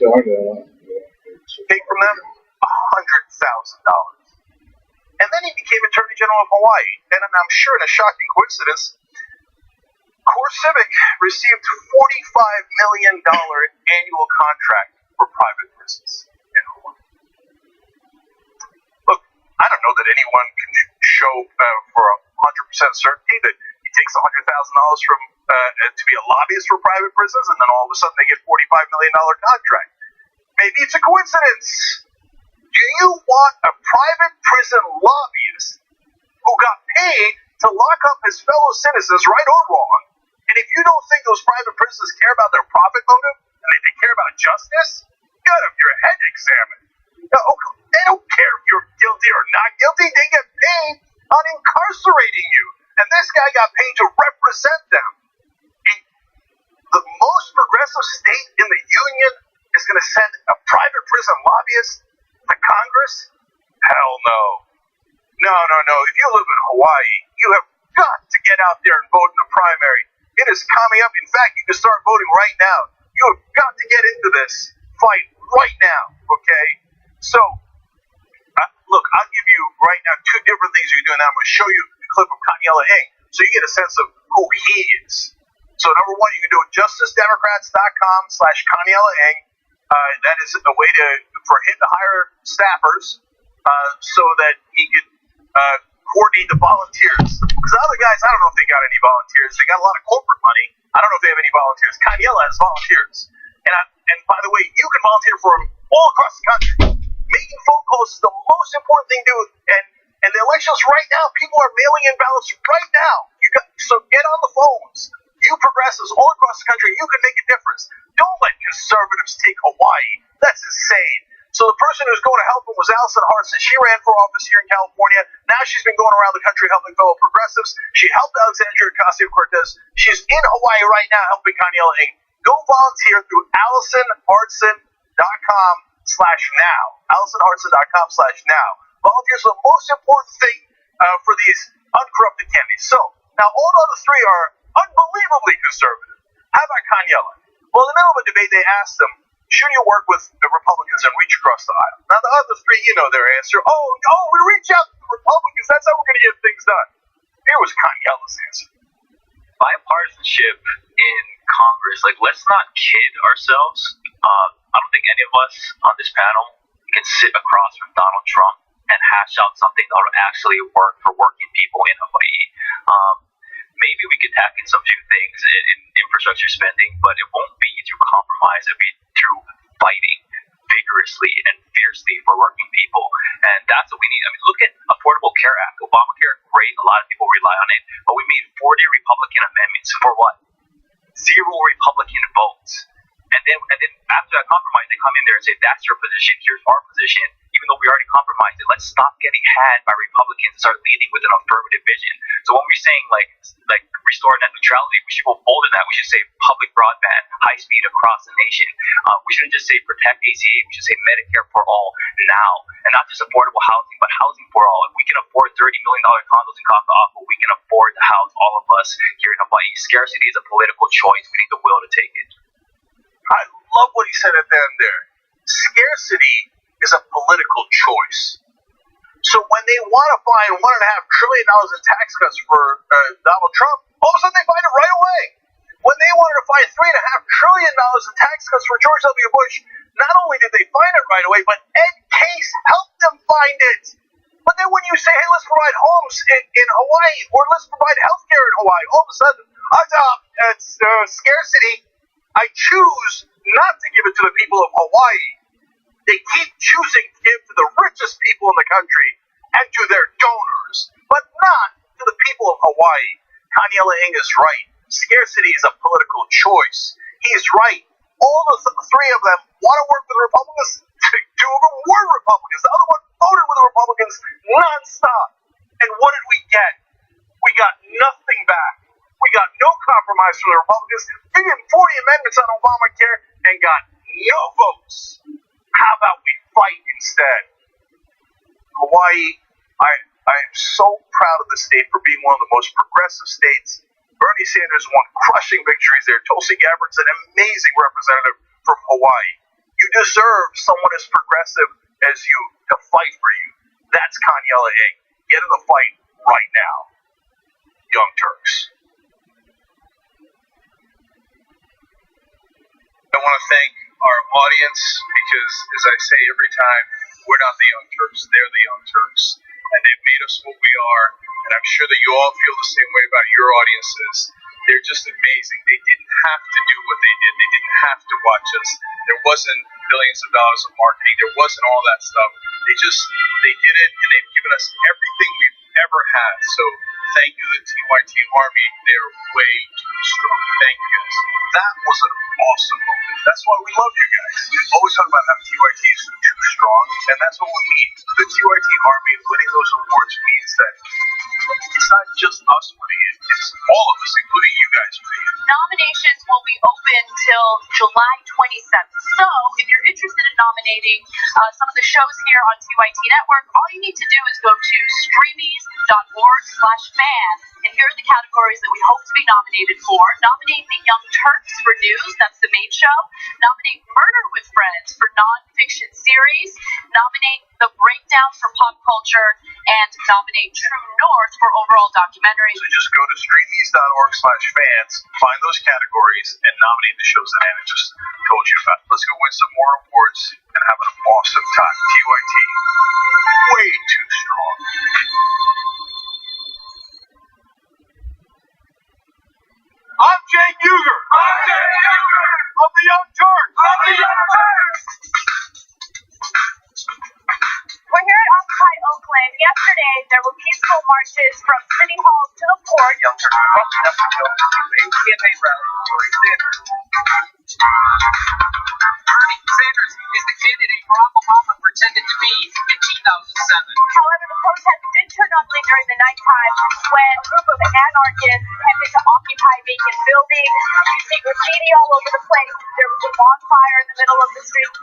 Take from them $100,000. And then he became Attorney General of Hawaii. And I'm sure in a shocking coincidence, CoreCivic received $45 million annual contract for private prisons in Hawaii. Look, I don't know that anyone can show for 100% certainty that he takes $100,000 from to be a lobbyist for private prisons, and then all of a sudden they get $45 million contract. Maybe it's a coincidence. Do you want a private prison lobbyist who got paid to lock up his fellow citizens, right or wrong? And if you don't think those private prisons care about their profit motive and they care about justice, you gotta have your head examined. They don't care if you're guilty or not guilty. They get paid on incarcerating you. And this guy got paid to represent them. And the most progressive state in the union is going to send a private prison lobbyist to Congress? Hell no. No. If you live in Hawaii, you have got to get out there and vote in the primary. It is coming up. In fact, you can start voting right now. You have got to get into this fight right now, okay? So, look, I'll give you right now two different things you can do, and I'm going to show you a clip of Kaniela Ing so you get a sense of who he is. So, number one, you can do it justicedemocrats.com/Kaniela Ing. That is a way for him to hire staffers so that he can coordinate the volunteers. Because the other guys, I don't know if they got any volunteers. They got a lot of corporate money. I don't know if they have any volunteers. Kaniela has volunteers. And by the way, you can volunteer for him all across the country. Making phone calls is the most important thing to do. And the elections right now, people are mailing in ballots right now. So get on the phones. You progressives all across the country, you can make a difference. Don't let conservatives take Hawaii. That's insane. So the person who's going to help him was Allison Hartson. She ran for office here in California. Now she's been going around the country helping fellow progressives. She helped Alexandria Ocasio-Cortez. She's in Hawaii right now helping Kaniela Ing. Go volunteer through AllisonHartson.com/now. AllisonHartson.com/now. Volunteers are the most important thing for these uncorrupted candidates. So, now all the other three are unbelievably conservative. How about Kaniela? Well, in the middle of a debate, they asked him, should you work with the Republicans and reach across the aisle? Now, the other three, you know their answer. We reach out to the Republicans. That's how we're going to get things done. Here was Kaniela's answer. Bipartisanship in Congress. Let's not kid ourselves. I don't think any of us on this panel can sit across from Donald Trump and hash out something that will actually work for working people in Hawaii. Maybe we could tack in some few things in infrastructure spending, but it won't be through compromise. It'll be through fighting vigorously and fiercely for working people. And that's what we need. I mean, look at Affordable Care Act. Obamacare, great. A lot of people rely on it. But we made 40 Republican amendments for what? 0 Republican votes. And then after that compromise, they come in there and say, that's your position, here's our position. Even though we already compromised it, let's stop getting had by Republicans and start leading with an affirmative vision. So when we're saying like restore net neutrality, we should go bolder than that. We should say public broadband, high speed across the nation. We shouldn't just say protect ACA. We should say Medicare for all now, and not just affordable housing, but housing for all. If we can afford $30 million condos in Kaka'ako, we can afford to house all of us here in Hawaii. Scarcity is a political choice. We need the will to take it. I love what he said at the end there. Scarcity is a political choice. So when they want to find $1.5 trillion in tax cuts for Donald Trump, all of a sudden they find it right away. When they wanted to find $3.5 trillion in tax cuts for George W. Bush, not only did they find it right away, but Ed Case helped them find it. But then when you say, hey, let's provide homes in Hawaii, or let's provide health care in Hawaii, all of a sudden, it's scarcity. I choose not to give it to the people of Hawaii. They keep choosing to give to the richest people in the country and to their donors, but not to the people of Hawaii. Kaniela Ing is right. Scarcity is a political choice. He's right. All the three of them want to work with the Republicans. Two of them were Republicans. The other one voted with the Republicans nonstop. And what did we get? We got nothing back. We got no compromise from the Republicans. They gave 40 amendments on Obamacare and got no votes. How about we fight instead? Hawaii, I am so proud of the state for being one of the most progressive states. Bernie Sanders won crushing victories there. Tulsi Gabbard's an amazing representative from Hawaii. You you deserve someone as progressive as you to fight for you. That's Kanyela A. Get in the fight right now. Young Turks. I want to thank our audience because, as I say every time, we're not the Young Turks. They're the Young Turks. And they've made us what we are. And I'm sure that you all feel the same way about your audiences. They're just amazing. They didn't have to do what they did. They didn't have to watch us. There wasn't billions of dollars of marketing. There wasn't all that stuff. They did it, and they've given us everything we've ever had. So thank you to the TYT Army. They're way too strong. Thank you, guys. That was an awesome moment. That's why we love you guys. We always talk about how TYT is too strong, and that's what we mean. The TYT Army winning those awards means that it's not just us winning it, it's all of us, including you guys winning it. Nominations will be open till July 27th. So if you're interested in nominating some of the shows here on TYT Network, all you need to do is go to streamies.org/fan, and here are the categories that we hope to be nominated for. Nominate the Young Turks for news, that's the main show. Nominate Murder with Friends for non-fiction series. Nominate The Breakdown for pop culture, and nominate True North for overall documentary. So just go to streamies.org/fans, find those categories, and nominate the shows that Anna just told you about. Let's go win some more awards and have an awesome time. TYT, way too strong. I'm Jake Uger. I'm Jake Uger. Of the Young Turks. Of the Young Turks. We're here at Occupy Oakland. Yesterday, there were peaceful marches from City Hall to the port. Young Turks are lucky enough to go to a campaign rally with Bernie Sanders. Bernie Sanders is the candidate Barack Obama pretended to be in 2007. However, the protest did turn ugly during the nighttime when a group of anarchists attempted to occupy vacant buildings. You see graffiti all over the place. There was a bonfire in the middle of the street.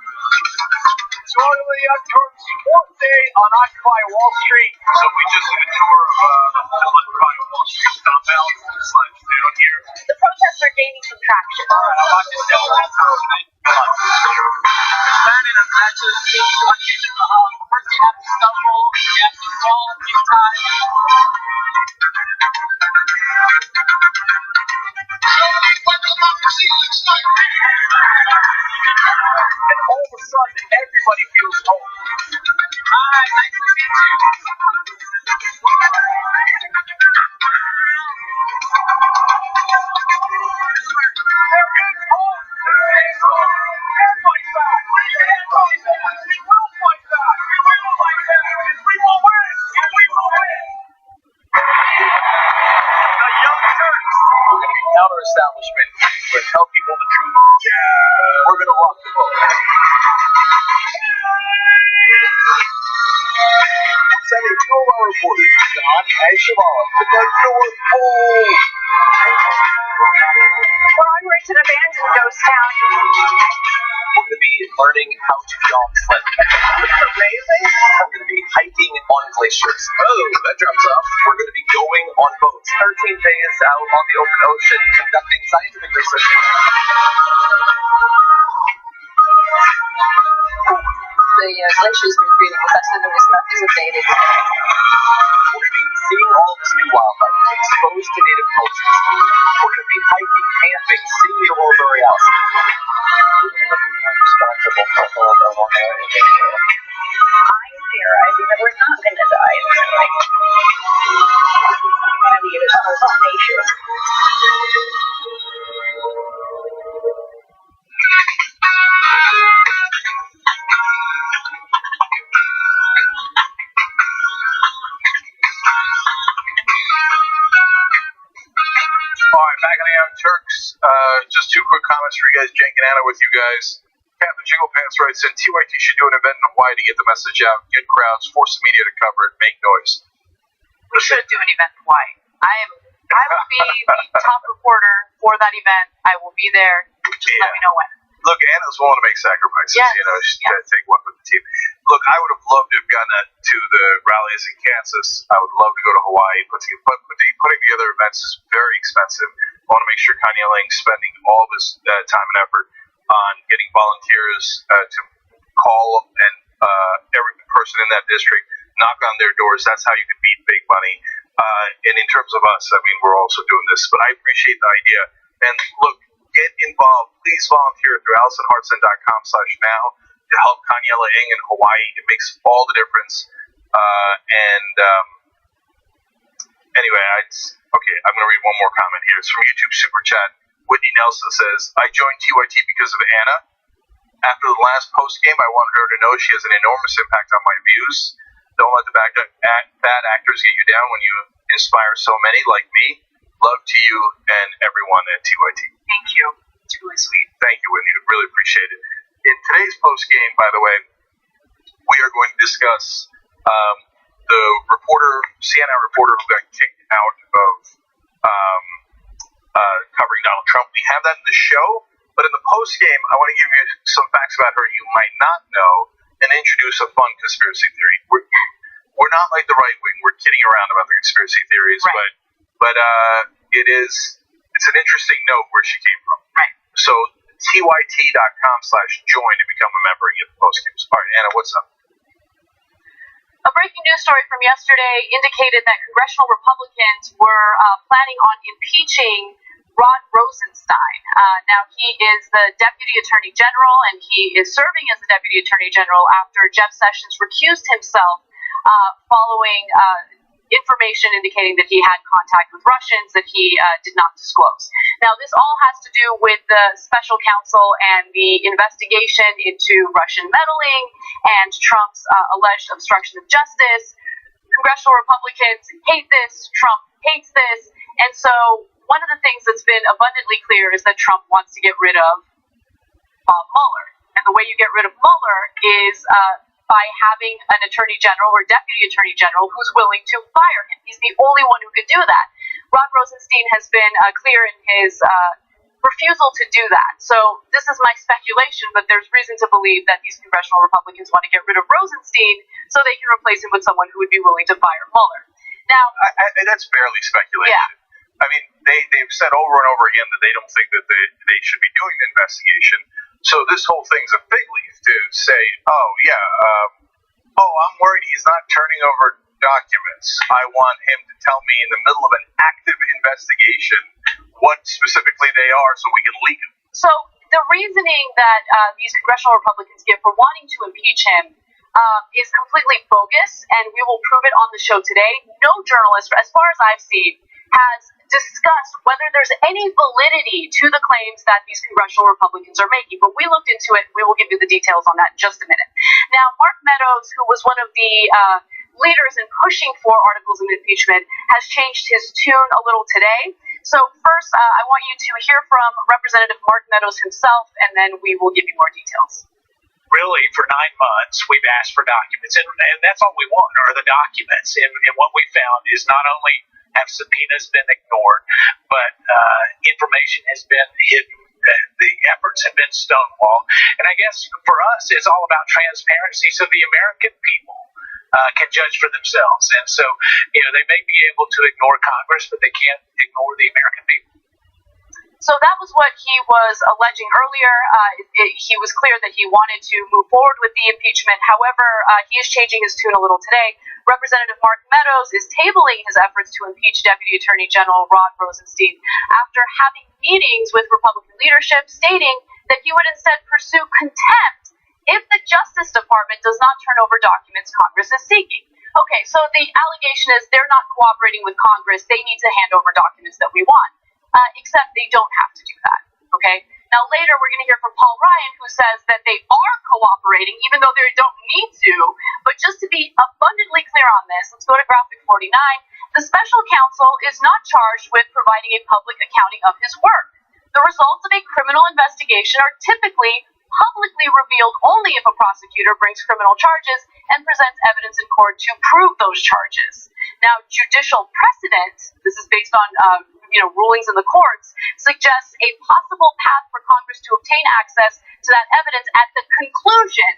Join the Young Turks, fourth day on Occupy Wall Street. So we just did a tour of Occupy Wall Street. Stop balance on the slide down here. The protests are gaining some traction. All right, I'm about to sell one power tonight. Come on. Planning on matches, on kitchen, first you have to stumble, you have to fall a few times. What democracy looks like. And all of a sudden, everybody feels home. Hi, nice to meet you. Establishment, we're gonna tell people the truth. We're gonna rock the boat. Sending two of our reporters, John and Shabala, to the North Pole. We're on route to an abandoned ghost town. We're going to be learning how to yacht swim. Amazing. We're going to be hiking on glaciers. Oh, that drops off. We're going to be going on boats. 13 days out on the open ocean, conducting scientific research. The glaciers we're reading the best of the stuff is updated. We're going to be seeing all this new wildlife, exposed to native cultures. We're going to be hiking, camping, seeing the aurora borealis. Responsible for all of our water. I'm theorizing that we're not going to die. Like, humanity is our nature. Back on the Young Turks. Just two quick comments for you guys. Jake and Anna with you guys. Captain Jingle Pants writes in, TYT should do an event in Hawaii to get the message out, get crowds, force the media to cover it, make noise. We should do an event in Hawaii. I will be the top reporter for that event. I will be there. Just let me know when. Look, Anna's willing to make sacrifices. Yes. You know, she's got to take one for the team. Look, I would have loved to have gotten to the rallies in Kansas. I would love to go to Hawaii. Putting together events is very expensive. I want to make sure Kanye Lang's spending all of his time and effort. on getting volunteers to call and every person in that district, knock on their doors. That's how you can beat big money. And in terms of us, I mean, we're also doing this, but I appreciate the idea. And look, get involved. Please volunteer through AllisonHartson.com/now to help Kanyela Ing in Hawaii. It makes all the difference. Anyway, I'm going to read one more comment here. It's from YouTube Super Chat. Whitney Nelson says, I joined TYT because of Anna. After the last post game, I wanted her to know she has an enormous impact on my views. Don't let the bad actors get you down when you inspire so many like me. Love to you and everyone at TYT. Thank you. It's really sweet. Thank you, Whitney. Really appreciate it. In today's post game, by the way, we are going to discuss the CNN reporter who got kicked out of covering Donald Trump. We have that in the show, but in the post game, I want to give you some facts about her you might not know and introduce a fun conspiracy theory. We're not like the right wing. We're kidding around about the conspiracy theories, right. but it's an interesting note where she came from. Right. So tyt.com/join to become a member and get the post games. All right, Anna, what's up? A breaking news story from yesterday indicated that congressional Republicans were planning on impeaching Rod Rosenstein. Now, he is the Deputy Attorney General, and he is serving as the Deputy Attorney General after Jeff Sessions recused himself following information indicating that he had contact with Russians that he did not disclose. Now, this all has to do with the special counsel and the investigation into Russian meddling and Trump's alleged obstruction of justice. Congressional Republicans hate this. Trump hates this. And so one of the things that's been abundantly clear is that Trump wants to get rid of Bob Mueller. And the way you get rid of Mueller is by having an attorney general or deputy attorney general who's willing to fire him. He's the only one who could do that. Rod Rosenstein has been clear in his refusal to do that. So this is my speculation, but there's reason to believe that these congressional Republicans want to get rid of Rosenstein so they can replace him with someone who would be willing to fire Mueller. Now, that's barely speculation. Yeah. I mean, they've said over and over again that they don't think that they should be doing the investigation. So this whole thing's a fig leaf to say, I'm worried he's not turning over documents. I want him to tell me in the middle of an active investigation what specifically they are so we can leak them. So the reasoning that these congressional Republicans give for wanting to impeach him is completely bogus, and we will prove it on the show today. No journalist, as far as I've seen, has discussed whether there's any validity to the claims that these congressional Republicans are making. But we looked into it. We will give you the details on that in just a minute. Now, Mark Meadows, who was one of the leaders in pushing for articles of impeachment, has changed his tune a little today. So first, I want you to hear from Representative Mark Meadows himself, and then we will give you more details. Really, for 9 months, we've asked for documents, and that's all we want are the documents. And what we found is not only have subpoenas been ignored, but information has been hidden. The efforts have been stonewalled. And I guess for us, it's all about transparency so the American people can judge for themselves. And so, they may be able to ignore Congress, but they can't ignore the American people. So that was what he was alleging earlier. He was clear that he wanted to move forward with the impeachment. However, he is changing his tune a little today. Representative Mark Meadows is tabling his efforts to impeach Deputy Attorney General Rod Rosenstein after having meetings with Republican leadership, stating that he would instead pursue contempt if the Justice Department does not turn over documents Congress is seeking. Okay, so the allegation is they're not cooperating with Congress. They need to hand over documents that we want. Except they don't have to do that, okay? Now, later, we're going to hear from Paul Ryan, who says that they are cooperating, even though they don't need to. But just to be abundantly clear on this, let's go to graphic 49. The special counsel is not charged with providing a public accounting of his work. The results of a criminal investigation are typically publicly revealed only if a prosecutor brings criminal charges and presents evidence in court to prove those charges. Now, judicial precedent, this is based on rulings in the courts, suggests a possible path for Congress to obtain access to that evidence at the conclusion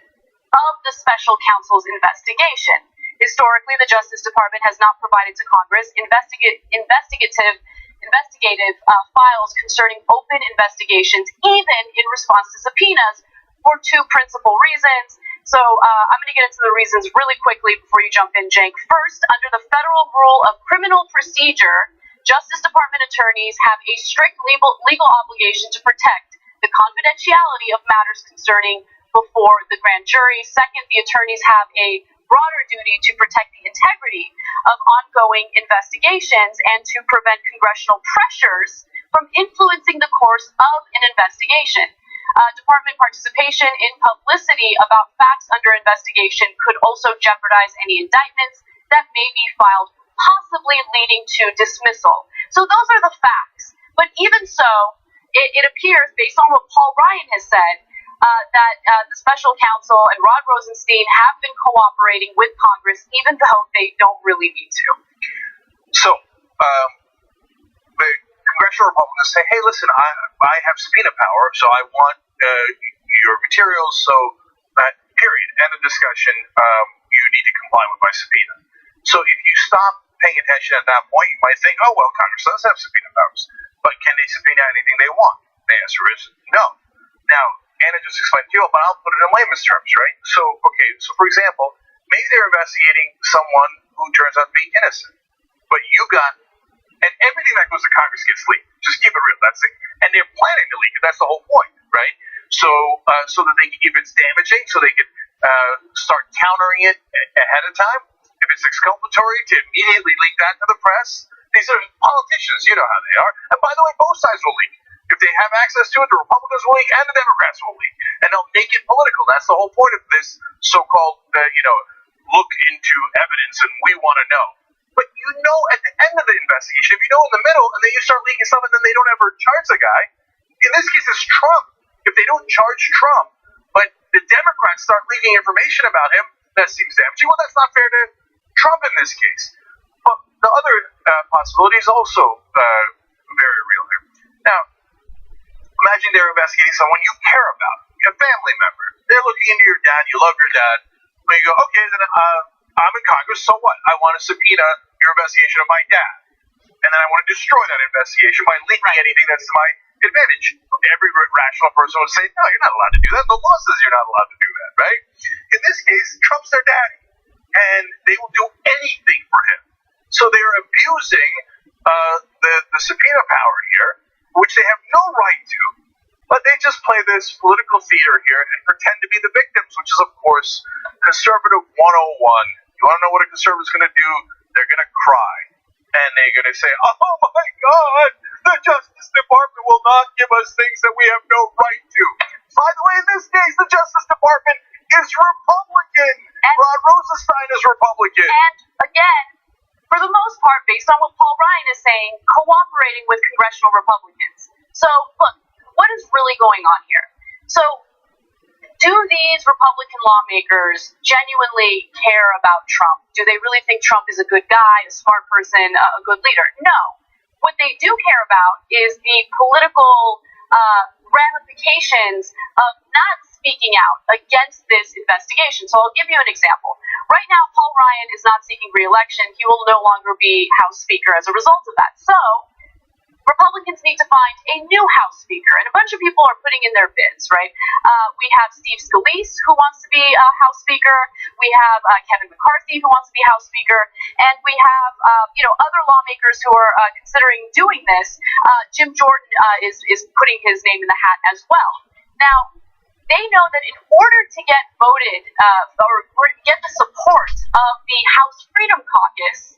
of the special counsel's investigation. Historically, the Justice Department has not provided to Congress investigative investigative files concerning open investigations, even in response to subpoenas, for two principal reasons. So I'm going to get into the reasons really quickly before you jump in, Cenk. First, under the Federal Rule of Criminal Procedure, Justice Department attorneys have a strict legal obligation to protect the confidentiality of matters concerning before the grand jury. Second, the attorneys have a broader duty to protect the integrity of ongoing investigations and to prevent congressional pressures from influencing the course of an investigation. Department participation in publicity about facts under investigation could also jeopardize any indictments that may be filed, possibly leading to dismissal. So those are the facts. But even so, it appears, based on what Paul Ryan has said, that the special counsel and Rod Rosenstein have been cooperating with Congress, even though they don't really need to. So, the congressional Republicans say, hey, listen, I have subpoena power, so I want your materials, so period, end of discussion, you need to comply with my subpoena. So if you stop paying attention at that point, you might think, oh, well, Congress does have subpoena powers, but can they subpoena anything they want? The answer is no. Now, Anna just explained to you, but I'll put it in layman's terms, right? So, okay, so for example, maybe they're investigating someone who turns out to be innocent, but you got, and everything that goes to Congress gets leaked. Just keep it real. That's it. And they're planning to leak it. That's the whole point, right? So, so that they can, if it's damaging, so they can start countering it ahead of time. If it's exculpatory, to immediately leak that to the press. These are politicians. You know how they are. And by the way, both sides will leak. If they have access to it, the Republicans will leak and the Democrats will leak. And they'll make it political. That's the whole point of this so-called, look into evidence and we want to know. But you know at the end of the investigation, if you know in the middle, and then you start leaking stuff and then they don't ever charge the guy, in this case it's Trump. If they don't charge Trump, but the Democrats start leaking information about him, that seems damaging. Well, that's not fair to Trump in this case. But the other possibility is also very real here. Now, imagine they're investigating someone you care about, a family member. They're looking into your dad, you love your dad, but you go, okay, then I'm in Congress, so what? I want to subpoena your investigation of my dad. And then I want to destroy that investigation by leaking anything that's to my advantage. Every rational person would say, no, you're not allowed to do that. The law says you're not allowed to do that, right? In this case, Trump's their daddy, and they will do anything for him. So they're abusing the subpoena power here, which they have no right to, but they just play this political theater here and pretend to be the victims, which is, of course, conservative 101. You want to know what a conservative's going to do? They're going to cry. And they're going to say, oh my God, the Justice Department will not give us things that we have no right to. By the way, in this case, the Justice Department is Republican. Rod Rosenstein is Republican. And again, for the most part, based on what Paul Ryan is saying, cooperating with congressional Republicans. So, look, what is really going on here? So, do these Republican lawmakers genuinely care about Trump? Do they really think Trump is a good guy, a smart person, a good leader? No. What they do care about is the political ramifications of not speaking out against this investigation. So I'll give you an example. Right now, Paul Ryan is not seeking re-election. He will no longer be House Speaker as a result of that. So Republicans need to find a new House Speaker, and a bunch of people are putting in their bids, right? We have Steve Scalise, who wants to be House Speaker. We have Kevin McCarthy, who wants to be House Speaker, and we have other lawmakers who are considering doing this. Jim Jordan is putting his name in the hat as well. Now, they know that in order to get voted or get the support of the House Freedom Caucus,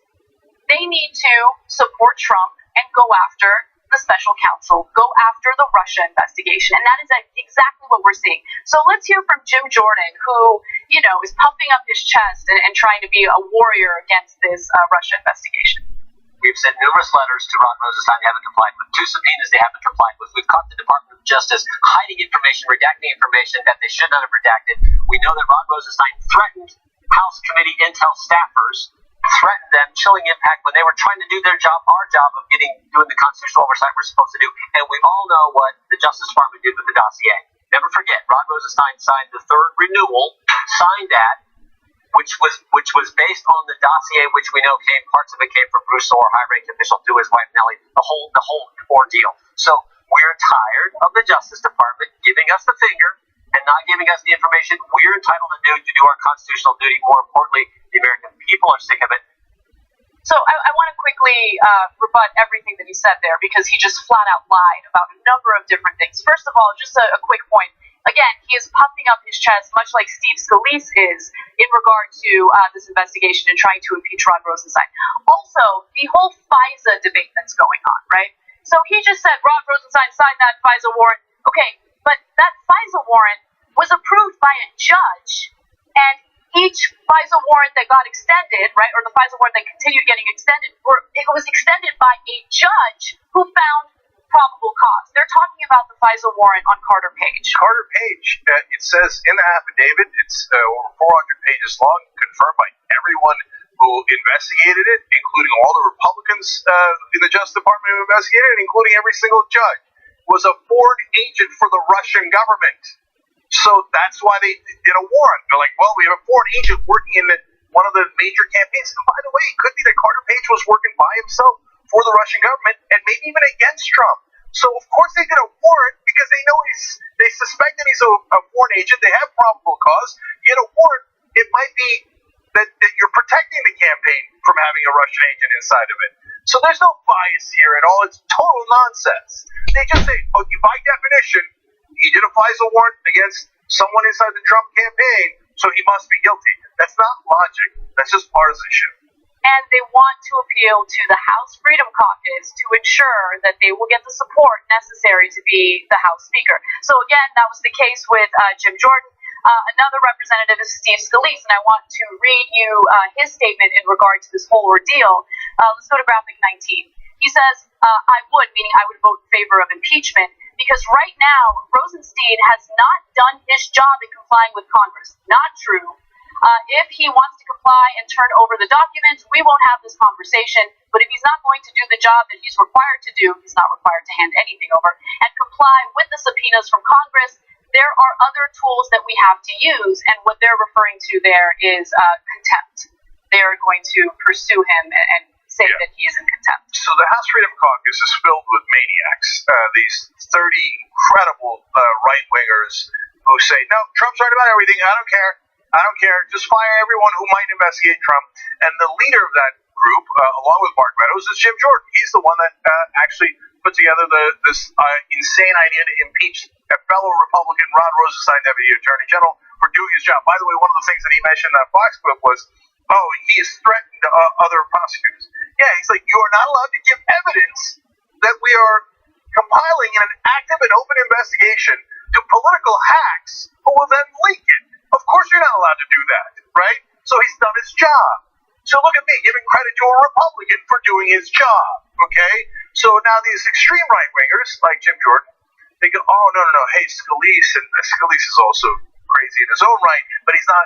they need to support Trump and go after the special counsel, go after the Russia investigation. And that is exactly what we're seeing. So let's hear from Jim Jordan, who, is puffing up his chest and trying to be a warrior against this Russia investigation. We've sent numerous letters to Rod Rosenstein. They haven't complied with. 2 subpoenas they haven't complied with. We've caught the Department of Justice hiding information, redacting information that they should not have redacted. We know that Rod Rosenstein threatened House Committee Intel staffers, threatened them, chilling impact when they were trying to do their job, our job of doing the constitutional oversight we're supposed to do. And we all know what the Justice Department did with the dossier. Never forget, Rod Rosenstein signed the 3rd renewal, signed that which was based on the dossier, which we know parts of it came from Bruce Orr, high-ranking official, to his wife Nellie, the whole ordeal. So we're tired of the Justice Department giving us the finger and not giving us the information we're entitled to do our constitutional duty. More importantly, the American people are sick of it. So I want to quickly rebut everything that he said there, because he just flat out lied about a number of different things. First of all, just a quick point. Again, he is puffing up his chest, much like Steve Scalise is, in regard to this investigation and trying to impeach Rod Rosenstein. Also, the whole FISA debate that's going on, right? So he just said Rod Rosenstein signed that FISA warrant. Okay, but that FISA warrant was approved by a judge, and each FISA warrant that got extended, right, or the FISA warrant that continued getting extended, it was extended by a judge who found probable cause. They're talking about the FISA warrant on Carter Page. Carter Page, it says in the affidavit, it's over 400 pages long, confirmed by everyone who investigated it, including all the Republicans in the Justice Department who investigated it, including every single judge, was a foreign agent for the Russian government. So that's why they did a warrant. They're like, well, we have a foreign agent working in one of the major campaigns. And by the way, it could be that Carter Page was working by himself for the Russian government and maybe even against Trump. So of course they did a warrant because they know they suspect that he's a foreign agent. They have probable cause. You get a warrant, it might be that you're protecting the campaign from having a Russian agent inside of it. So there's no bias here at all. It's total nonsense. They just say, oh, by definition, he did a FISA warrant against someone inside the Trump campaign, so he must be guilty. That's not logic. That's just partisanship. And they want to appeal to the House Freedom Caucus to ensure that they will get the support necessary to be the House Speaker. So again, that was the case with Jim Jordan. Another representative is Steve Scalise, and I want to read you his statement in regard to this whole ordeal. Let's go to graphic 19. He says, I would, meaning I would vote in favor of impeachment, because right now, Rosenstein has not done his job in complying with Congress. Not true. If he wants to comply and turn over the documents, we won't have this conversation. But if he's not going to do the job that he's required to do, he's not required to hand anything over, and comply with the subpoenas from Congress, there are other tools that we have to use. And what they're referring to there is contempt. They're going to pursue him and say that he is in contempt. So the House Freedom Caucus is filled with maniacs, these 30 incredible right-wingers who say, no, Trump's right about everything, I don't care, just fire everyone who might investigate Trump. And the leader of that group, along with Mark Meadows, is Jim Jordan. He's the one that actually put together this insane idea to impeach a fellow Republican, Rod Rosenstein, Deputy Attorney General, for doing his job. By the way, one of the things that he mentioned in that Fox clip was, he's threatened other prosecutors. Yeah, he's like, you are not allowed to give evidence that we are compiling an active and open investigation to political hacks who will then leak it. Of course you're not allowed to do that, right? So he's done his job. So look at me, giving credit to a Republican for doing his job, okay? So now these extreme right-wingers, like Jim Jordan, they go, oh, no, hey, Scalise, and Scalise is also crazy in his own right, but he's not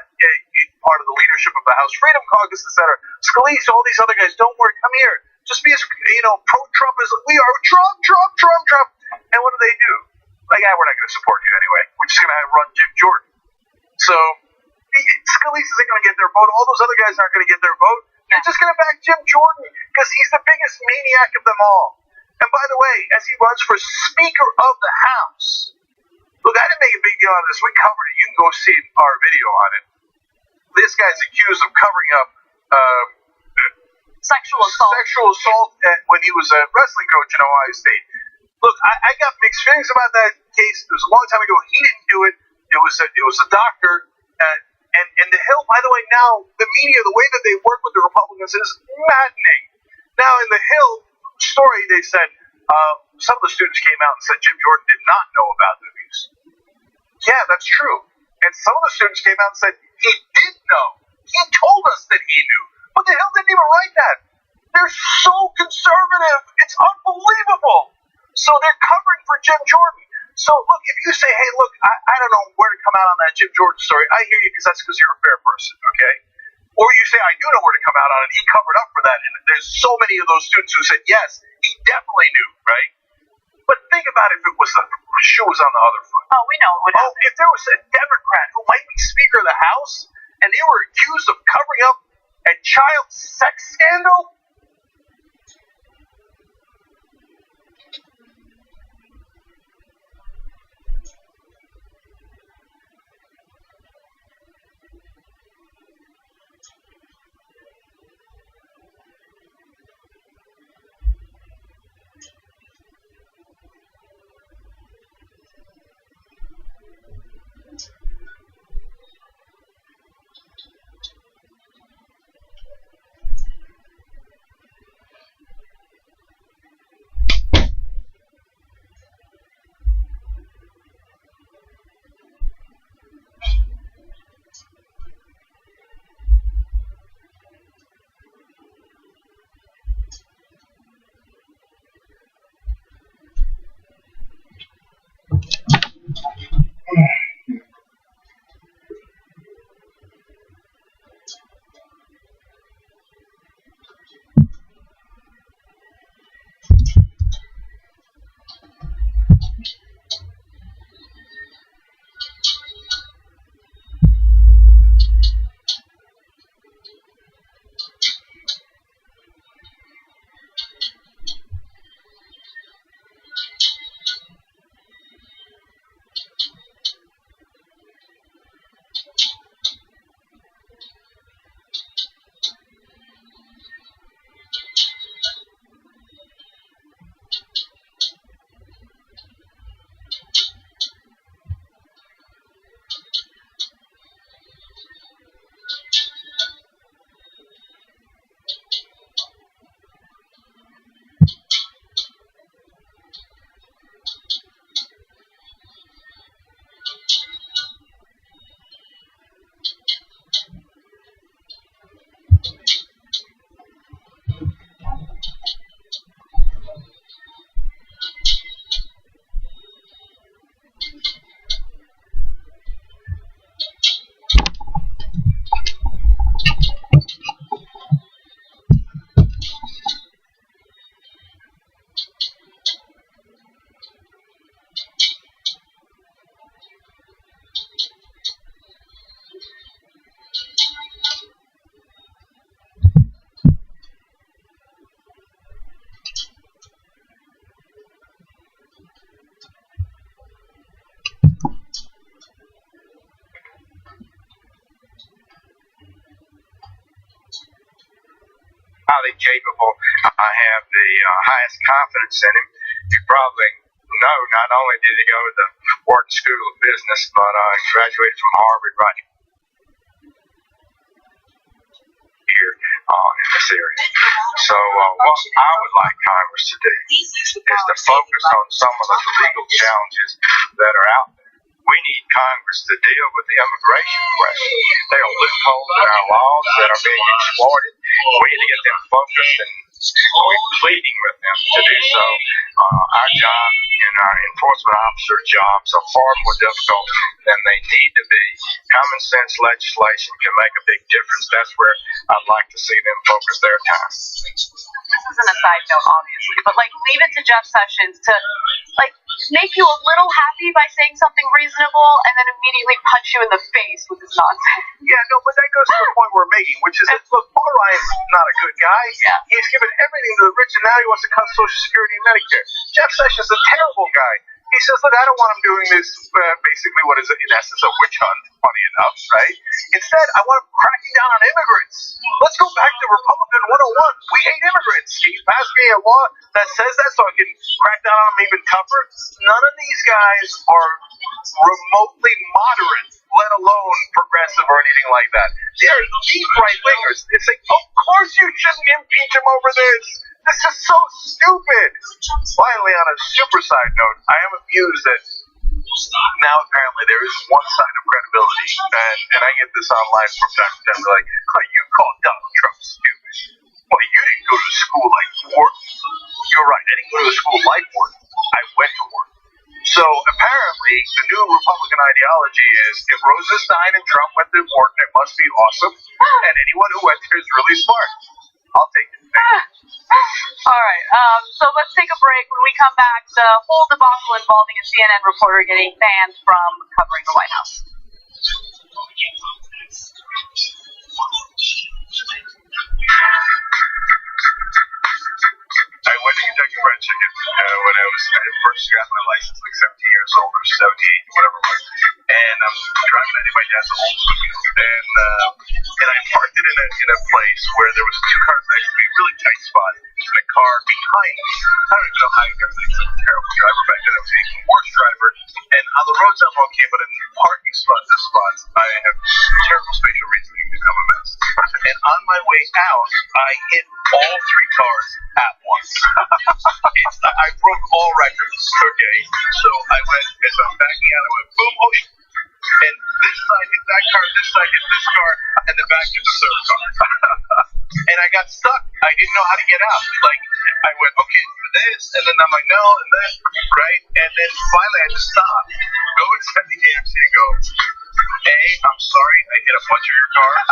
part of the leadership of the House Freedom Caucus, etc. Scalise, all these other guys, don't worry, come here. Just be as, pro-Trump as we are. Trump. And what do? Like, we're not going to support you anyway. We're just going to run Jim Jordan. So, Scalise isn't going to get their vote. All those other guys aren't going to get their vote. They're just going to back Jim Jordan because he's the biggest maniac of them all. And by the way, as he runs for Speaker of the House, look, I didn't make a big deal out of this. We covered it. You can go see our video on it. This guy's accused of covering up sexual assault when he was a wrestling coach in Ohio State. Look, I got mixed feelings about that case. It was a long time ago. He didn't do it. It was a doctor. And the Hill, by the way, now the media, the way that they work with the Republicans is maddening. Now in the Hill story, they said some of the students came out and said Jim Jordan did not know about the abuse. Yeah, that's true. And some of the students came out and said he did know. He told us that he knew. But the Hill didn't even write that. They're so conservative. It's unbelievable. So they're covering for Jim Jordan. So look, if you say, hey, look, I don't know where to come out on that Jim Jordan story, I hear you because that's because you're a fair person, okay? Or you say, I do know where to come out on it. He covered up for that. And there's so many of those students who said, yes, he definitely knew, right? But think about if it was the shoe was on the other foot. Oh, we know it would happen. If there was a Democrat who might be Speaker of the House and they were accused of covering up a child sex scandal? Highly capable. I have the highest confidence in him. You probably know not only did he go to the Wharton School of Business, but graduated from Harvard right here in this area. So what I would like Congress to do is to focus on some of the legal challenges that are out there. We need Congress to deal with the immigration question. There are loopholes in our laws that are being exploited. We need to get them focused, and we're pleading with them to do so. Our job and our enforcement officer jobs are far more difficult than they need to be. Common sense legislation can make a big difference. That's where I'd like to see them focus their time. This isn't a side note, obviously, but leave it to Jeff Sessions to make you a little happy by saying something reasonable and then immediately punch you in the face with his nonsense. Yeah, no, but that goes to the point we're making, which is that, look, Paul Ryan's not a good guy. Yeah. He's given everything to the rich, and now he wants to cut Social Security and Medicare. Jeff Sessions is a terrible guy. He says, look, I don't want him doing this, basically what is, in essence, a witch hunt, funny enough, right? Instead, I want him cracking down on immigrants. Let's go back to Republican 101. We hate immigrants. Can you pass me a law that says that so I can crack down on them even tougher? None of these guys are remotely moderate, let alone progressive or anything like that. They're deep right-wingers. It's like, of course you shouldn't impeach him over this. This is so stupid. Finally, on a super side note, I am amused that now apparently there is one side of credibility, and I get this online from time to time. They're like, oh, you called Donald Trump stupid. Well, you didn't go to school like Wharton. You're right, I didn't go to a school like Wharton. I went to Wharton. So apparently, the new Republican ideology is if Rosenstein and Trump went to Wharton, it must be awesome, and anyone who went there is really smart. I'll take it. All right, so let's take a break. When we come back, the whole debacle involving a CNN reporter getting banned from covering the White House. Kentucky Fried Chicken when I first got my license, like 17 years old or 78, whatever it was. And I'm driving it in my dad's Oldsmobile, and I parked it in a place where there was two cars next to me, really tight spot, and a car behind me. I don't even know how you got this. I'm a terrible driver back then. I was even a worse driver. And on the roads I'm okay, but in parking spots, I have terrible spatial reasoning and I'm a mess. And on my way out, I hit all three cars at once. I broke all records, okay? So I went, as I'm backing out, I went boom, oh, and this side hit that car, this side hit this car, and the back hit the third car. And I got stuck. I didn't know how to get out. Like, I went, okay, for this, and then I'm like, no, and then, right? And then finally I had to stop, go inside the AMC and go, hey, I'm sorry, I hit a bunch of your cars.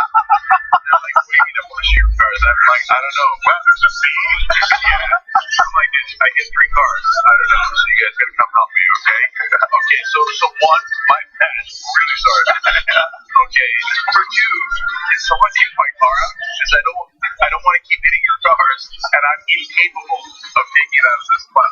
They're like, what do you mean a bunch of your cars? I'm like, I don't know. Well, there's a fee. Yeah. I'm like, I hit three cars. I don't know. So you guys gotta come help me, okay? Okay, so one, my bad. Really sorry. Okay. For two, can someone take my car out? Because I don't want to keep hitting your cars, and I'm incapable of taking it out of this spot.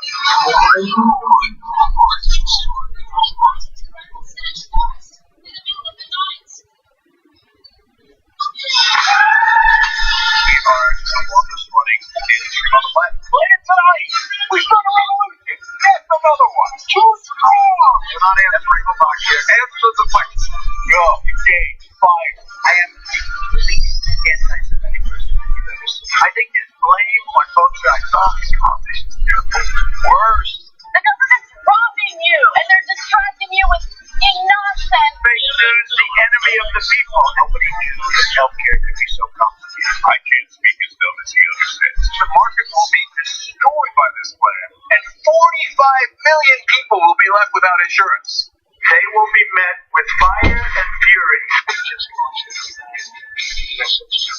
We are the longest running industry on the planet. Play it tonight. We start a revolution. Get another one. Too strong. You're not answering the box here. Answer the question. Go. Game. Five. I am the least anti-Semitic person you've ever seen. I think his blame on both sides of these conversations is terrible. Worse. The government's robbing you, and they're distracting you with nonsense. Fake news, the enemy of the people. Nobody knew that healthcare could be so complicated. I can't speak as dumb as he understands. The market will be destroyed by this plan, and 45 million people will be left without insurance. They will be met with fire and fury.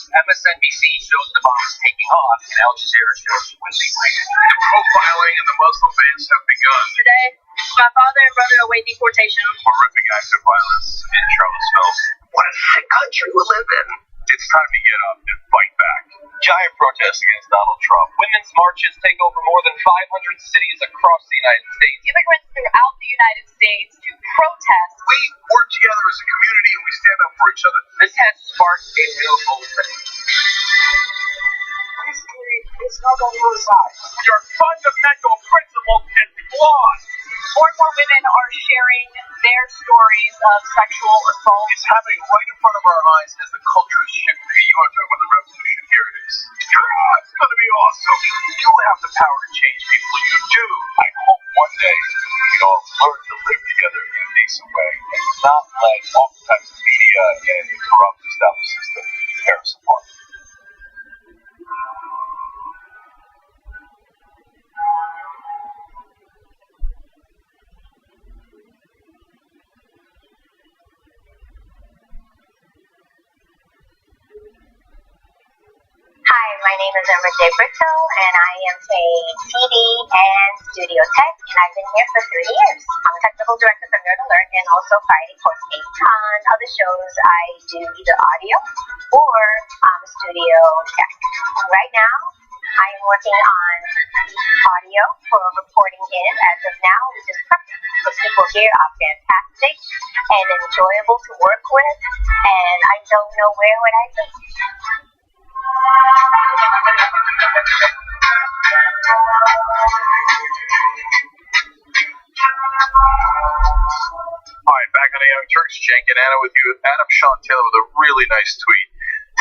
MSNBC shows the bombs taking off, and Al Jazeera shows when they landed. The profiling and the Muslim bans have begun. Today, my father and brother await deportation. Horrific acts of violence in Charlottesville. What a sick country we live in. It's time to get up and fight back. Giant protests against Donald Trump. Women's marches take over more than 500 cities across the United States. Immigrants throughout the United States to protest. We work together as a community and we stand up for each other. This has sparked a new movement. History is not on your side. Your fundamental principle is flawed. More and more women are sharing their stories of sexual assault. It's happening right in front of our eyes as the culture is shifting. You want to talk about the revolution? Here it is. It's going to be awesome. You have the power to change people. You do. I hope one day we can all learn to live together in a decent way and not let oftentimes the media and the corrupt established system tear us apart. Hi, my name is Emma J. Brito, and I am a TV and studio tech, and I've been here for 30 years. I'm a technical director for Nerd Alert and also Friday Postgame. On other shows, I do either audio or studio tech. And right now, I am working on audio for reporting in. As of now, which is perfect. The people here are fantastic and enjoyable to work with, and I don't know where would I be. Alright, back on the Young Turks, Cenk and Anna with you. Adam Sean Taylor with a really nice tweet.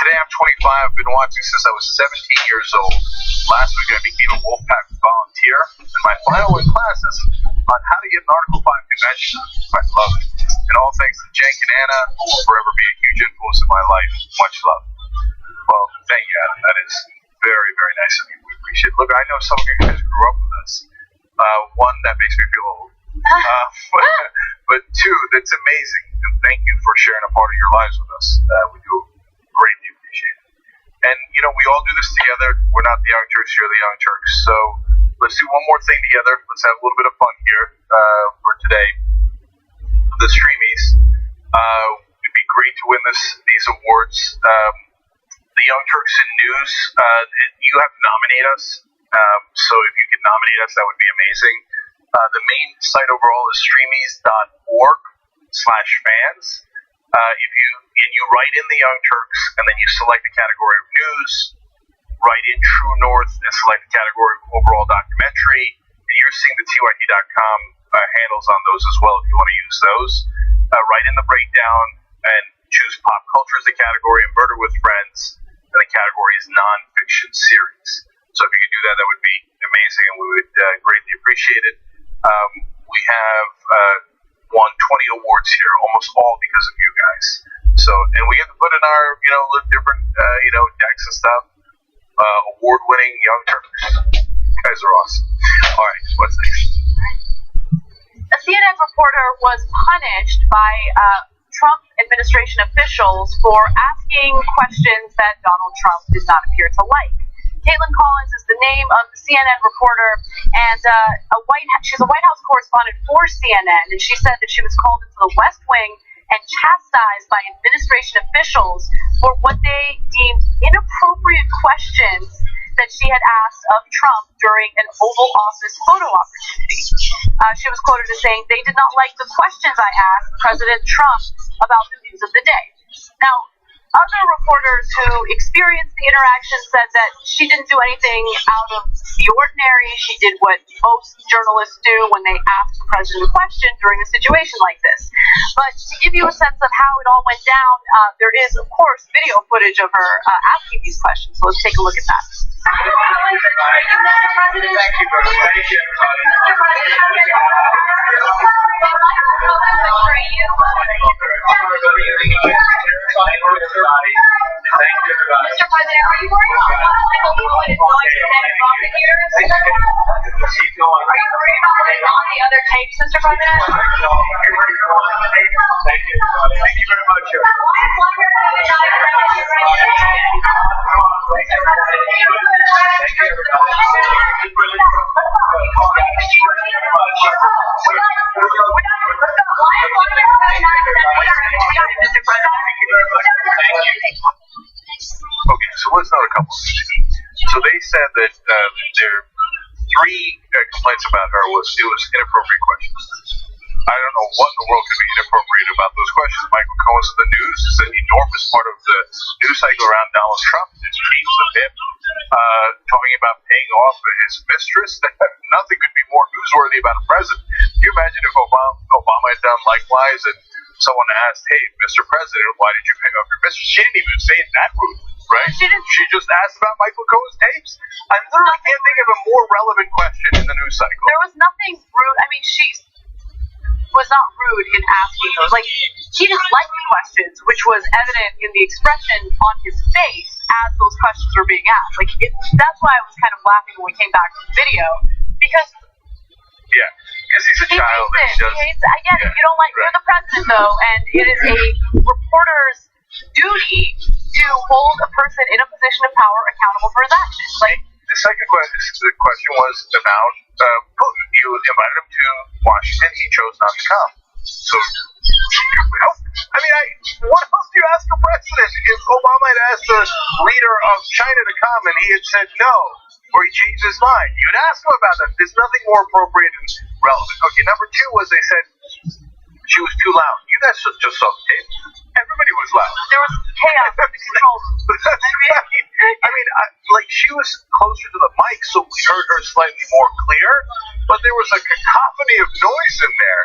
Today I'm 25. I've been watching since I was 17 years old. Last week I became a Wolfpack volunteer, and my final week classes on how to get an Article 5 convention. I love it. And all thanks to Cenk and Anna, who will forever be a huge influence in my life. Much love. Well, thank you, Adam. That is very, very nice of you. We appreciate it. Look, I know some of you guys grew up with us. One, that makes me feel old. But two, that's amazing. And thank you for sharing a part of your lives with us. We do greatly appreciate it. And, you know, we all do this together. We're not the Young Turks, you're the Young Turks. So let's do one more thing together. Let's have a little bit of fun here for today. The Streamies. It'd be great to win these awards. The Young Turks in News, you have to nominate us. So if you could nominate us, that would be amazing. The main site overall is streamies.org/fans. If you write in the Young Turks and then you select the category of news, write in True North and select the category of overall documentary, and you're seeing the TYT.com handles on those as well if you want to use those. Write in the breakdown and choose pop culture as a category and murder with friends, and the category is non-fiction series. So if you could do that, that would be amazing, and we would greatly appreciate it. We have won 20 awards here, almost all because of you guys. So, and we have to put in our, different, decks and stuff. Award-winning Young Turks. You guys are awesome. All right, what's next? A CNN reporter was punished by Trump administration officials for asking questions that Donald Trump did not appear to like. Caitlin Collins is the name of the CNN reporter, and she's a White House correspondent for CNN, and she said that she was called into the West Wing and chastised by administration officials for what they deemed inappropriate questions that she had asked of Trump during an Oval Office photo opportunity. She was quoted as saying, "They did not like the questions I asked President Trump about the news of the day." Now, other reporters who experienced the interaction said that she didn't do anything out of the ordinary. She did what most journalists do when they ask the president a question during a situation like this. But to give you a sense of how it all went down, there is, of course, video footage of her asking these questions. So let's take a look at that. Mr. President. Thank you very much. Thank you, everybody. Mr. President, are you worried about Michael Cohen is going to head prosecutors? Are you worried about what's on the other tapes, Mr. President? Thank you. Thank you very much. Okay, so let's note a couple of things. So they said that their three complaints about her was inappropriate questions. I don't know what in the world could be inappropriate about those questions. Michael Cohen's in the news. It's an enormous part of the news cycle around Donald Trump. There's tapes of him talking about paying off his mistress. Nothing could be more newsworthy about a president. Can you imagine if Obama had done likewise and someone asked, "Hey, Mr. President, why did you pay off your mistress?" She didn't even say it that rude, right? She just asked about Michael Cohen's tapes. I literally can't think of a more relevant question in the news cycle. There was nothing rude. I mean, she was not rude in asking those. Like, he didn't like the questions, which was evident in the expression on his face as those questions were being asked. Like, that's why I was kind of laughing when we came back to the video, because he's a child. I get it. You don't like. You're the president, though, and it is a reporter's duty to hold a person in a position of power accountable for his actions. Like, the second question was about Putin. You invited him to Washington. He chose not to come. So, what else do you ask a president? If Obama had asked the leader of China to come and he had said no, or he changed his mind, you'd ask him about that. There's nothing more appropriate and relevant. Okay, number two was they said she was too loud. You guys just saw the tape. Everybody was loud. There was chaos in the controls. She was closer to the mic, so we heard her slightly more clear, but there was a cacophony of noise in there.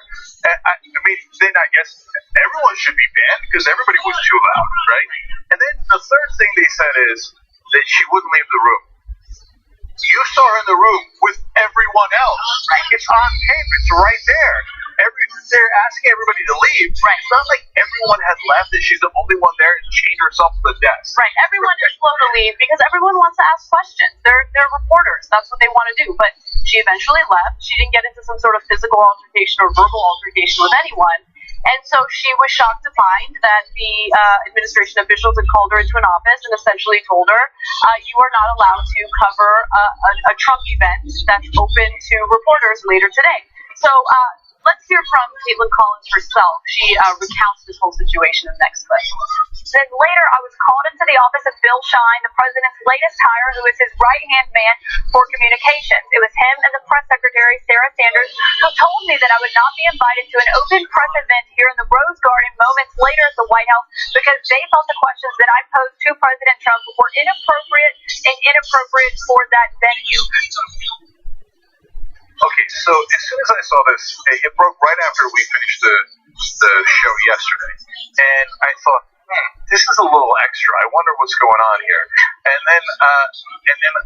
Then I guess everyone should be banned because everybody was too loud, right? And then the third thing they said is that she wouldn't leave the room. You saw her in the room with everyone else. It's on tape. It's right there. They're asking everybody to leave. Right. It's not like everyone has left and she's the only one there and chained herself to the desk. Right. Everyone is slow to leave because everyone wants to ask questions. They're reporters. That's what they want to do. But she eventually left. She didn't get into some sort of physical altercation or verbal altercation with anyone. And so she was shocked to find that the administration officials had called her into an office and essentially told her, you are not allowed to cover a Trump event that's open to reporters later today. So let's hear from Caitlin Collins herself. She recounts this whole situation in the next clip. Then later, I was called into the office of Bill Shine, the president's latest hire, who is his right-hand man for communications. It was him and the press secretary, Sarah Sanders, who told me that I would not be invited to an open press event here in the Rose Garden moments later at the White House because they thought the questions that I posed to President Trump were inappropriate for that venue. Okay, so as soon as I saw this, it broke right after we finished the show yesterday, and I thought, this is a little extra. I wonder what's going on here. And then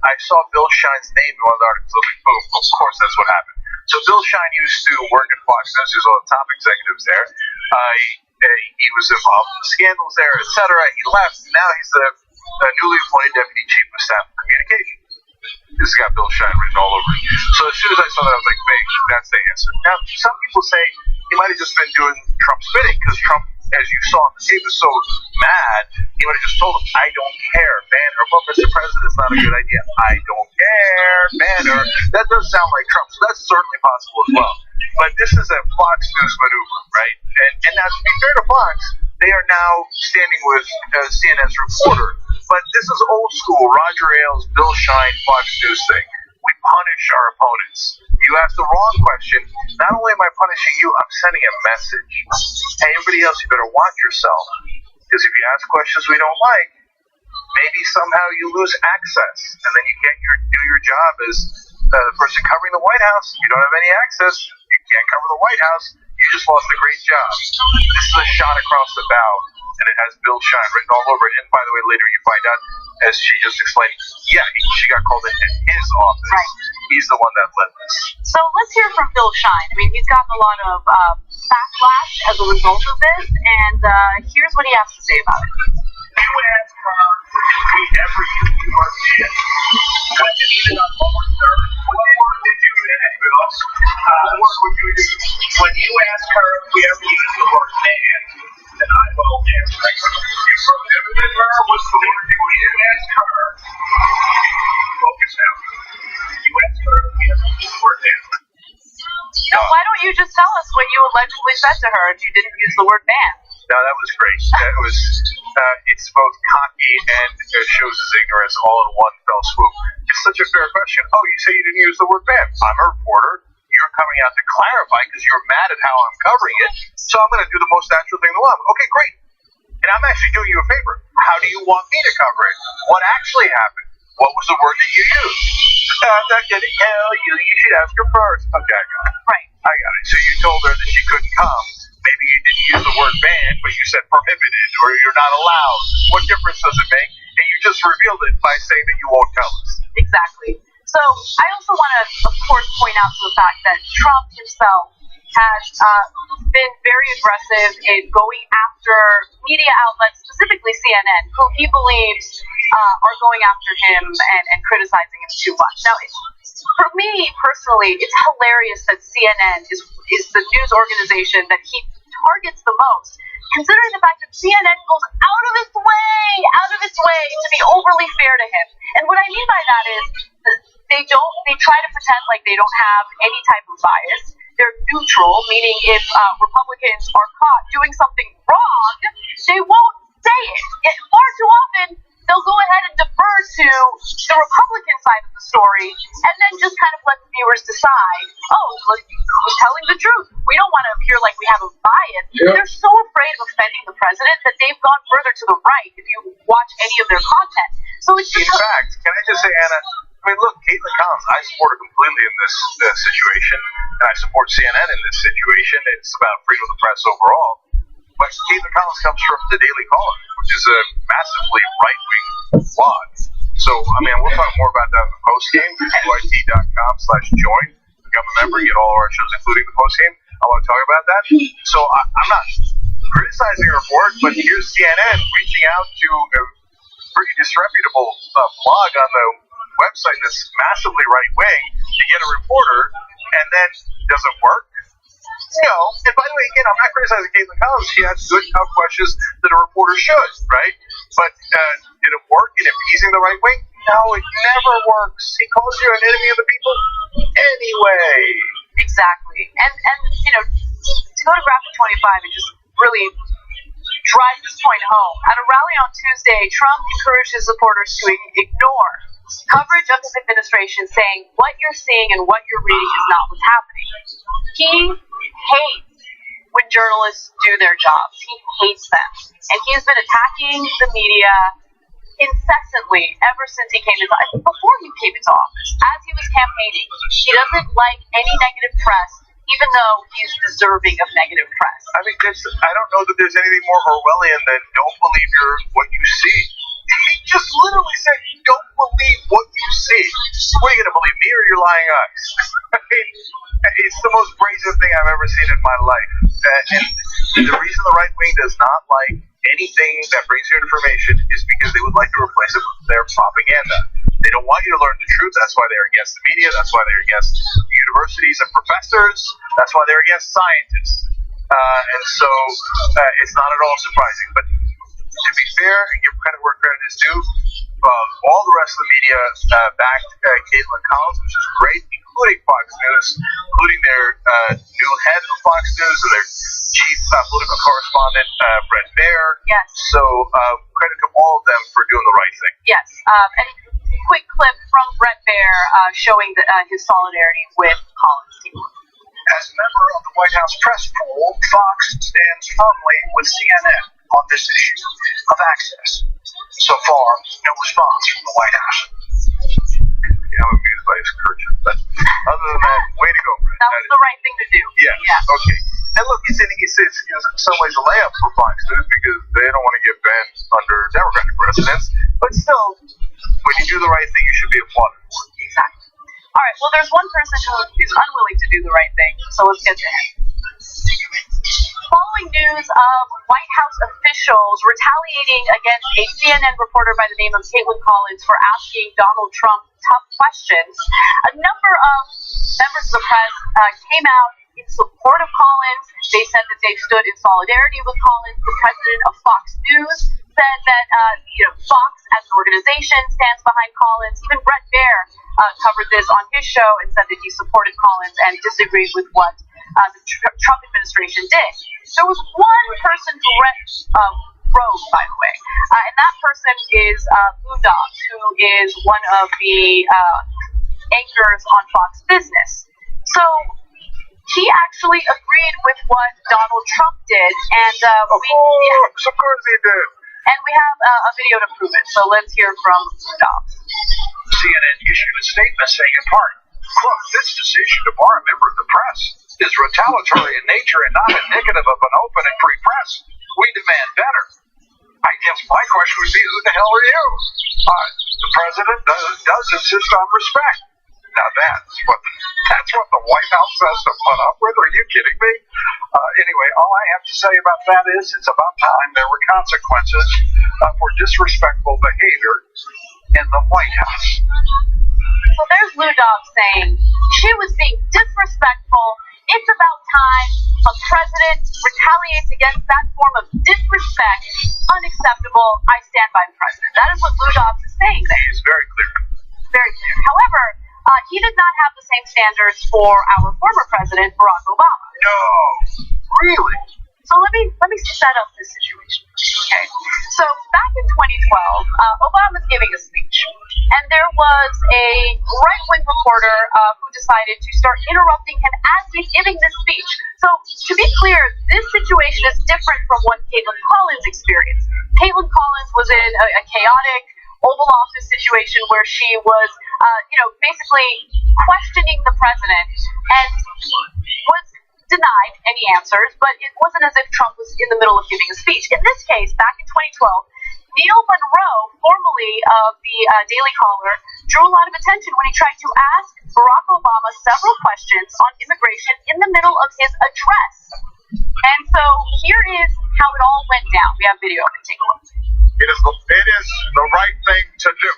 I saw Bill Shine's name in one of the articles. I was like, boom, of course that's what happened. So Bill Shine used to work at Fox News. He was one of the top executives there. He was involved in the scandals there, etc. He left. Now he's the newly appointed deputy chief of staff of communications. This has got Bill Shine written all over it. So as soon as I saw that, I was like, that's the answer. Now, some people say he might have just been doing Trump's bidding because Trump, as you saw on the tape, was so mad, he would have just told him, I don't care, ban her. Well, Mr. President, it's not a good idea. I don't care, ban her. That does sound like Trump, so that's certainly possible as well. But this is a Fox News maneuver, right? And now, to be fair to Fox, they are now standing with CNN's reporter. But this is old school Roger Ailes, Bill Shine, Fox News thing. We punish our opponents. You ask the wrong question, not only am I punishing you, I'm sending a message. Hey, everybody else, you better watch yourself. Because if you ask questions we don't like, maybe somehow you lose access. And then you can't do your job as the person covering the White House. If you don't have any access, you can't cover the White House. You just lost a great job. This is a shot across the bow. And it has Bill Shine written all over it. And by the way, later you find out, as she just explained, she got called into his office. Right. He's the one that led this. So let's hear from Bill Shine. I mean, he's gotten a lot of backlash as a result of this, and here's what he has to say about it. You ask her if we ever use the word man. What did you do? What word did you use, Bill? What word would you use? When you ask her if we ever use the word man, then I will answer. You prohibited her. What's the word you ask her? Focus now. You ask her if we ever use the word man. No, why don't you just tell us what you allegedly said to her if you didn't use the word ban? No, that was great. That was, it's both cocky and it shows his ignorance all in one fell swoop. It's such a fair question. Oh, you say you didn't use the word ban. I'm a reporter. You're coming out to clarify because you're mad at how I'm covering it. So I'm going to do the most natural thing in the world. Okay, great. And I'm actually doing you a favor. How do you want me to cover it? What actually happened? What was the word that you used? I'm not going to tell you. You should ask her first. Okay, I got it. Right. I got it. So you told her that she couldn't come. Maybe you didn't use the word ban, but you said prohibited or you're not allowed. What difference does it make? And you just revealed it by saying that you won't tell us. Exactly. So I also want to, of course, point out to the fact that Trump himself has been very aggressive in going after media outlets, specifically CNN, who he believes are going after him and criticizing him too much. Now, for me personally, it's hilarious that CNN is the news organization that he targets the most, considering the fact that CNN goes out of its way to be overly fair to him. And what I mean by that is they try to pretend like they don't have any type of bias. They're neutral, meaning if Republicans are caught doing something wrong, they won't say it. Far too often, they'll go ahead and defer to the Republican side of the story and then just kind of let the viewers decide, who's telling the truth? We don't want to appear like we have a bias. Yep. They're so afraid of offending the president that they've gone further to the right if you watch any of their content. So it's just in fact, can I just say, Anna, I mean, look, Caitlin Collins, I support her completely in this situation, and I support CNN in this situation. It's about freedom of the press overall. But Caitlin Collins comes from the Daily Caller, which is a massively right-wing blog. So, I mean, we'll talk more about that in the postgame, YT.com/join. Become a member, get all of our shows, including the postgame. I want to talk about that. So, I'm not criticizing her for it, but here's CNN reaching out to a pretty disreputable blog on the website that's massively right-wing to get a reporter, and then does it work? No. And by the way, again, I'm not criticizing Caitlin Collins. She has good, tough questions that a reporter should, right? But did it work in appeasing the right wing? No, it never works. He calls you an enemy of the people anyway. Exactly. And to go to graphic 25 and just really drive this point home. At a rally on Tuesday, Trump encouraged his supporters to ignore coverage of his administration, saying what you're seeing and what you're reading is not what's happening. He hates when journalists do their jobs. He hates them. And he's been attacking the media incessantly ever since he came into office, before he came into office, as he was campaigning. He doesn't like any negative press, even though he's deserving of negative press. I mean, I don't know that there's anything more Orwellian than don't believe what you see. He just literally said, don't believe what you see. What are you going to believe, me or your lying eyes? I mean, it's the most brazen thing I've ever seen in my life. And the reason the right wing does not like anything that brings you information is because they would like to replace it with their propaganda. They don't want you to learn the truth. That's why they're against the media. That's why they're against universities and professors. That's why they're against scientists. And so it's not at all surprising. But to be fair and give credit where credit is due, all the rest of the media backed Caitlin Collins, which is great, including Fox News, including their new head of Fox News and their chief political correspondent, Brett Baer. Yes. So credit to all of them for doing the right thing. Yes. And quick clip from Brett Baer showing his solidarity with Collins' team. As a member of the White House press pool, Fox stands firmly with CNN on this issue of access. So far, no response from the White House. Yeah, I'm amused by his curtain. But other than that, way to go, Brett. That was the right thing to do. Yeah. Okay. And look, it's in some ways a layup for Fox News because they don't want to get banned under Democratic presidents. But still, when you do the right thing, you should be applauded for it. Exactly. All right. Well, there's one person who is unwilling to do the right thing, so let's get to him. Following news of White House officials retaliating against a CNN reporter by the name of Caitlin Collins for asking Donald Trump tough questions, a number of members of the press came out in support of Collins. They said that they stood in solidarity with Collins. The president of Fox News said that Fox as an organization stands behind Collins. Even Brett Baer covered this on his show and said that he supported Collins and disagreed with what the Trump administration did. There was one person who wrote, by the way, and that person is Lou Dobbs, who is one of the anchors on Fox Business. So he actually agreed with what Donald Trump did, and of course he did. And we have a video to prove it. So let's hear from Lou Dobbs. CNN issued a statement saying, in part, quote, "This decision to bar a member of the press is retaliatory in nature and not indicative of an open and free press. We demand better." I guess my question would be, who the hell are you? The president does insist on respect. Now that's what the White House has to put up with. Are you kidding me? Anyway, all I have to say about that is it's about time there were consequences for disrespectful behavior in the White House. So there's Lou Dobbs saying she was being disrespectful. It's about time a president retaliates against that form of disrespect. Unacceptable. I stand by the president. That is what Lou Dobbs is saying there. He's very clear. Very clear. However, he did not have the same standards for our former president, Barack Obama. No. Really? So let me set up this situation. Okay. So back in 2012, Obama's giving a speech, and there was a right-wing reporter who decided to start interrupting him as he's giving this speech. So to be clear, this situation is different from what Caitlin Collins experienced. Caitlin Collins was in a chaotic Oval Office situation where she was, basically questioning the president and was denied any answers, but it wasn't as if Trump was in the middle of giving a speech. In this case, back in 2012, Neil Monroe, formerly of the Daily Caller, drew a lot of attention when he tried to ask Barack Obama several questions on immigration in the middle of his address. And so here is how it all went down. We have video of it. Take a look. It is the right thing to do.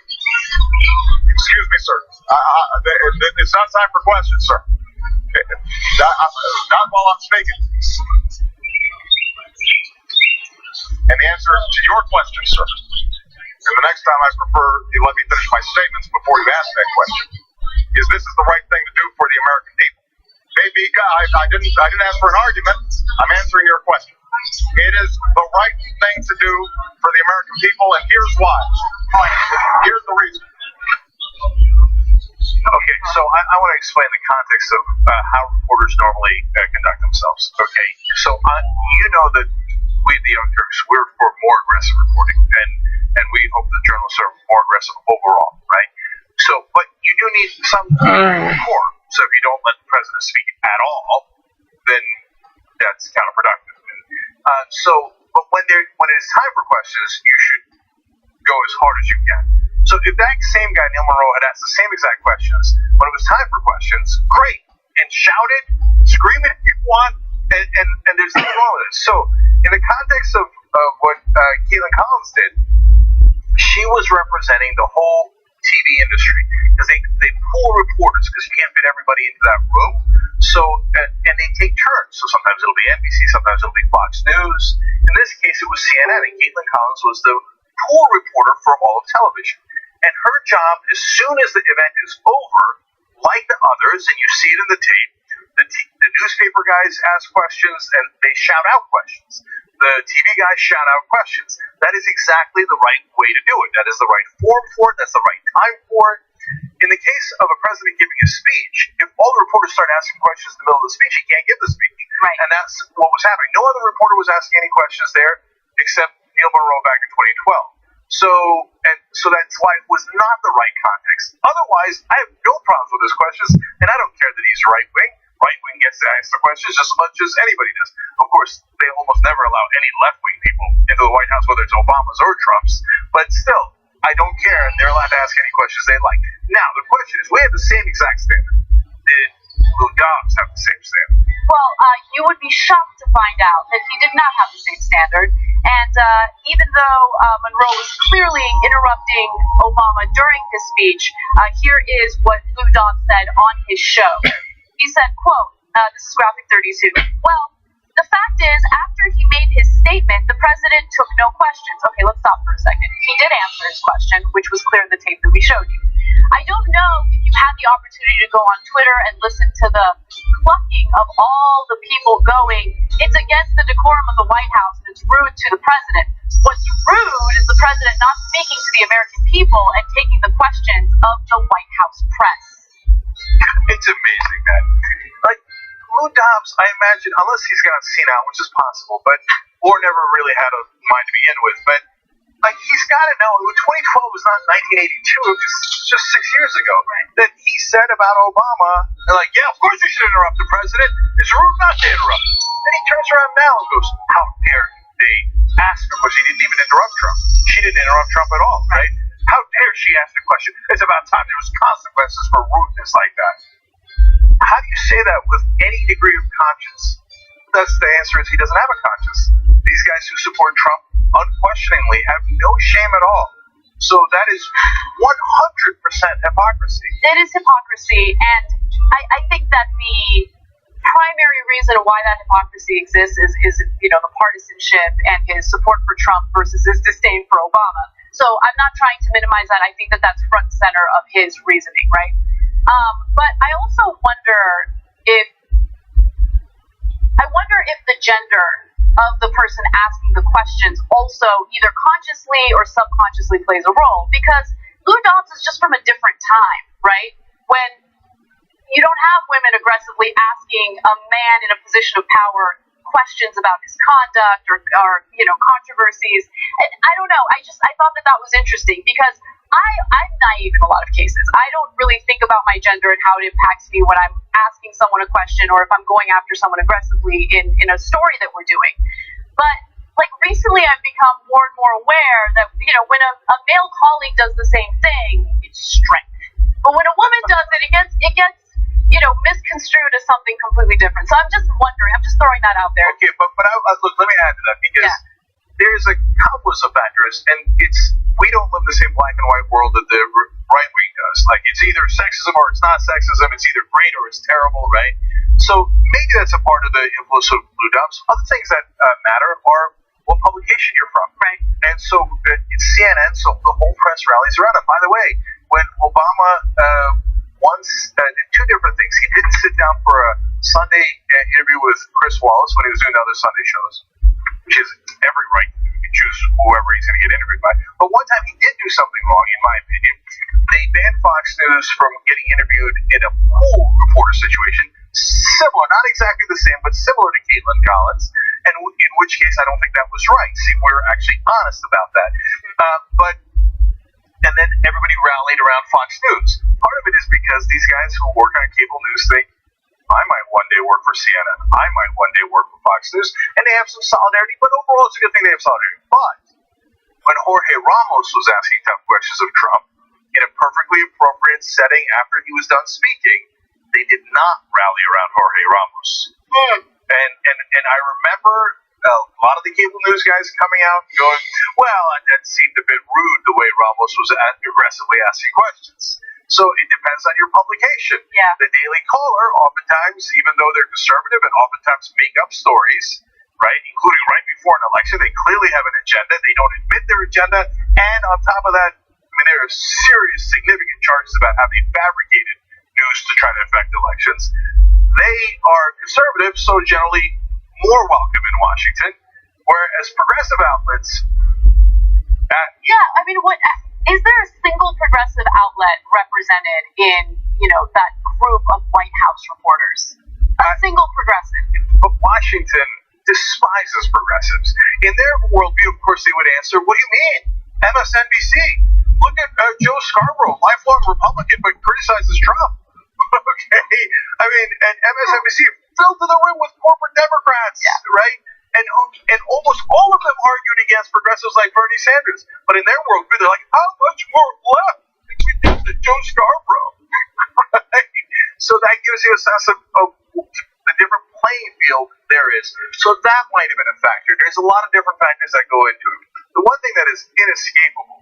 Excuse me, sir. It's not time for questions, sir. Not while I'm speaking. And the answer to your question, sir, and the next time I prefer you let me finish my statements before you ask that question, is this is the right thing to do for the American people. Maybe I didn't ask for an argument. I'm answering your question. It is the right thing to do for the American people, and here's why. Here's the reason. Okay, so I want to explain the context of how reporters normally conduct themselves. Okay, so you know that we, the Young Turks, we're for more aggressive reporting, and we hope that journalists are more aggressive overall, right? So, but you do need some decorum. So if you don't let the president speak at all, then that's counterproductive. But when it is time for questions, you should go as hard as you can. So if that same guy, Neil Monroe, had asked the same exact questions when it was time for questions, great, and shout it, scream it if you want, and there's nothing wrong with it. So in the context of what Caitlin Collins did, she was representing the whole TV industry because they pull reporters because you can't fit everybody into that room. So and they take turns. So sometimes it'll be NBC, sometimes it'll be Fox News. In this case, it was CNN, and Caitlin Collins was the pool reporter for all of television. And her job, as soon as the event is over, like the others, and you see it in the tape, the newspaper guys ask questions and they shout out questions. The TV guys shout out questions. That is exactly the right way to do it. That is the right form for it. That's the right time for it. In the case of a president giving a speech, if all the reporters start asking questions in the middle of the speech, he can't give the speech. Right. And that's what was happening. No other reporter was asking any questions there except Neil Monroe back in 2012. So that's why it was not the right context. Otherwise, I have no problems with his questions, and I don't care that he's right-wing. Right-wing gets to ask the questions just as much as anybody does. Of course, they almost never allow any left-wing people into the White House, whether it's Obama's or Trump's. But still, I don't care. They're allowed to ask any questions they like. Now, the question is, we have the same exact standard. Did Lou Dobbs have the same standard? Well, you would be shocked to find out that he did not have the same standard. And even though Monroe was clearly interrupting Obama during his speech, here is what Lou Dobbs said on his show. He said, quote, this is graphic 32, well, the fact is, after he made his statement, the president took no questions. Okay, let's stop for a second. He did answer his question, which was clear in the tape that we showed you. I don't know if you had the opportunity to go on Twitter and listen to the clucking of all the people going, it's against the decorum of the White House and it's rude to the president. What's rude is the president not speaking to the American people and taking the questions of the White House press. It's amazing that, like, Lou Dobbs, I imagine, unless he's got senile, which is possible, or never really had a mind to begin with, but like, he's got to know, 2012 was not 1982, it was just 6 years ago, that he said about Obama, like, yeah, of course you should interrupt the president. It's rude not to interrupt. Then he turns around now and goes, how dare they ask her, but she didn't even interrupt Trump. She didn't interrupt Trump at all, right? How dare she ask the question? It's about time there was consequences for rudeness like that. How do you say that with any degree of conscience? That's the answer is he doesn't have a conscience. These guys who support Trump unquestioningly have no shame at all. So that is 100% hypocrisy. It is hypocrisy, and I think that the primary reason why that hypocrisy exists is the partisanship and his support for Trump versus his disdain for Obama. So I'm not trying to minimize that. I think that that's front and center of his reasoning, right? But I also wonder if the gender of the person asking the questions also either consciously or subconsciously plays a role, because Lou Dobbs is just from a different time, right? When you don't have women aggressively asking a man in a position of power questions about his conduct or controversies. And I don't know, I thought that was interesting, because I'm naive in a lot of cases. I don't really think about my gender and how it impacts me when I'm asking someone a question or if I'm going after someone aggressively in a story that we're doing. But like recently I've become more and more aware that, when a male colleague does the same thing, it's strength. But when a woman does it, it gets misconstrued as something completely different. So I'm just wondering, I'm just throwing that out there. Okay, but look, let me add to that, because there's a countless of factors, and we don't live in the same black and white world that the right wing does. Like, it's either sexism or it's not sexism, it's either great or it's terrible, right? So maybe that's a part of the influence of Lou Dobbs. Other things that matter are what publication you're from, right? And so it's CNN, so the whole press rallies around it. By the way, when Obama once did two different things. He didn't sit down for a Sunday interview with Chris Wallace when he was doing other Sunday shows. which is every right. He can choose whoever he's going to get interviewed by. But one time he did do something wrong, in my opinion. They banned Fox News from getting interviewed in a pool reporter situation, similar, not exactly the same, but similar to Caitlin Collins, and in which case I don't think that was right. See, we're actually honest about that. And then everybody rallied around Fox News. Part of it is because these guys who work on cable news think, I might one day work for CNN. I might one day work for Fox News. And they have some solidarity, but overall it's a good thing they have solidarity. But when Jorge Ramos was asking tough questions of Trump, in a perfectly appropriate setting after he was done speaking, they did not rally around Jorge Ramos. And I remember a lot of the cable news guys coming out and going, well, that seemed a bit rude the way Ramos was aggressively asking questions. So it depends on your publication. Yeah. The Daily Caller, oftentimes, even though they're conservative and oftentimes make up stories, right, including right before an election, they clearly have an agenda. They don't admit their agenda. And on top of that, I mean, there are serious, significant charges about how they fabricated news to try to affect elections. They are conservative, so generally more welcome in Washington, whereas progressive outlets... Is there a single progressive outlet represented in, that group of White House reporters? A single progressive. But Washington despises progressives. In their worldview, of course, they would answer, what do you mean? MSNBC. Look at Joe Scarborough, lifelong Republican, but criticizes Trump. Okay? I mean, and MSNBC filled to the rim with corporate Democrats, right? And almost all of them argued against progressives like Bernie Sanders. But in their worldview, they're like, how much more left did we do to Joe Scarborough? Right? So that gives you a sense of the different playing field there is. So that might have been a factor. There's a lot of different factors that go into it. The one thing that is inescapable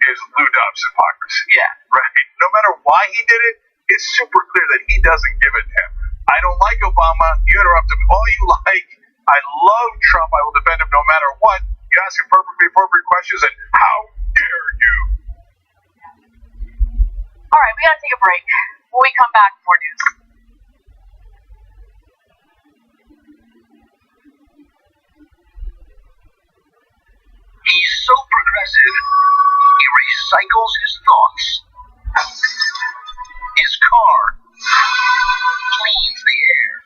is Lou Dobbs' hypocrisy. Yeah. Right? No matter why he did it, it's super clear that he doesn't give a damn. I don't like Obama. You interrupt him all you like. I love Trump. I will defend him no matter what. You ask him perfectly appropriate questions, and how dare you? All right, we got to take a break. When we come back, more news. He's so progressive, he recycles his thoughts. His car cleans the air.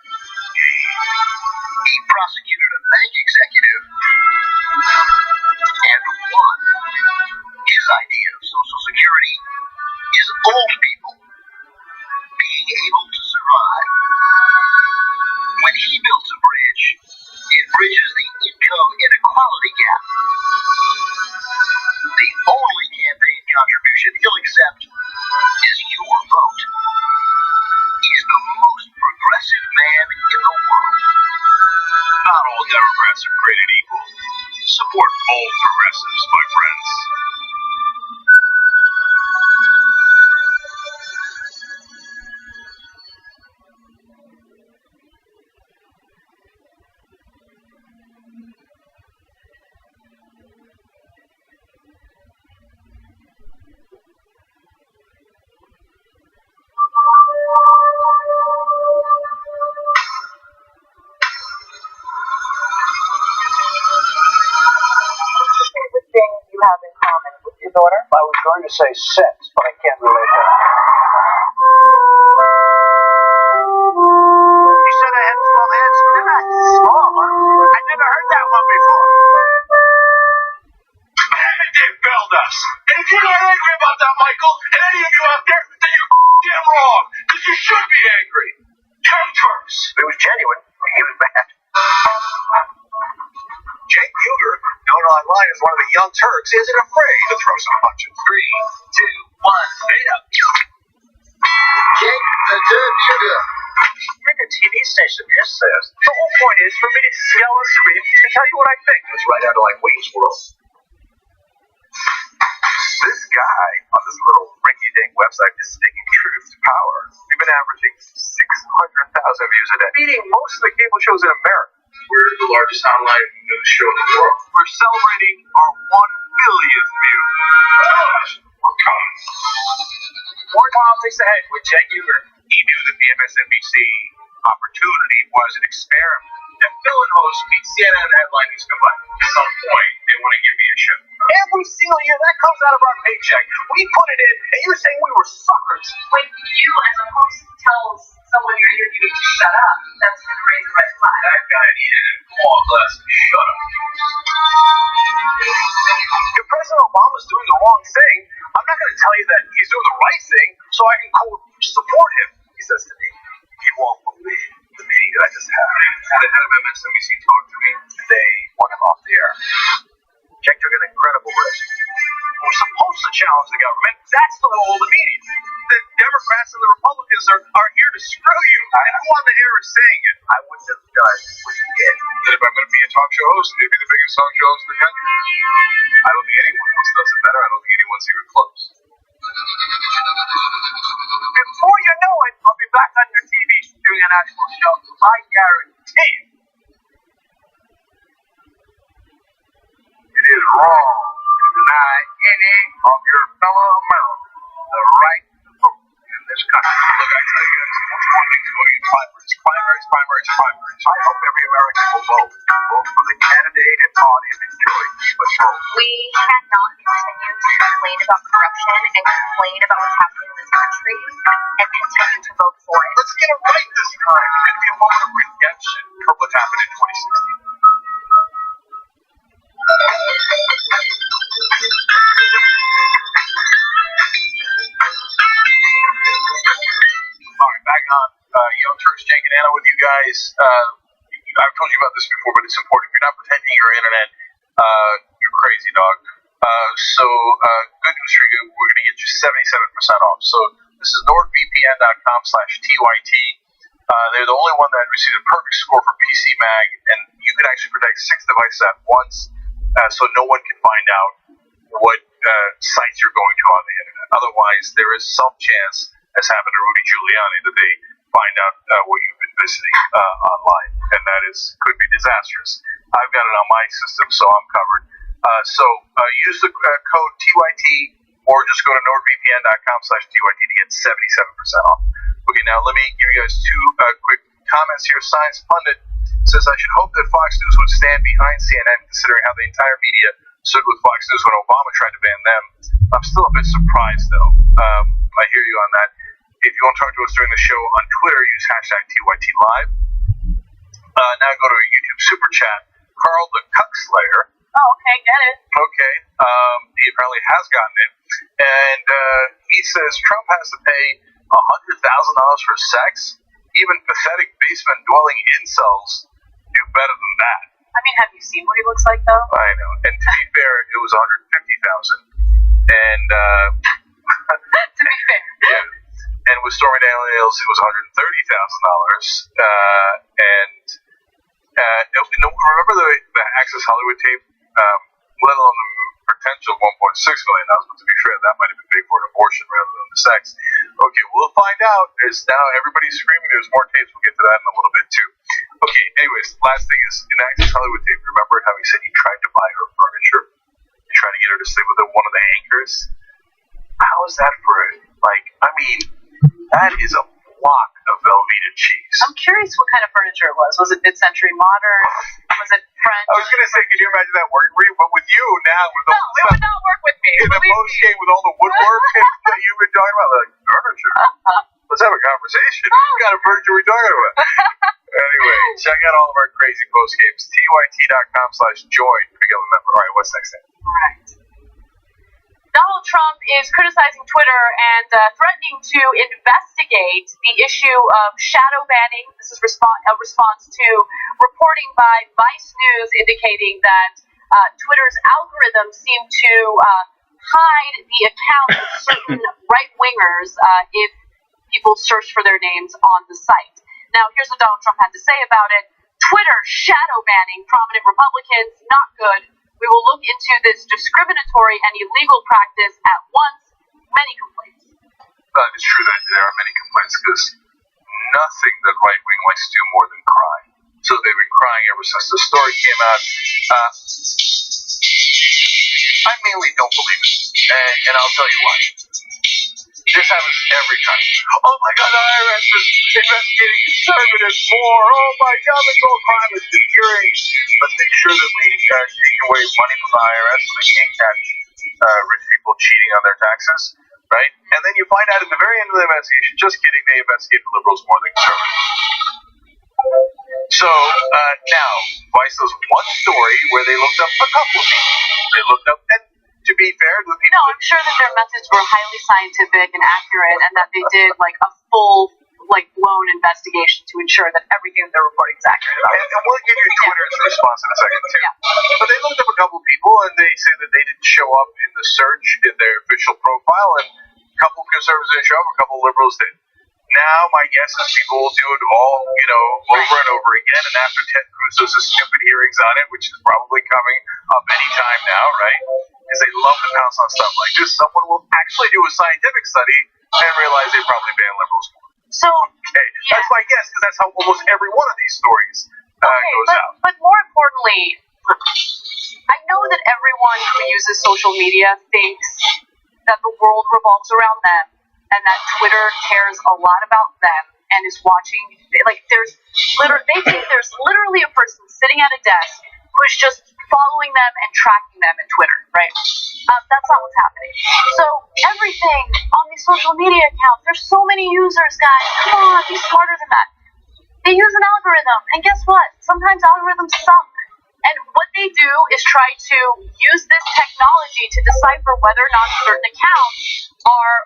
He prosecuted a bank executive and won. His idea of Social Security is old people being able to survive. When he builds a bridge, it bridges the income inequality gap. The only campaign contribution he'll accept is your vote. He's the most progressive man in the world. Not all Democrats are created equal. Support bold progressives, my friends. I was going to say sex, but I can't relate that. You said I had small hands. They're not small. I never heard that one before. They failed us. And if you're not angry about that, Michael, and any of you out there, then you're damn wrong. Because you should be angry. Young Turks. It was genuine. He was bad. Jake Uger, known online as one of the Young Turks, isn't afraid to throw some punches. 3, 2, 1, fade up. Jake the Turk Uger. You're in a TV station, yes, sis. The whole point is for me to yell and scream and tell you what I think. It's right out of like Wayne's World. This guy on this little rinky-dink website is speaking truth to power. We've been averaging 600,000 views a day, beating most of the cable shows in America. We're the largest online news show in the world. We're celebrating our 1 billionth view. We're coming. More politics ahead with Jake Uger. He knew that the MSNBC opportunity was an experiment. If Phil and host beat CNN and Headline News combined, at some point they want to give me a show. Every single year, that comes out of our paycheck. We put it in, and you're saying we were suckers. When you, as a host, tells someone you're interviewing to shut up, that's going to raise a red flag. That guy needed a small glass to shut up. If President Obama's doing the wrong thing, I'm not going to tell you that he's doing the right thing so I can quote support him. He says to me, "You won't believe the meeting that I just had." The head of MSNBC talked to me. They want him off the air. Jack took an incredible risk. We're supposed to challenge the government. That's the role of the media. The Democrats and the Republicans are here to screw you. And who on the air is saying it? I wouldn't have done what you did. That if I'm going to be a talk show host, it'd be the biggest talk show host in the country. I don't think anyone else does it better. I don't think anyone's even close. Before you know it, I'll be back on your TV doing an actual show. I guarantee you. It is wrong to deny any of your fellow Americans the right to vote in this country. Look, I tell you guys, what's one thing going in primaries? I hope every American will vote. Vote for the candidate and party of his choice, but vote. We cannot continue to complain about corruption and complain about what's happening in this country and continue to vote for it. Let's get it right this time. It could be a moment of redemption for what happened in 2016. All right, back on Young Turks, Jake and Anna with you guys. I've told you about this before, but it's important. If you're not protecting your internet, you're crazy, dog. Good news for you. We're going to get you 77% off. So this is nordvpn.com/TYT. They're the only one that received a perfect score for PC Mag, and you can actually protect 6 devices at once, so no one can find out what sites you're going to on the internet. Otherwise, there is some chance, as happened to Rudy Giuliani, that they find out what you've been visiting online, and that could be disastrous. I've got it on my system, so I'm covered. Use the code TYT, or just go to nordvpn.com/TYT to get 77% off. Okay, now let me give you guys 2 quick comments here. Science Pundit says, "I should hope that Fox News would stand behind CNN, considering how the entire media stood with Fox News when Obama tried to ban them. I'm still a bit surprised, though." I hear you on that. If you want to talk to us during the show on Twitter, use #TYTLive. Now go to our YouTube Super Chat. Carl the Cuck Slayer. Oh, okay, get it. Okay, he apparently has gotten it. And he says Trump has to pay $100,000 for sex. Even pathetic basement-dwelling incels do better than that. I mean, have you seen what he looks like, though? I know. And to be fair, it was $150,000. And to be fair. Yeah. And with Stormy Daniels, it was $130,000. Remember the Access Hollywood tape? Let alone the potential $1.6 million. But to be fair, that might have been paid for an abortion rather than the sex. Okay, we'll find out. There's now everybody's screaming. There's more tapes. We'll get to that in a little bit too. Okay. Anyways, last thing is in Access Hollywood tape. Remember how he said he tried to buy her furniture? He tried to get her to sleep with one of the anchors. How is that for it? That is a block of Velveeta cheese. I'm curious what kind of furniture it was. Was it mid-century modern? Was it French? I was going to say, can you imagine that working for you? But with you now, with all the it would not work with me. In the post game with all the woodwork that you've been talking about, like furniture. Let's have a conversation. What kind of furniture are we talking about? Anyway, check out all of our crazy post games. TYT.com/join to become a member. All right, what's next? All right. Donald Trump is criticizing Twitter and threatening to investigate the issue of shadow banning. This is a response to reporting by Vice News indicating that Twitter's algorithms seem to hide the accounts of certain right-wingers if people search for their names on the site. Now, here's what Donald Trump had to say about it. Twitter shadow banning prominent Republicans, not good. We will look into this discriminatory and illegal practice at once. Many complaints. It's true that there are many complaints because nothing that right wing likes to do more than cry. So they've been crying ever since the story came out. I mainly don't believe it, and I'll tell you why. This happens every time. Oh my God, the IRS is investigating conservatives more. Oh my God, it's all crime. It's hearings. Let's make sure that we take away money from the IRS so they can't catch rich people cheating on their taxes, right? And then you find out at the very end of the investigation, just kidding, they investigated liberals more than conservatives. So now, Vice does one story where they looked up a couple of people. They looked up, and to be fair to the people... No, I'm sure that their methods were highly scientific and accurate, and that they did like a full, like blown investigation to ensure that everything that they're reporting is accurate. And we'll give you Twitter's response in a second too. Yeah. But they looked up a couple people, and they say that they didn't show up in the search in their official profile, and a couple conservatives didn't show up, a couple liberals did. Now, my guess is people will do it all, over and over again. And after Ted Cruz does his stupid hearings on it, which is probably coming up any time now, right? Because they love to pounce on stuff like this. Someone will actually do a scientific study and realize they probably ban liberals more. So, okay, that's my guess, because that's how almost every one of these stories goes out. But more importantly, I know that everyone who uses social media thinks that the world revolves around them, and that Twitter cares a lot about them and is watching. Like, they think there's literally a person sitting at a desk who's just following them and tracking them in Twitter, right? That's not what's happening. So everything on these social media accounts, there's so many users, guys. Come on, be smarter than that. They use an algorithm, and guess what? Sometimes algorithms suck. And what they do is try to use this technology to decipher whether or not certain accounts are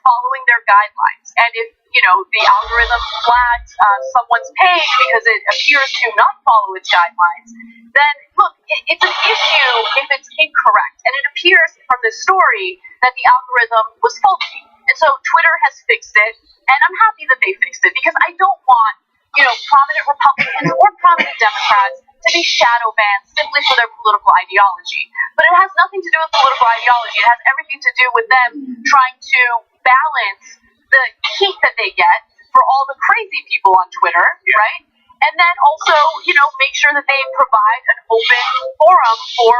following their guidelines. And if, the algorithm flags someone's page because it appears to not follow its guidelines, then, look, it's an issue if it's incorrect. And it appears from this story that the algorithm was faulty. And so Twitter has fixed it, and I'm happy that they fixed it, because I don't want, prominent Republicans or prominent Democrats to be shadow banned simply for their political ideology. But it has nothing to do with political ideology. It has everything to do with them trying to balance the heat that they get for all the crazy people on Twitter, right? And then also, make sure that they provide an open forum for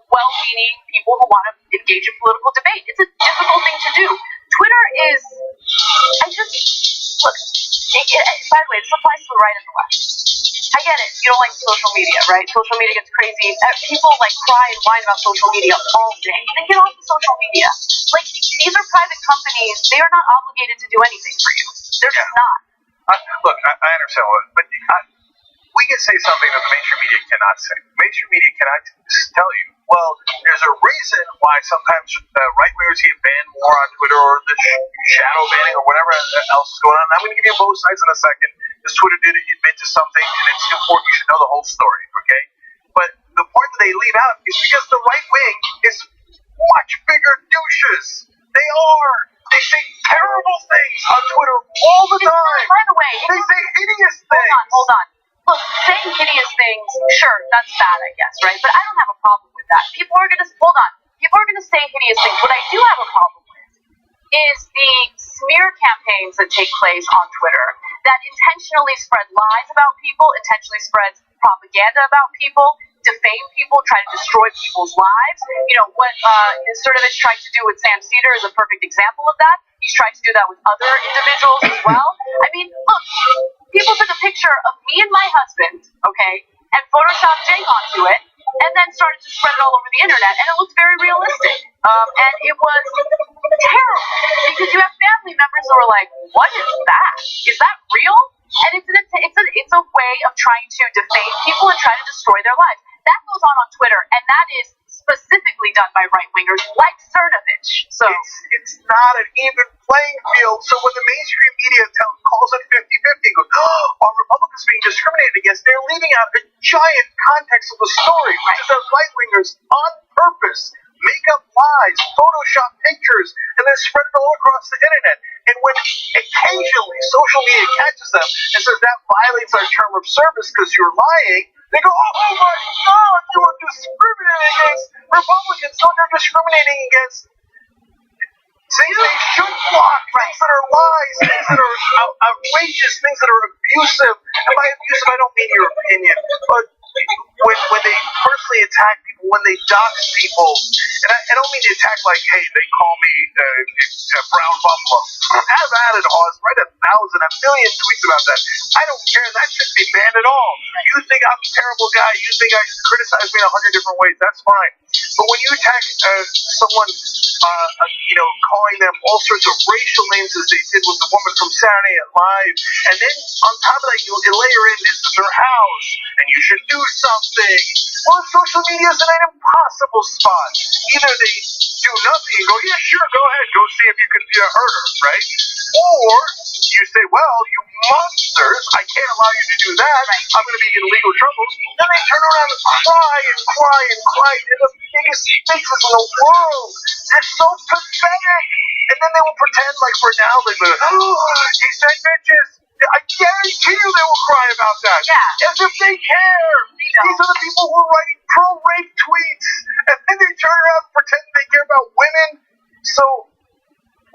well-meaning people who want to engage in political debate. It's a difficult thing to do. Twitter is, look, by the way, this applies to the right and the left. I get it. You don't like social media, right? Social media gets crazy. People cry and whine about social media all day. Then get off of social media. These are private companies. They are not obligated to do anything for you. They're just not. Look, I understand but we can say something that the mainstream media cannot say. Mainstream media cannot tell you, well, there's a reason why sometimes right-wingers get banned more on Twitter, or the shadow banning, or whatever else is going on. I'm going to give you both sides in a second, because Twitter did admit to something, and it's important. You should know the whole story, okay? But the part that they leave out is because the right wing is much bigger douches. They are. They say terrible things on Twitter all the time. By the way, they say hideous things. Hold on. Look, saying hideous things, sure, that's bad, I guess, right? But I don't have a problem with that. People are going to say hideous things. What I do have a problem with is the smear campaigns that take place on Twitter that intentionally spread lies about people, intentionally spread propaganda about people, defame people, try to destroy people's lives. What Cernovich tried to do with Sam Cedar is a perfect example of that. He's tried to do that with other individuals as well. I mean, look, people took a picture of me and my husband, okay, and photoshopped Jake onto it, and then started to spread it all over the internet, and it looked very realistic. And it was terrible, because you have family members who are like, what is that? Is that real? And it's a way of trying to defame people and try to destroy their lives. That goes on Twitter, and that is specifically done by right-wingers like Cernovich. So it's not an even playing field. So when the mainstream media calls it 50-50, goes, are Republicans being discriminated against? They're leaving out a giant context of the story, which is that right-wingers on purpose make up lies, Photoshop pictures, and then spread it all across the internet. And when occasionally social media catches them and says that violates our term of service because you're lying, they go, oh my God, you are discriminating against Republicans. No, they're discriminating against things they should block, things that are lies, things that are outrageous, things that are abusive. And by abusive, I don't mean your opinion, but when they personally attack people, when they dox people, and I don't mean to attack like, hey, they call me brown buffalo. Have at it, Oz. Write 1,000, 1,000,000 tweets about that. I don't care. That shouldn't be banned at all. You think I'm a terrible guy. You think I should criticize me in 100 different ways. That's fine. But when you attack someone, calling them all sorts of racial names as they did with the woman from Saturday Night Live, and then on top of that, you layer in this is their house, and you should do something. Well, social media is an impossible spot. Either they do nothing and go, yeah, sure, go ahead, go see if you can hurt her, right? Or you say, well, you monsters, I can't allow you to do that. I'm going to be in legal trouble. Then they turn around and cry and cry and cry. They're the biggest bitches in the world. They're so pathetic. And then they will pretend like for now, they're like, he said bitches. I guarantee you they will cry about that. Yeah. As if they care. These are the people who are writing pro-rape tweets. And then they turn around and pretend they care about women. So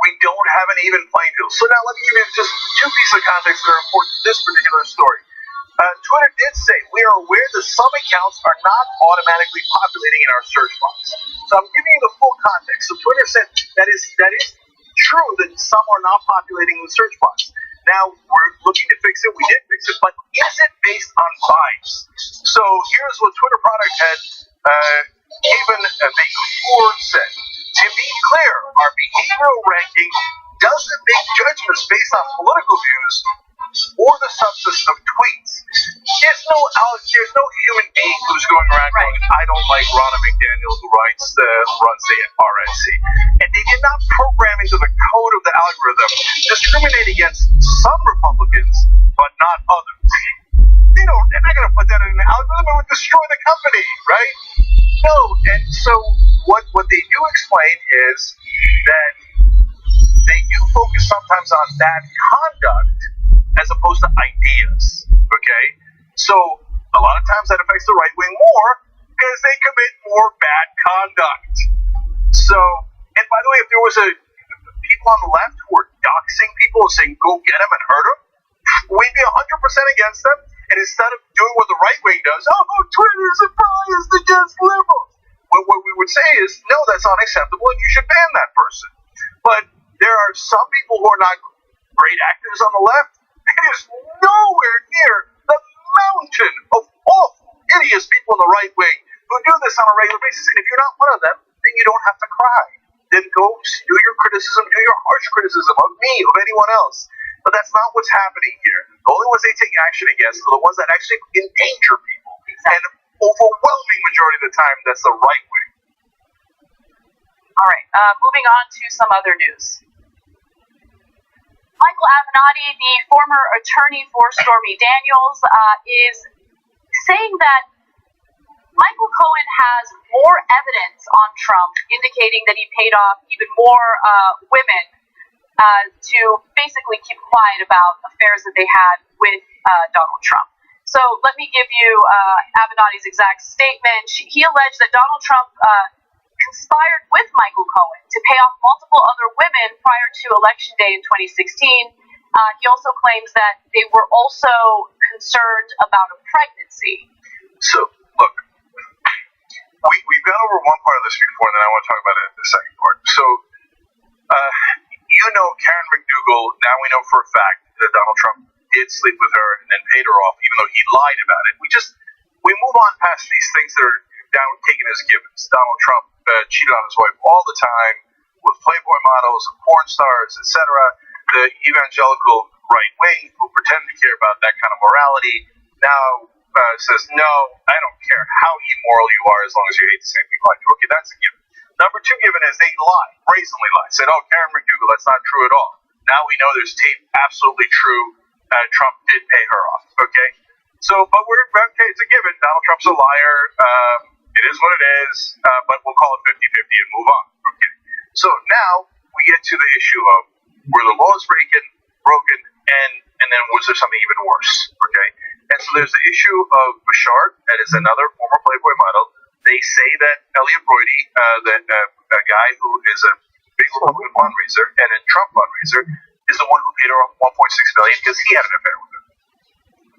we don't have an even playing field. So now let me give you just two pieces of context that are important to this particular story. Twitter did say, we are aware that some accounts are not automatically populating in our search box. So I'm giving you the full context. So Twitter said that is true that some are not populating in the search box. Now, we're looking to fix it. We did fix it. But is it based on bias? So here's what Twitter product head Kevin Before said. To be clear, our behavioral ranking doesn't make judgments based on political views or the substance of tweets. There's no human being who's going around going, I don't like Ronna McDaniel who runs the RNC. And they did not program into the code of the algorithm discriminate against some Republicans, but not others. They're not going to put that in an algorithm. It would destroy the company, right? No, and so what they do explain is that they do focus sometimes on bad conduct as opposed to ideas, okay? So a lot of times that affects the right wing more because they commit more bad conduct. So, and by the way, if there was people on the left who were doxing people and saying, go get them and hurt them, we'd be 100% against them. And instead of doing what the right wing does, Twitter's a bias against liberals. What we would say is, no, that's unacceptable and you should ban that person. But there are some people who are not great actors on the left. It is nowhere near the mountain of awful, hideous people in the right wing who do this on a regular basis. And if you're not one of them, then you don't have to cry. Then go do your criticism, do your harsh criticism of me, of anyone else. But that's not what's happening here. The only ones they take action against are the ones that actually endanger people. And overwhelming majority of the time, that's the right wing. All right, moving on to some other news. Michael Avenatti, the former attorney for Stormy Daniels, is saying that Michael Cohen has more evidence on Trump, indicating that he paid off even more women to basically keep quiet about affairs that they had with Donald Trump. So let me give you Avenatti's exact statement. He alleged that Donald Trump conspired with Michael Cohen to pay off multiple other women prior to Election Day in 2016. He also claims that they were also concerned about a pregnancy. So, look, we've gone over one part of this before, and then I want to talk about the second part. So, Karen McDougal, now we know for a fact that Donald Trump did sleep with her and then paid her off, even though he lied about it. We move on past these things that are now taken as givens. Donald Trump cheated on his wife all the time with Playboy models, porn stars, etc. The evangelical right wing who pretend to care about that kind of morality now says, no, I don't care how immoral you are as long as you hate the same people I do. Okay, that's a given. Number two given is they lied, brazenly lied. Said, Karen McDougal, that's not true at all. Now we know there's tape absolutely true. Trump did pay her off. Okay? So, but it's a given. Donald Trump's a liar. It is what it is. But we'll call it 50-50 and move on. Okay? So now we get to the issue of were the laws broken, and then was there something even worse? Okay? And so there's the issue of Bouchard, that is another former Playboy model. They say that Elliot Broidy, a guy who is a big Republican fundraiser and a Trump fundraiser, is the one who paid her off $1.6 million because he had an affair with her.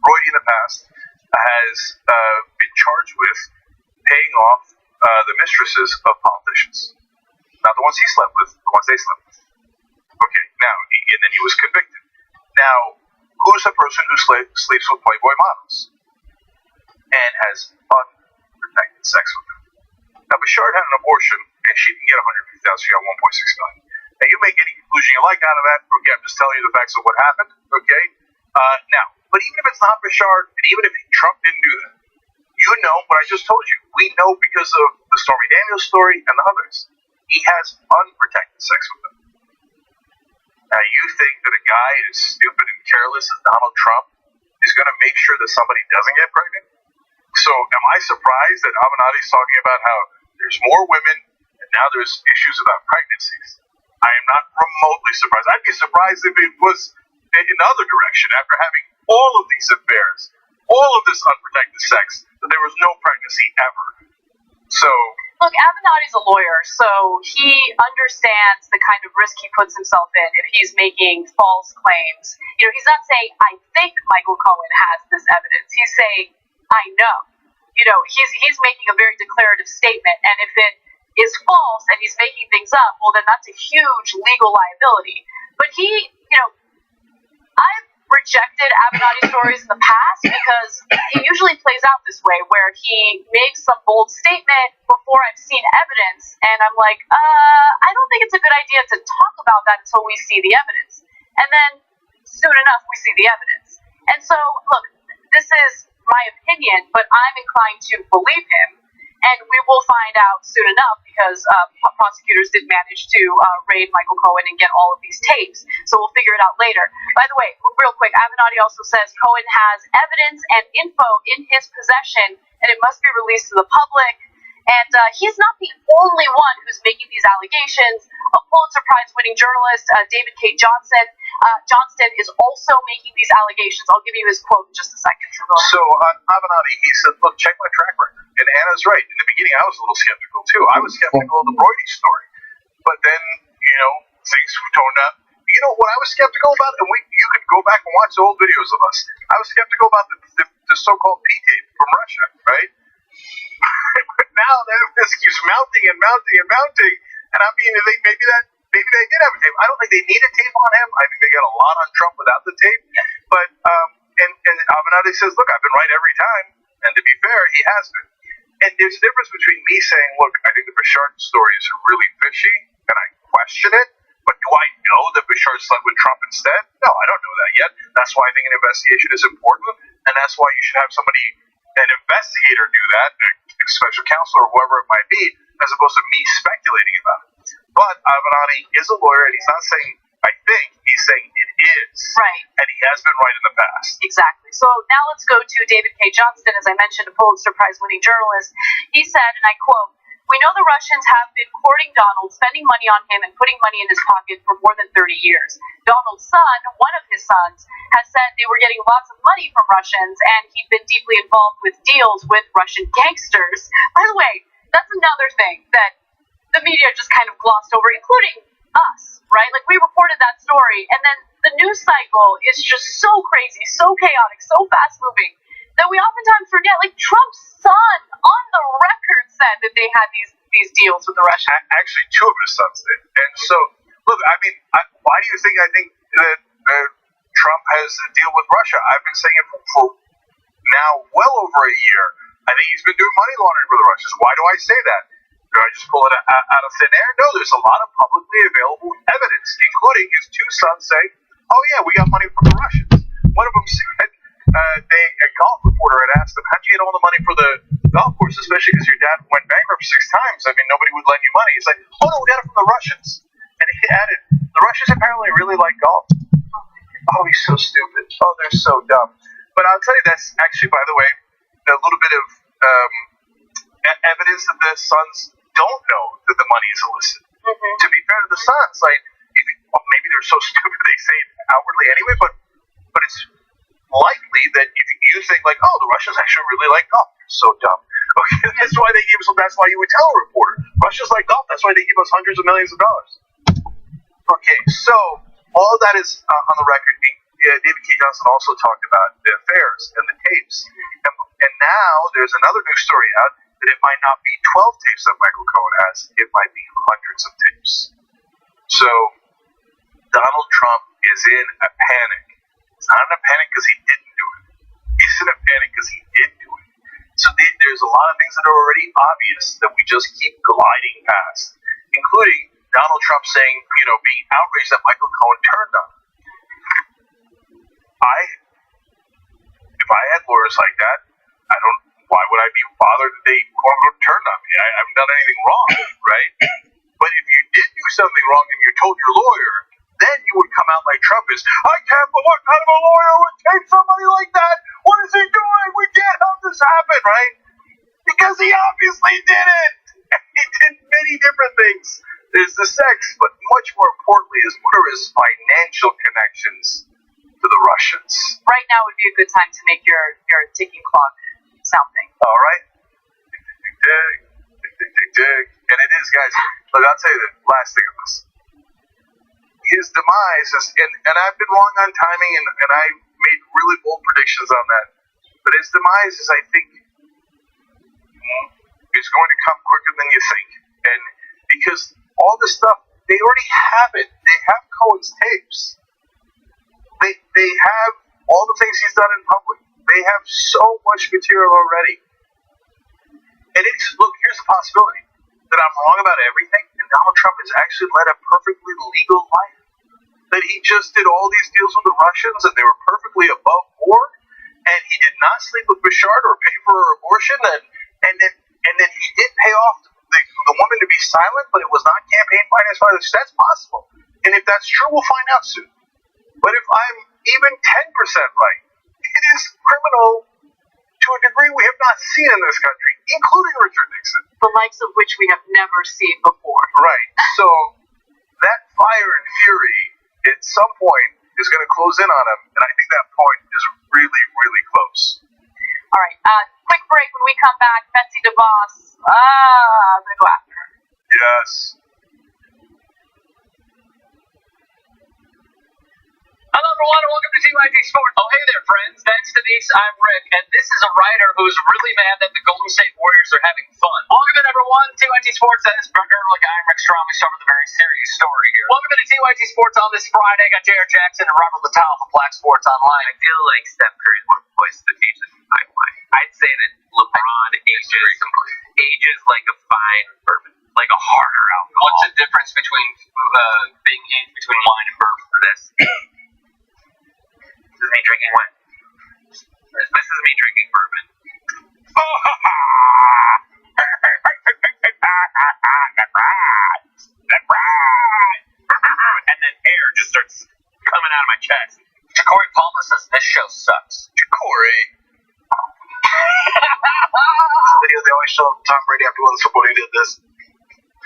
Broidy in the past has been charged with paying off the mistresses of politicians. not the ones he slept with, the ones they slept with. Okay, now, and then he was convicted. Now, who's the person who sleeps with Playboy models and has unprotected sex with them? Now, Bashard had an abortion, and she didn't get $150,000. She got $1.6 million. Now, you make any conclusion you like out of that. Okay, I'm just telling you the facts of what happened. Okay. Now, but even if it's not Bashard, and even if Trump didn't do that, you know what I just told you. We know because of the Stormy Daniels story and the others. He has unprotected sex with them. Now, you think that a guy as stupid and careless as Donald Trump is going to make sure that somebody doesn't get pregnant? So, am I surprised that Avenatti's talking about how there's more women and now there's issues about pregnancies? I am not remotely surprised. I'd be surprised if it was in the other direction after having all of these affairs, all of this unprotected sex, that there was no pregnancy ever. So, look, Avenatti's a lawyer, so he understands the kind of risk he puts himself in if he's making false claims. You know, he's not saying, I think Michael Cohen has this evidence. He's saying, I know. You know, he's making a very declarative statement, and if it is false and he's making things up, well, then that's a huge legal liability. But he, you know, I've rejected Avenatti stories in the past because it usually plays out this way, where he makes some bold statement before I've seen evidence, and I'm like, I don't think it's a good idea to talk about that until we see the evidence. And then soon enough, we see the evidence. And so, look, this is my opinion, but I'm inclined to believe him, and we will find out soon enough because prosecutors did manage to raid Michael Cohen and get all of these tapes, so we'll figure it out later. By the way, real quick, Avenatti also says Cohen has evidence and info in his possession, and it must be released to the public. And he's not the only one who's making these allegations. A Pulitzer Prize-winning journalist, David K. Johnston, is also making these allegations. I'll give you his quote in just a second. So on Avenatti, he said, look, check my track record. And Anna's right. In the beginning, I was a little skeptical, too. I was skeptical of the Brody story. But then, you know, things toned up. You know what I was skeptical about? And you could go back and watch the old videos of us. I was skeptical about the so-called P-tape from Russia, right? But now this keeps mounting and mounting and mounting, and I mean, maybe they did have a tape. I don't think they needed tape on him. I think they got a lot on Trump without the tape. But and Avenatti says, look, I've been right every time, and to be fair, he has been. And there's a difference between me saying, look, I think the Bashard story is really fishy, and I question it. But do I know that Bashard slept with Trump instead? No, I don't know that yet. That's why I think an investigation is important, and that's why you should have an investigator do that, a special counsel or whoever it might be, as opposed to me speculating about it. But Avenatti is a lawyer, and he's not saying, I think, he's saying it is. Right. And he has been right in the past. Exactly. So now let's go to David K. Johnston, as I mentioned, a Pulitzer Prize-winning journalist. He said, and I quote, "We know the Russians have been courting Donald, spending money on him, and putting money in his pocket for more than 30 years. Donald's son, one of his sons, has said they were getting lots of money from Russians, and he'd been deeply involved with deals with Russian gangsters." By the way, that's another thing that the media just kind of glossed over, including us, right? Like, we reported that story, and then the news cycle is just so crazy, so chaotic, so fast-moving, that we oftentimes forget, like, Trump's son on the record said that they had these deals with the Russians. Actually, two of his sons did. And so, look, I mean, why do you think I think that Trump has a deal with Russia? I've been saying it for now well over a year. I think he's been doing money laundering for the Russians. Why do I say that? Do I just pull it out of thin air? No, there's a lot of publicly available evidence, including his two sons saying, oh yeah, we got money from the Russians. One of them said, a golf reporter had asked him, how'd you get all the money for the golf course, especially because your dad went bankrupt 6 times? I mean, nobody would lend you money. He's like, oh no, we got it from the Russians. And he added, the Russians apparently really like golf. Oh, he's so stupid. Oh, they're so dumb. But I'll tell you, that's actually, by the way, a little bit of evidence that the sons don't know that the money is illicit. Mm-hmm. To be fair to the sons, like, maybe they're so stupid they say it outwardly anyway, but it's likely that if you think like, oh, the Russians actually really like golf, you're so dumb. Okay, that's why they give us. That's why you would tell a reporter, Russians like golf. That's why they give us hundreds of millions of dollars. Okay, so all of that is on the record. David K. Johnston also talked about the affairs and the tapes, and now there's another news story out that it might not be 12 tapes that Michael Cohen has, it might be hundreds of tapes. So Donald Trump is in a panic. He's not in a panic because he didn't do it. He's in a panic because he did do it. So there's a lot of things that are already obvious that we just keep gliding past, including Donald Trump saying, being outraged that Michael Cohen turned on him. If I had lawyers like that, why would I be bothered that they quote-unquote turned on me? I haven't done anything wrong, right? But if you did do something wrong and you told your lawyer, then you would come out like Trump is. I can't believe what kind of a lawyer would take somebody like that. What is he doing? We can't have this happen, right? Because he obviously did it. And he did many different things. There's the sex, but much more importantly is what are his financial connections to the Russians. Right now would be a good time to make your ticking clock sounding. All right. Dig. And it is, guys. Look, I'll tell you the last thing of this. His demise is, and I've been wrong on timing, and I made really bold predictions on that. But his demise is, I think, is going to come quicker than you think. And because all this stuff, they already have it. They have Cohen's tapes. They have all the things he's done in public. They have so much material already. And look, here's a possibility that I'm wrong about everything, and Donald Trump has actually led a perfectly legal life. That he just did all these deals with the Russians, and they were perfectly above board, and he did not sleep with Bashar or pay for her abortion, and then he did pay off the woman to be silent, but it was not campaign finance violence. That's possible. And if that's true, we'll find out soon. But if I'm even 10% right, it is criminal to a degree we have not seen in this country, including Richard Nixon. The likes of which we have never seen before. Right. So that fire and fury at some point is going to close in on him, and I think that point is really, really close. All right. Quick break. When we come back, Betsy DeVos. I'm going to go after her. Yes. Hello, everyone, and welcome to TYT Sports. Oh, hey there, friends. That's Denise. I'm Rick, and this is a writer who's really mad that the Golden State Warriors are having fun. Welcome in, everyone. TYT Sports. That is Brooker. I'm Rick Strom. We start with a very serious story here. Welcome to TYT Sports on this Friday. Got J.R. Jackson and Robert Littell from Black Sports Online. I feel like Steph Curry is more poised to teach this pipeline. I'd say that LeBron ages like a fine bourbon, like a harder alcohol. What's the difference between being aged between wine and bourbon for this? This is me drinking wine. This is me drinking bourbon. And then air just starts coming out of my chest. Corey Palmer says this show sucks. Corey. The video they always show Tom Brady after he won the Super Bowl, he did this.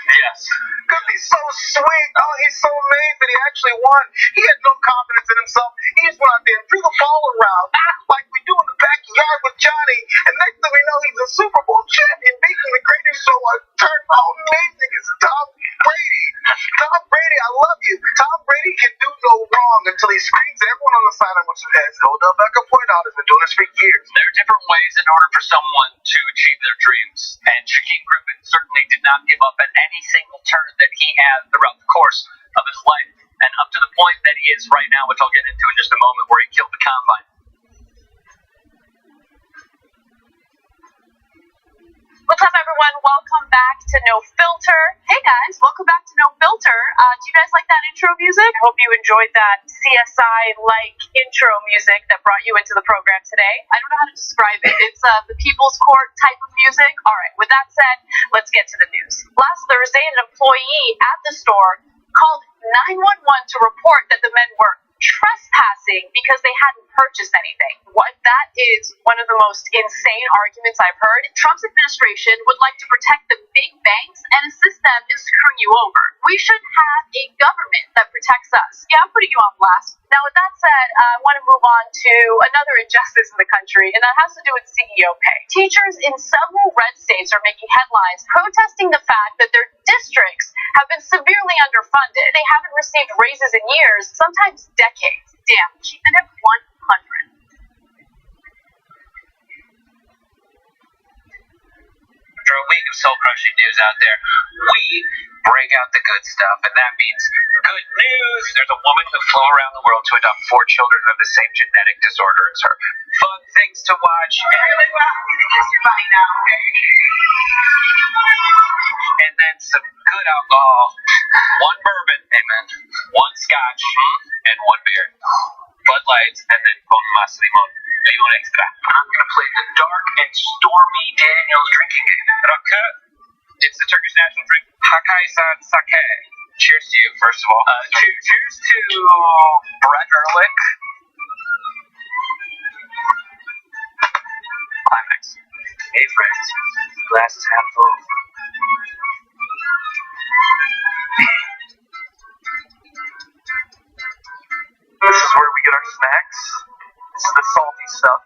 Yes. Because he's so sweet. Oh, he's so amazing. He actually won. He had no confidence in himself. He just went out there and threw the ball around like we do in the backyard with Johnny. And next thing we know, he's a Super Bowl champion, making the greatest show on turn. How amazing is Tom Brady? Tom Brady, I love you. Tom Brady can do no wrong until he screams at everyone on the sideline with his head. Odell Beckham point out has been doing this for years. There are different ways in order for someone to achieve their dreams, and Shaquem Griffin certainly did not give up at any single turn that he had throughout the course of his life, and up to the point that he is right now, which I'll get into in just a moment, where he killed the combine. What's up, everyone? Welcome back to No Filter. Hey, guys. Welcome back to No Filter. Do you guys like that intro music? I hope you enjoyed that CSI-like intro music that brought you into the program today. I don't know how to describe it. It's the People's Court type of music. All right. With that said, let's get to the news. Last Thursday, an employee at the store called 911 to report that the men were trespassing because they hadn't purchased anything. What that is one of the most insane arguments I've heard. Trump's administration would like to protect the big banks and assist them in screwing you over. We should have a government that protects us. Yeah, I'm putting you on blast. Now, with that said, I want to move on to another injustice in the country, and that has to do with CEO pay. Teachers in several red states are making headlines protesting the fact that their districts have been severely underfunded. They haven't received raises in years, sometimes decades. Damn, keeping it 100. After soul-crushing news out there. We break out the good stuff, and that means good news. There's a woman who flew around the world to adopt 4 children with the same genetic disorder as her. Fun things to watch. Really well. You can kiss your buddy now, okay? And then some good alcohol. 1 bourbon, amen. 1 scotch, and 1 beer. Bud Lights, and then con más limón. Limón extra. And I'm going to play the dark and stormy Daniel's drinking game. Raka, it's the Turkish national drink, Hakai-san Sake. Cheers to you, first of all. Cheers to Brett Ehrlich. Climax. Hey, friends. Glass is half full. This is where we get our snacks. This is the salty stuff.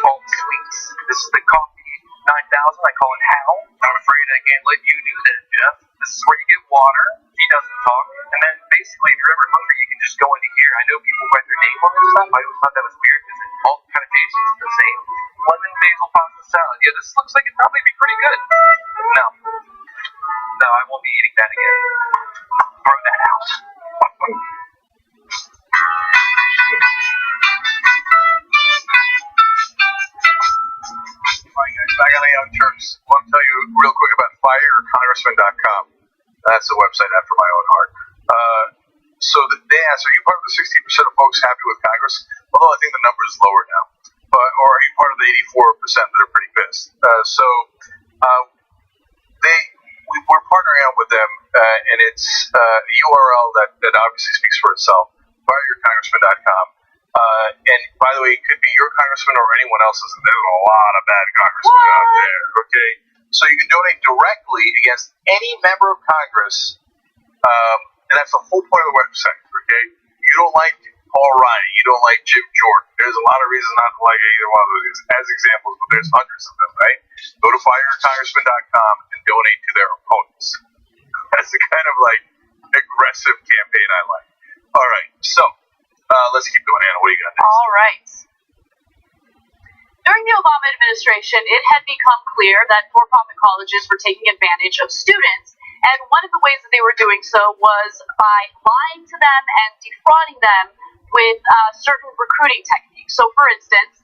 All the sweets. This is the coffee 9000. I call it Hal. I'm afraid I can't let you do that, Jeff. This is where you get water. He doesn't talk. And then basically, if you're ever hungry, you can just go into here. I know people write their name on this stuff. I always thought that was weird because it all kind of tastes the same. Lemon basil pasta salad. Yeah, this looks like it'd probably be pretty good. No, I won't be eating that again. Throw that out. Alright guys, back on the Young Turks. I want to tell you real quick about fireyourcongressman.com. That's a website after my own heart. So they asked, are you part of the 60% of folks happy with Congress? Although I think the number is lower now. Or are you part of the 84% that are pretty pissed? We're partnering up with them, and it's a URL that obviously speaks for itself, fireyourcongressman.com. And by the way, it could be your congressman or anyone else's. There's a lot of bad congressmen out there, okay? So you can donate directly against any member of Congress, and that's the whole point of the website, okay? You don't like Paul Ryan, you don't like Jim Jordan. There's a lot of reasons not to like either one of those as examples, but there's hundreds of them, right? Go to fireyourcongressman.com and donate to their opponents. That's the kind of like aggressive campaign I like. All right, so let's keep going. Anna, what do you got next? All right. During the Obama administration, it had become clear that for-profit colleges were taking advantage of students, and one of the ways that they were doing so was by lying to them and defrauding them with certain recruiting techniques. So, for instance,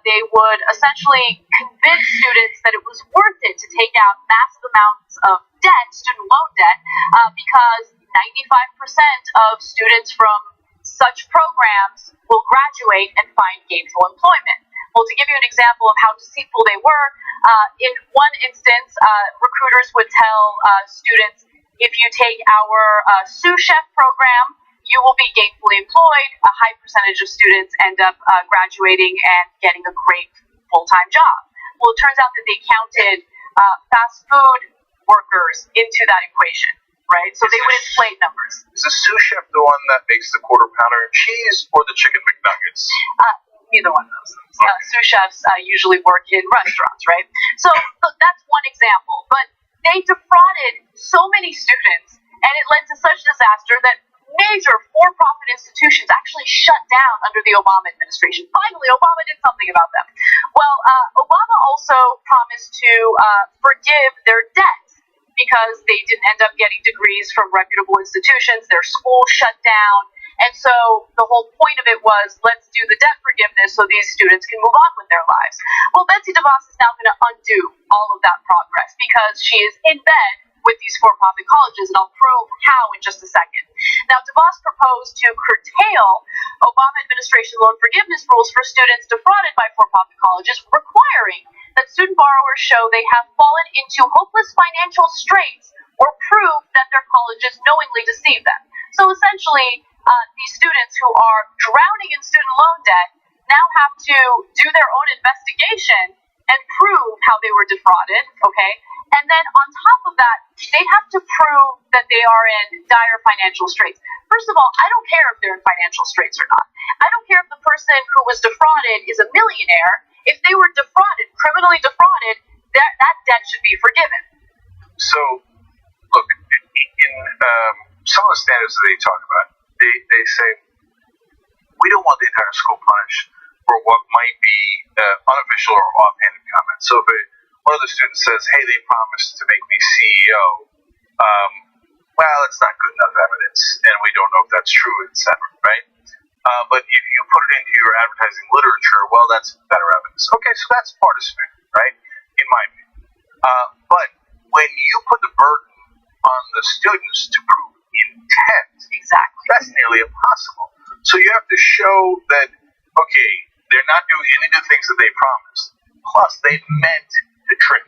they would essentially convince students that it was worth it to take out massive amounts of debt, student loan debt, because 95% of students from such programs will graduate and find gainful employment. Well, to give you an example of how deceitful they were, in one instance, recruiters would tell students, if you take our sous chef program, you will be gainfully employed. A high percentage of students end up graduating and getting a great full-time job. Well, it turns out that they counted fast food workers into that equation, right? So they would inflate numbers. Is the sous chef the one that makes the quarter pounder and cheese, or the chicken McNuggets? Neither one of those things. Sous chefs usually work in restaurants, right? So look, that's one example. But they defrauded so many students, and it led to such disaster that major for-profit institutions actually shut down under the Obama administration. Finally, Obama did something about them. Well, Obama also promised to forgive their debts because they didn't end up getting degrees from reputable institutions. Their schools shut down. And so the whole point of it was, let's do the debt forgiveness so these students can move on with their lives. Well, Betsy DeVos is now going to undo all of that progress because she is in bed with these for-profit colleges, and I'll prove how in just a second. Now, DeVos proposed to curtail Obama administration loan forgiveness rules for students defrauded by for-profit colleges, requiring that student borrowers show they have fallen into hopeless financial straits or prove that their colleges knowingly deceive them. So essentially, these students who are drowning in student loan debt now have to do their own investigation and prove how they were defrauded, okay? And then on top of that, they have to prove that they are in dire financial straits. First of all, I don't care if they're in financial straits or not. I don't care if the person who was defrauded is a millionaire. If they were defrauded, criminally defrauded, that debt should be forgiven. So, look, in some of the standards that they talk about, they say, we don't want the entire school punished for what might be unofficial or offhanded comments. So if a one of the students says, hey, they promised to make me CEO. Well, it's not good enough evidence, and we don't know if that's true, etc., right? But if you put it into your advertising literature, well, that's better evidence. Okay, so that's partisan, right? In my opinion. But when you put the burden on the students to prove intent, Exactly. that's nearly impossible. So you have to show that, okay, they're not doing any of the things that they promised. Plus, they meant to trick.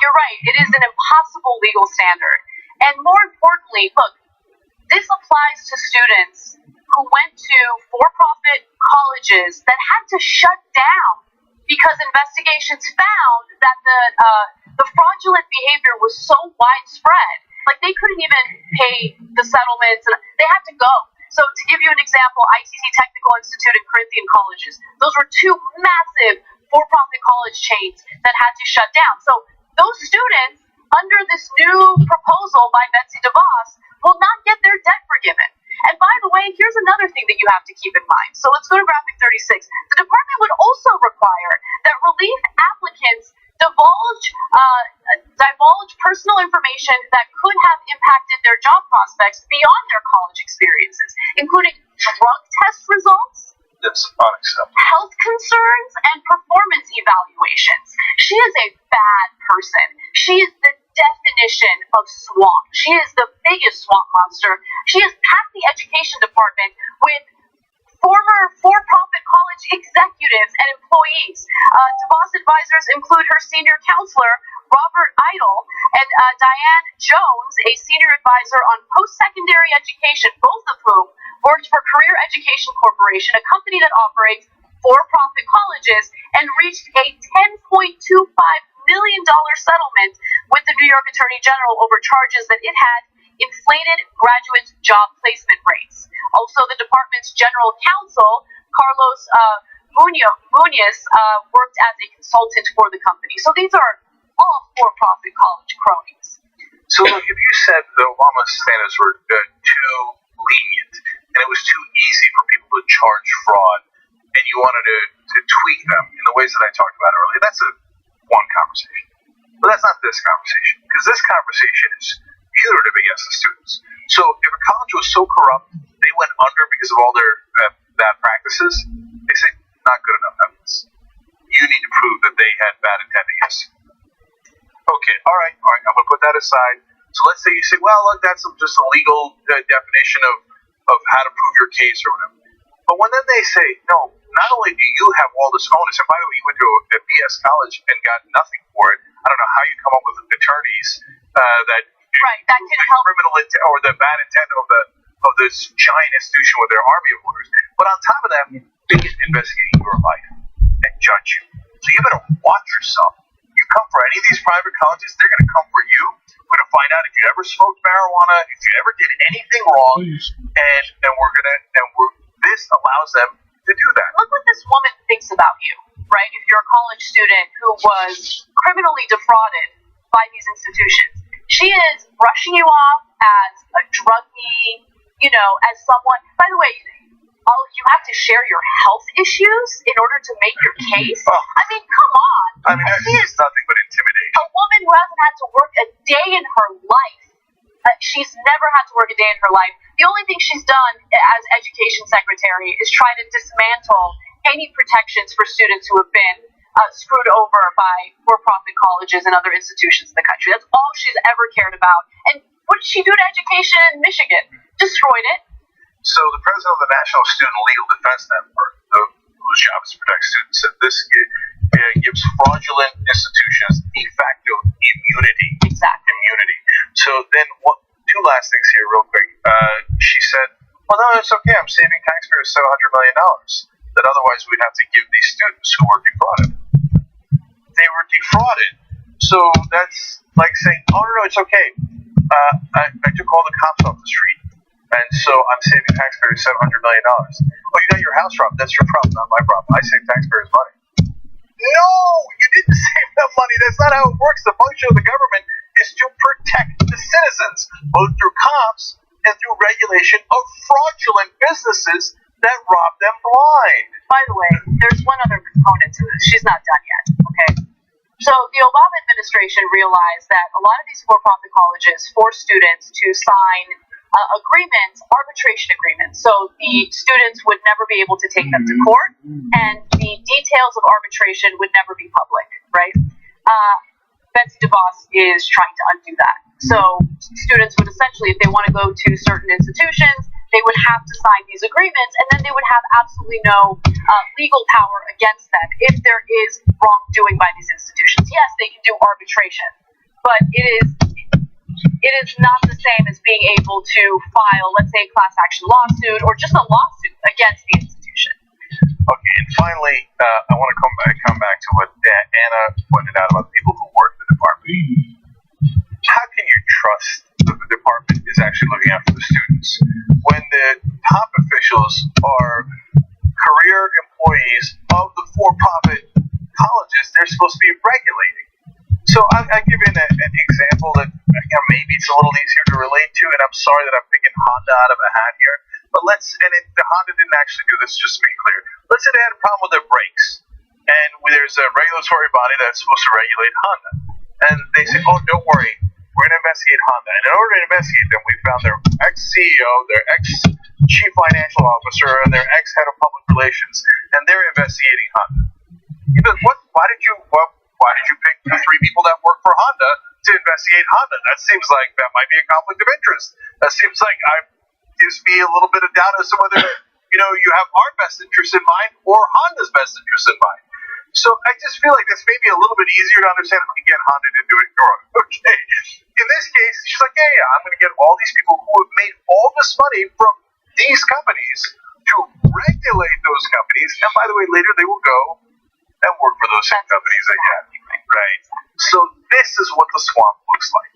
You're right. It is an impossible legal standard. And more importantly, look, this applies to students who went to for-profit colleges that had to shut down because investigations found that the fraudulent behavior was so widespread. Like, they couldn't even pay the settlements, and they had to go. So to give you an example, ITT Technical Institute and Corinthian colleges, those were two massive for-profit college chains that had to shut down. So those students, under this new proposal by Betsy DeVos, will not get their debt forgiven. And by the way, here's another thing that you have to keep in mind. So let's go to graphic 36. The department would also require that relief applicants divulge personal information that could have impacted their job prospects beyond their college experiences, including drug test results, That's unacceptable. health concerns, and performance evaluations. She is a bad person. She is the definition of swamp. She is the biggest swamp monster. She has packed the education department with former for-profit college executives and employees. DeVos advisors include her senior counselor, Robert Idle, and Diane Jones, a senior advisor on post-secondary education, both of whom worked for Career Education Corporation, a company that operates for-profit colleges, and reached a $10.25 million settlement with the New York Attorney General over charges that it had inflated graduate job placement rates. Also, the department's general counsel, Carlos Munoz, worked as a consultant for the company. So these are all for-profit college cronies. So look, if you said the Obama standards were too lenient, and it was too easy for people to charge fraud, and you wanted to tweak them in the ways that I talked about earlier, that's one conversation. But that's not this conversation, because this conversation is punitive against the students. So if a college was so corrupt, they went under because of all their bad practices, they say, not good enough evidence. You need to prove that they had bad intent against you. Okay, all right, I'm going to put that aside. So let's say you say, well, look, that's just a legal definition of how to prove your case or whatever. But when then they say, no, not only do you have all this onus, and by the way, you went to a BS college and got nothing for it. I don't know how you come up with attorneys that can help criminal intent or the bad intent of this giant institution with their army of lawyers. But on top of that, they can investigate your life and judge you. So you better watch yourself. You come for any of these private colleges, they're going to come for you. We're going to find out if you ever smoked marijuana, if you ever did anything wrong, and this allows them to do that. Look what this woman thinks about you, right? If you're a college student who was criminally defrauded by these institutions, she is brushing you off as a druggie, as someone. By the way, you have to share your health issues in order to make your case. I mean, come on. I mean, that's nothing but intimidation. A woman who hasn't had to work a day in her life. She's never had to work a day in her life. The only thing she's done as education secretary is try to dismantle any protections for students who have been screwed over by for-profit colleges and other institutions in the country. That's all she's ever cared about. And what did she do to education in Michigan? Destroyed it. So the president of the National Student Legal Defense Network, whose job is to protect students, said this gives fraudulent institutions de facto immunity. Exactly. Immunity. So then, two last things here real quick. She said, well, no, it's okay. I'm saving taxpayers $700 million that otherwise we'd have to give these students who were defrauded. They were defrauded. So that's like saying, oh, no, it's okay. I took all the cops off the street. And so I'm saving taxpayers $700 million. Oh, you got your house robbed. That's your problem, not my problem. I save taxpayers money. No, you didn't save them money. That's not how it works. The function of the government is to protect the citizens, both through cops and through regulation of fraudulent businesses that robbed them blind. By the way, there's one other component to this. She's not done yet, okay? So the Obama administration realized that a lot of these for-profit colleges force students to sign agreements, arbitration agreements. So the students would never be able to take them to court, and the details of arbitration would never be public, right? Betsy DeVos is trying to undo that. So students would essentially, if they want to go to certain institutions, they would have to sign these agreements, and then they would have absolutely no legal power against them if there is wrongdoing by these institutions. Yes, they can do arbitration, but it is not the same as being able to file, let's say, a class action lawsuit or just a lawsuit against the institution. Okay, and finally, I want to come back to what Anna pointed out about the people who work in the department. How can you trust that the department is actually looking after the students when the top officials are career employees of the for-profit colleges they're supposed to be regulating? So I give you an example that maybe it's a little easier to relate to, and I'm sorry that I'm picking Honda out of a hat here, but the Honda didn't actually do this, just to be clear. Let's say they had a problem with their brakes, and there's a regulatory body that's supposed to regulate Honda, and they say, oh, don't worry, we're going to investigate Honda. And in order to investigate them, we found their ex-CEO, their ex-chief financial officer, and their ex-head of public relations, and they're investigating Honda. Why did you pick the three people that work for Honda to investigate Honda? That seems like that might be a conflict of interest. That seems like gives me a little bit of doubt as to whether you have our best interest in mind or Honda's best interest in mind. So I just feel like this may be a little bit easier to understand. Again, Honda didn't do it wrong. Okay. In this case, she's like, yeah, I'm going to get all these people who have made all this money from these companies to regulate those companies. And by the way, later they will go and work for those same companies again. Right. So this is what the swamp looks like.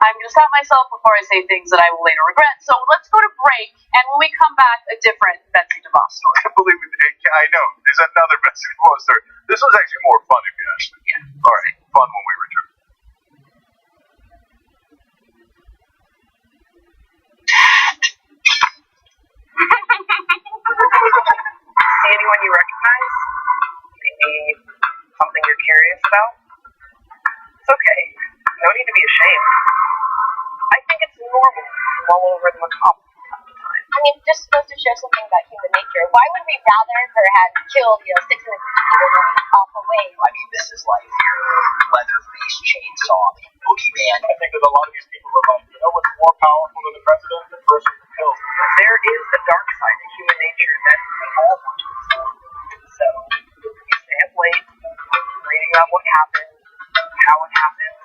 I'm going to stop myself before I say things that I will later regret. So let's go to break, and when we come back, a different Betsy DeVos story. I believe it. I know. There's another Betsy DeVos story. This was actually more fun, if you ask me. Yeah. All right. Fun when we return. See anyone you recognize? Maybe something you're curious about? It's okay. No need to be ashamed. I think it's normal to mull over the macabre. I mean, just supposed to show something about human nature. Why would we rather her have killed, 600 people off a way? I mean, this is like your Leatherface chainsaw boogeyman. I think that a lot of these people are like, what's more powerful than the president? The person who kills the president. There is a dark side to human nature that we all want to explore. So, you stay up late, reading about what happened, how it happened.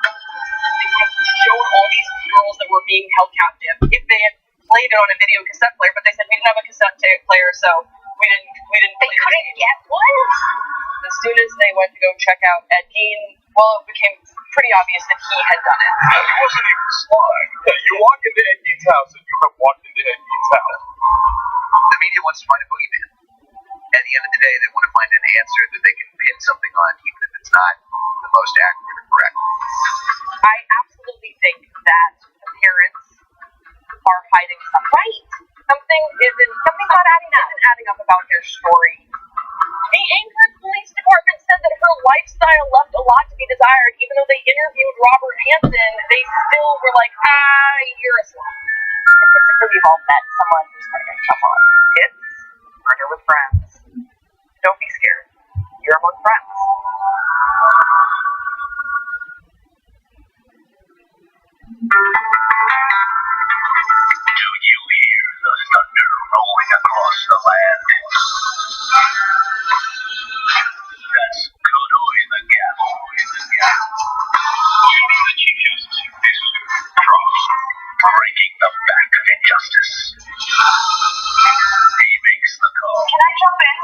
They would have shown all these girls that were being held captive if they had played it on a video cassette player, but they said we didn't have a cassette player, so we didn't They couldn't get one? As soon as they went to go check out Ed Gein, it became pretty obvious that he had done it. He wasn't even sly. Yeah, you walk into Ed Gein's house and you have walked into Ed Gein's house. The media wants to find a boogeyman. At the end of the day, they want to find an answer that they can pin something on, even if it's not the most accurate or correct. I absolutely think that the parents are hiding something. Right. Something's not adding up about their story. The Anchorage Police Department said that her lifestyle left a lot to be desired. Even though they interviewed Robert Hansen, they still were like, you're a slum. Statistically, we've all met someone who's murdered someone. It's murder with friends. Don't be scared. You're among friends. Do you hear the thunder rolling across the land? That's Godoy the Gavel in the Gavel. The Chief Justice drops, breaking the back of injustice. He makes the call. Can I jump in?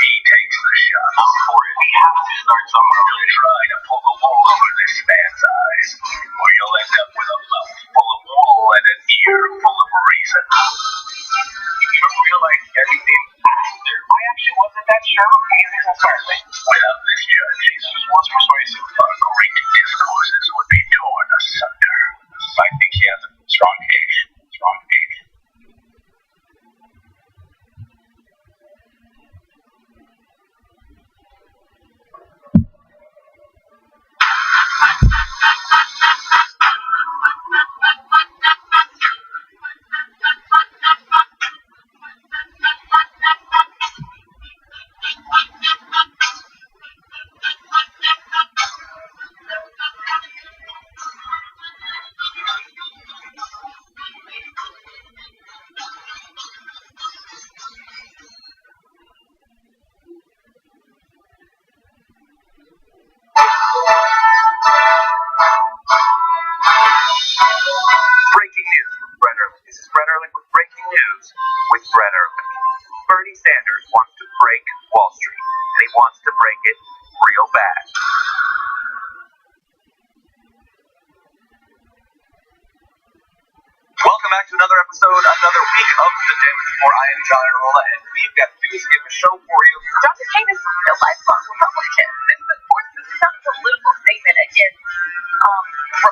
He takes the shot. I'm for it. We have to start somewhere. Don't try to pull the wool over this man's eyes, or you'll end up with a mouth full of wool and an ear full of reason. You don't realize everything after. I actually wasn't that sure. Without this judge, Jesus was persuasive. Our great discourses would be torn asunder. I think he has a strong case. Strong case. break Wall Street, and he wants to break it real bad. Welcome back to another episode, another week of The Damage Report. I am John Arola, and we've got news to give a show for you. Dr. King is a lifelong Republican. This is, of course, this is not a political statement against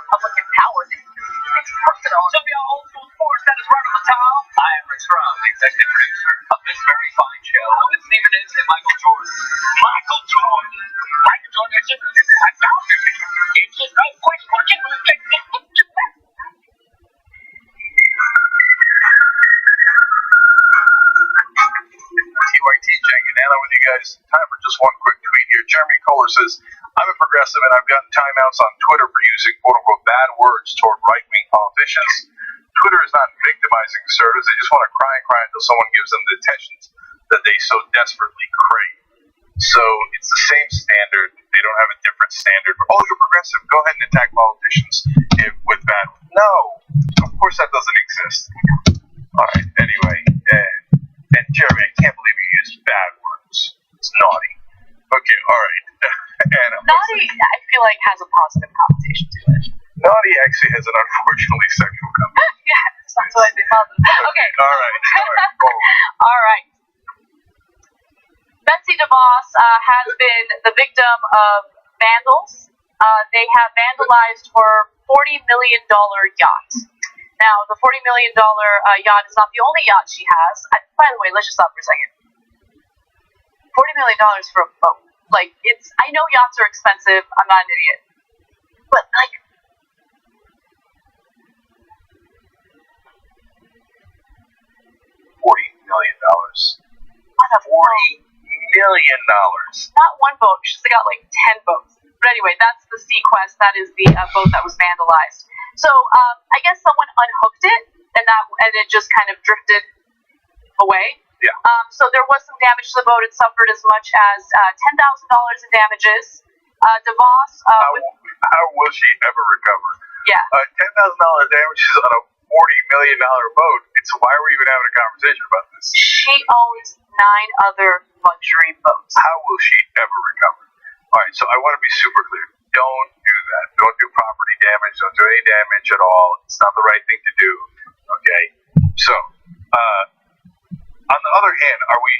Republican power. This is personal. So, y'all, old school sports, that is right on the top. I am Rich Rum, the executive producer of this very fine show. With Stephen Ince and Michael Jordan. Michael Jordan! Michael Jordan, it's just no question. TYT Jen Ganana with you guys. Time for just one quick tweet here. Jeremy Kohler says, I'm a progressive and I've gotten timeouts on Twitter for using quote-unquote bad words toward right-wing politicians. Twitter is not victimizing service. They just want to cry and cry until someone gives them the attention that they so desperately crave. So it's the same standard. They don't have a different standard. Oh, you're progressive. Go ahead and attack politicians with bad words. No, of course that doesn't exist. All right, anyway. And Jeremy, I can't believe you used bad words. It's naughty. Okay, all right. Anna, naughty, I feel like, has a positive connotation to it. Naughty actually has an unfortunately sexual connotation. Yeah, that's what I think positive. Okay. All right. All right. Betsy DeVos has been the victim of vandals. They have vandalized her $40 million yacht. Now, the $40 million yacht is not the only yacht she has. By the way, let's just stop for a second. $40 million for a boat. Like, I know yachts are expensive. I'm not an idiot. But, like, $40 million. What a $40 million. Not one boat. She's got, like, 10 boats. But anyway, that's the Sequest. That is the boat that was vandalized. So, I guess someone unhooked it, and it just kind of drifted away. Yeah. So there was some damage to the boat. It suffered as much as $10,000 in damages. DeVos. How will she ever recover? Yeah. $10,000 damages on a $40 million boat. It's why are we even having a conversation about this? She owns 9 other luxury boats. How will she ever recover? All right, so I want to be super clear. Don't do that. Don't do property damage. Don't do any damage at all. It's not the right thing to do. Okay? So, on the other hand, are we,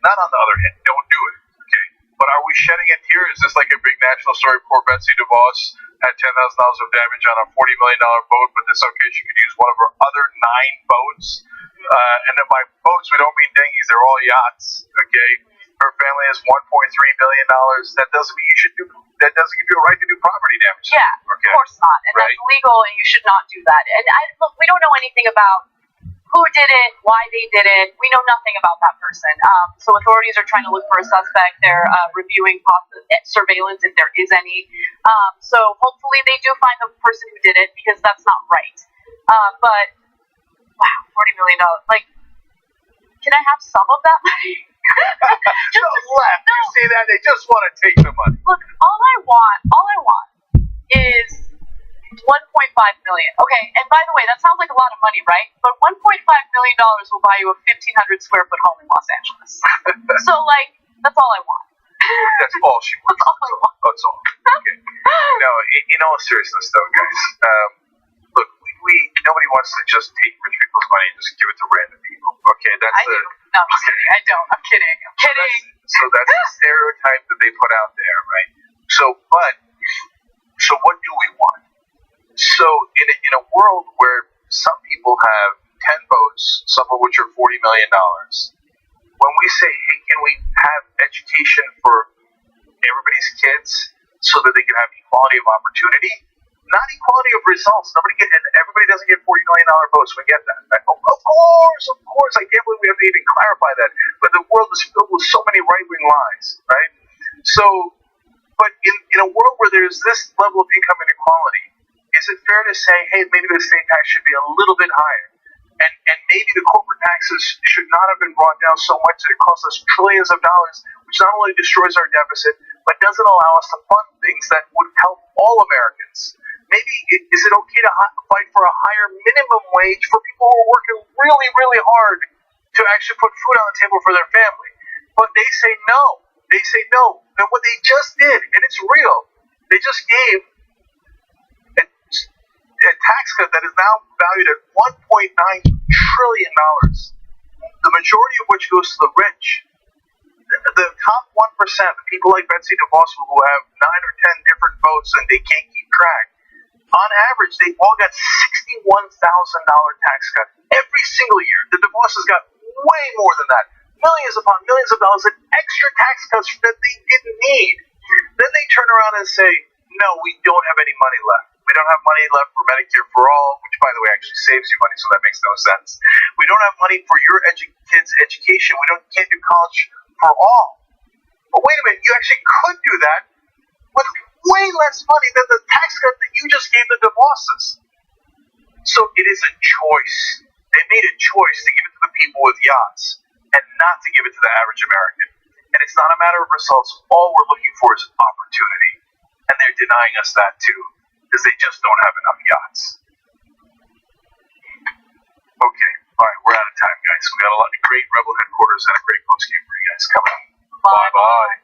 not on the other hand, don't do it. Okay? But are we shedding a tear? Is this like a big national story? Poor Betsy DeVos had $10,000 of damage on a $40 million boat, but this okay, she could use one of her other 9 boats. And then by boats, we don't mean dinghies. They're all yachts. Okay? Her family has $1.3 billion. That doesn't mean that doesn't give you a right to do property damage. Yeah, okay. Of course not. And right? That's illegal, and you should not do that. And look, we don't know anything about who did it, why they did it. We know nothing about that person. So authorities are trying to look for a suspect. They're reviewing surveillance if there is any. So hopefully they do find the person who did it, because that's not right. But wow, $40 million. Like, can I have some of that money? Just laugh. No. You see that? They just want to take the money. Look, all I want is $1.5 million. Okay, and by the way, that sounds like a lot of money, right? But $1.5 million will buy you a 1,500 square foot home in Los Angeles. So, like, that's all I want. That's all she wants. That's all I want. That's all. Okay. No, in all seriousness, though, guys, look, nobody wants to just take rich people's money and just give it to random people. Okay, that's I do. No, I'm just kidding. I don't. I'm kidding. So that's the stereotype that they put out there, right? So what do we want? So in a world where some people have 10 boats, some of which are $40 million, when we say, hey, can we have education for everybody's kids so that they can have equality of opportunity, not equality of results. Everybody doesn't get $40 million boats. We get that. Of course. I can't believe we have to even clarify that. But the world is filled with so many right-wing lies, right? So, but in a world where there's this level of income inequality, is it fair to say, hey, maybe the estate tax should be a little bit higher? And maybe the corporate taxes should not have been brought down so much that it costs us trillions of dollars, which not only destroys our deficit, but doesn't allow us to fund things that would help all Americans. Maybe, is it okay to fight for a higher minimum wage for people who are working really, really hard to actually put food on the table for their family? But they say no. They say no. And what they just did, and it's real, they just gave a tax cut that is now valued at $1.9 trillion, the majority of which goes to the rich. The top 1%, the people like Betsy DeVos who have 9 or 10 different votes and they can't keep track, on average, they all got $61,000 tax cut every single year. The DeVosses got way more than that. Millions upon millions of dollars in extra tax cuts that they didn't need. Then they turn around and say, no, we don't have any money left. We don't have money left for Medicare for all, which, by the way, actually saves you money, so that makes no sense. We don't have money for your kids' education. Can't do college for all. But wait a minute, you actually could do that with way less money than the tax cut that you just gave the DeVosses. So it is a choice. They made a choice to give it to the people with yachts and not to give it to the average American. And it's not a matter of results. All we're looking for is opportunity. And they're denying us that too, because they just don't have enough yachts. Okay, alright, we're out of time, guys. We got a lot of great Rebel headquarters and a great post game for you guys coming up. Bye-bye.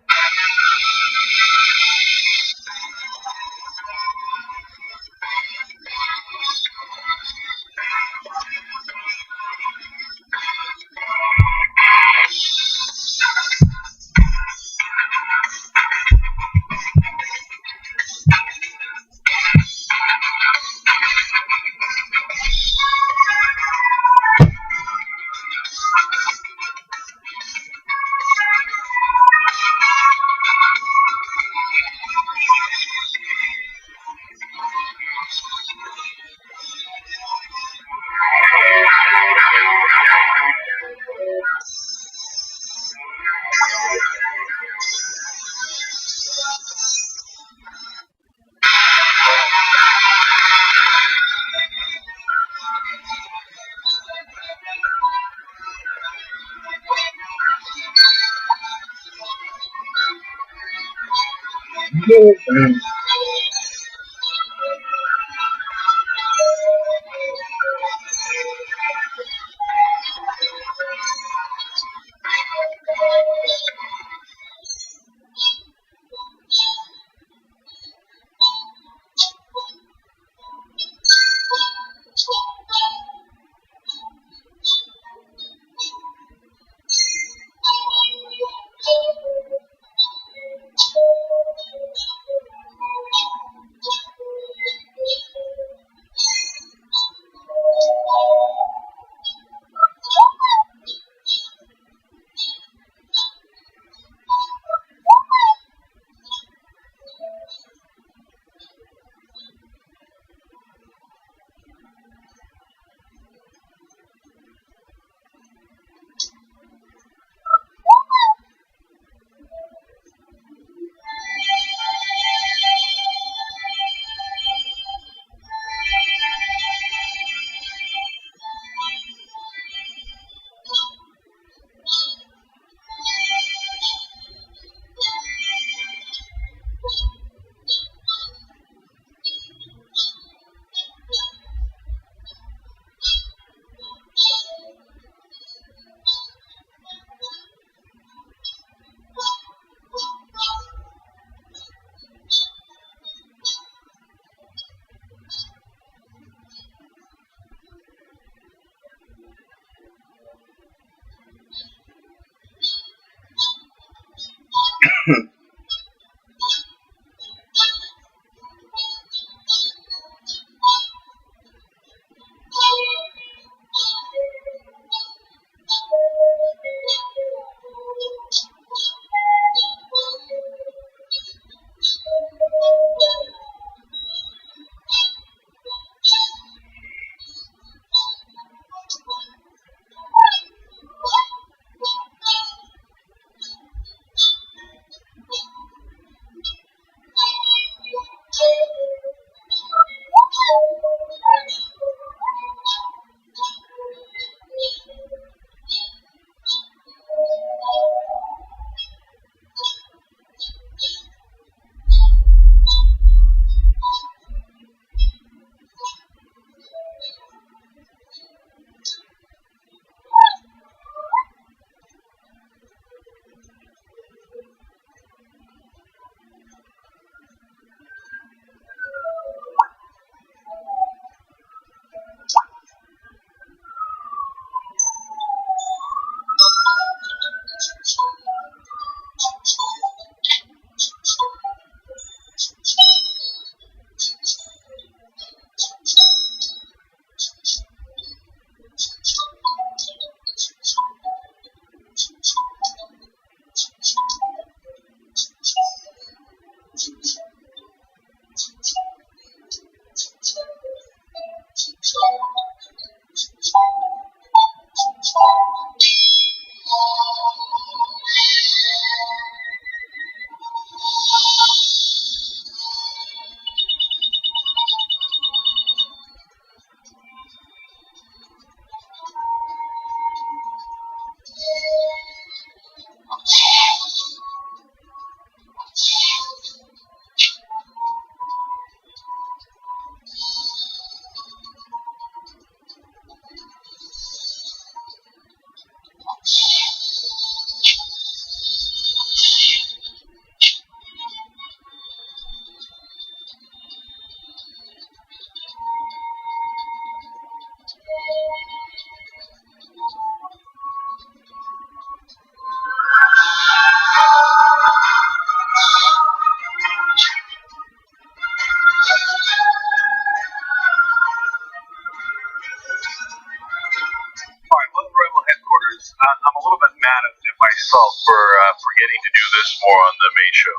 this more on the main show.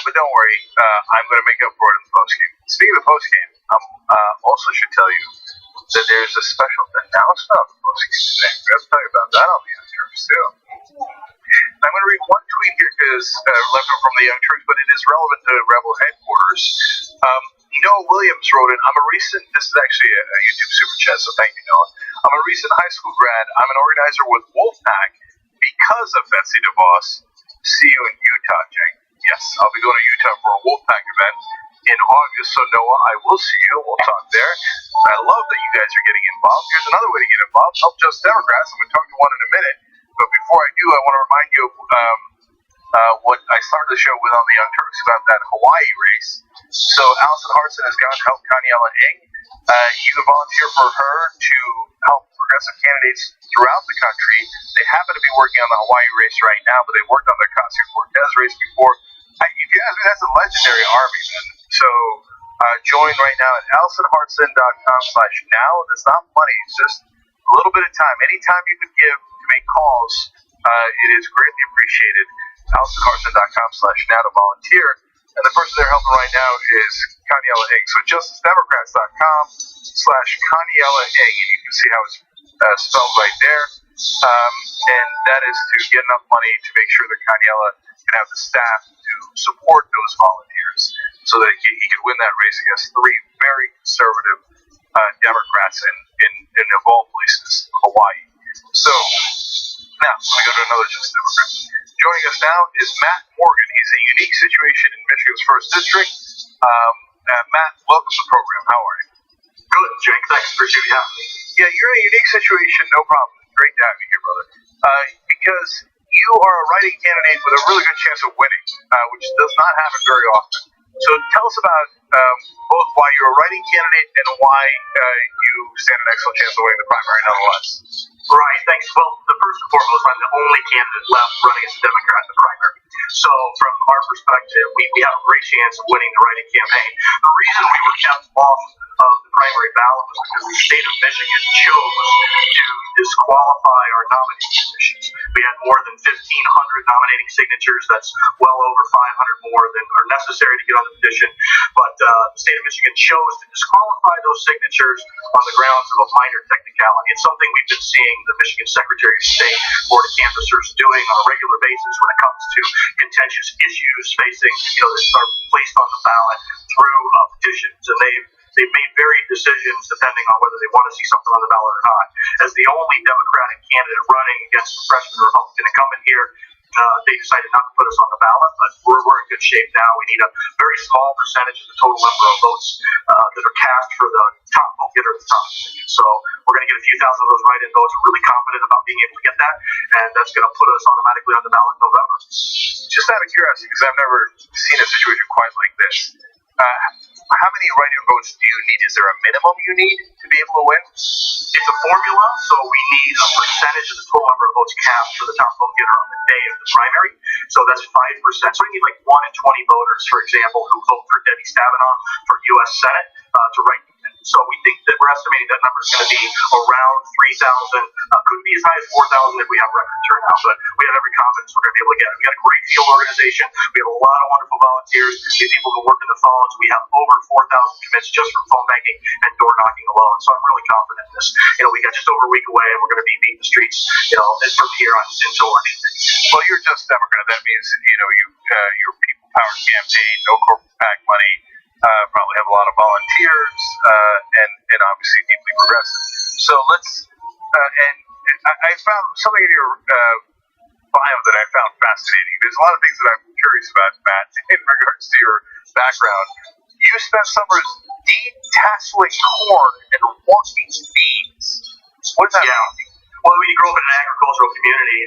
But don't worry, I'm going to make up for it in the postgame. Speaking of the postgame, I also should tell you that there's a special announcement on the postgame today. We have to tell you about that on the Young Turks too. I'm going to read one tweet here because left from the Young Turks, but it is relevant to Rebel headquarters. Noah Williams wrote it. This is actually a YouTube super chat, so thank you, Noah. I'm a recent high school grad. I'm an organizer with Wolfpack because of Betsy DeVos. See you in Utah, Jake. Yes, I'll be going to Utah for a Wolfpack event in August, so Noah, I will see you. We'll talk there. I love that you guys are getting involved. Here's another way to get involved. Help Just Democrats. I'm going to talk to one in a minute. But before I do, I want to remind you of what I started the show with on the Young Turks about that Hawaii race. So Allison Hartson has gone to help Kaniela Ing. You can volunteer for her to help progressive candidates throughout the country. They happen to be working on the Hawaii race right now, but they worked on the Ocasio-Cortez race before. If you ask me, that's a legendary army, man. So join right now at AllisonHartson.com/now. That's not money. It's just a little bit of time. Anytime you could give to make calls, it is greatly appreciated. AllisonHartson.com/now to volunteer. And the person they're helping right now is Kaniela Ing. So JusticeDemocrats.com/Kaniela Ing. And you can see how it's spelled right there. And that is to get enough money to make sure that Kaniela can have the staff to support those volunteers so that he could win that race against three very conservative Democrats in of all places, Hawaii. So now, let me go to another Just Democrat. Joining us now is Matt Morgan. He's a unique situation in Michigan's 1st District. Matt, welcome to the program. How are you? Good, Jake. Thanks. Appreciate you having me. Yeah, you're in a unique situation. No problem. Great to have you here, brother. Because you are a writing candidate with a really good chance of winning, which does not happen very often. So tell us about both why you're a writing candidate and why you stand an excellent chance of winning the primary nonetheless. Right, thanks. Well, first and foremost, I'm the only candidate left running as a Democrat in the primary. So from our perspective, we have a great chance of winning the writing campaign. The reason we were kept off of the primary ballot was because the state of Michigan chose to disqualify our nominating positions. We had more than 1,500 nominating signatures. That's well over 500 more than are necessary to get on the petition. But the state of Michigan chose to disqualify those signatures on the grounds of a minor technicality. It's something we've been seeing the Michigan Secretary of State Board of Canvassers doing on a regular basis when it comes to contentious issues facing, that are placed on the ballot through petitions. And they've made varied decisions depending on whether they want to see something on the ballot or not. As the only Democratic candidate running against the freshman Republican incumbent here, they decided not to put us on the ballot, but we're in good shape now. We need a very small percentage of the total number of votes that are cast for the top vote getter at the top. So we're going to get a few thousand of those write-in votes. We're really confident about being able to get that, and that's going to put us automatically on the ballot in November. Just out of curiosity, because I've never seen a situation quite like this, how many write-in votes do you need? Is there a minimum you need to be able to win? It's a formula, so we need a percentage of the total number of votes cast for the top vote getter on the day of the primary. So that's 5%. So we need like 1 in 20 voters, for example, who vote for Debbie Stabenow for U.S. Senate to write. So we think that we're estimating that number is going to be around 3,000. Could be as high as 4,000 if we have record turnout, but we have every confidence we're going to be able to get it. We got a great field organization. We have a lot of wonderful volunteers. We have people who work in the phones. We have over 4,000 commits just from phone banking and door knocking alone. So I'm really confident in this. We got just over a week away, and we're going to be beating the streets, from here on until election day. Well, you're just Democrat. That means your people power campaign, no corporate PAC money. Probably have a lot of volunteers, and obviously deeply progressive. So let's, and I found something in your bio that I found fascinating. There's a lot of things that I'm curious about, Matt, in regards to your background. You spent summers detasseling corn and walking beans. What does that mean? Well, when you grow up in an agricultural community,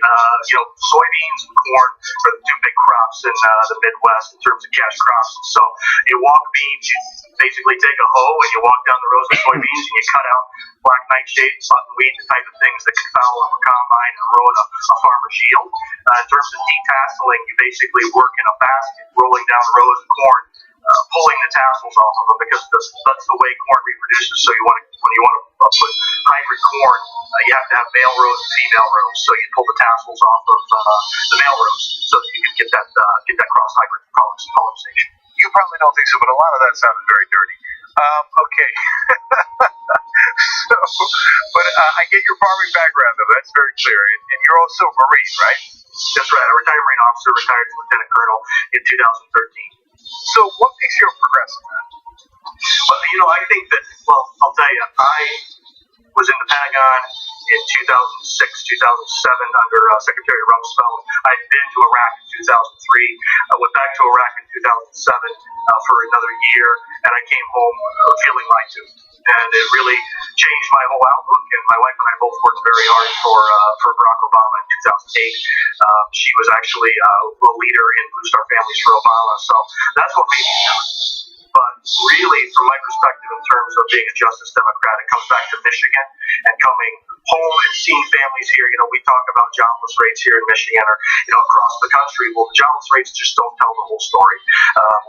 soybeans and corn are the two big crops in the Midwest in terms of cash crops. So you walk beans, you basically take a hoe and you walk down the rows of soybeans and you cut out black nightshade, buttonweed, the type of things that can foul up a combine and ruin a farmer's yield. In terms of detasseling, you basically work in a basket rolling down the rows of corn pulling the tassels off of them because that's the way corn reproduces. So when you want to put hybrid corn, you have to have male rows and female rows. So you pull the tassels off of the male rows so that you can get that cross hybrid pollination. You probably don't think so, but a lot of that sounded very dirty. Okay. But I get your farming background, though. That's very clear. And you're also a Marine, right? That's right. I retired Marine officer, retired as Lieutenant Colonel in 2013. So what makes you a progressive then? Well, I think that, I'll tell you, I was in the Pentagon in 2006, 2007 under Secretary Rumsfeld. I'd been to Iraq in 2003. I went back to Iraq in 2007 for another year, and I came home feeling lied to. And it really changed my whole outlook. And my wife and I both worked very hard for Barack Obama in 2008. She was actually a leader in Blue Star Families for Obama. So that's what made me different. But really, from my perspective, in terms of being a Justice Democrat, it comes back to Michigan and coming home and seeing families here. We talk about jobless rates here in Michigan or, across the country. Well, the jobless rates just don't tell the whole story.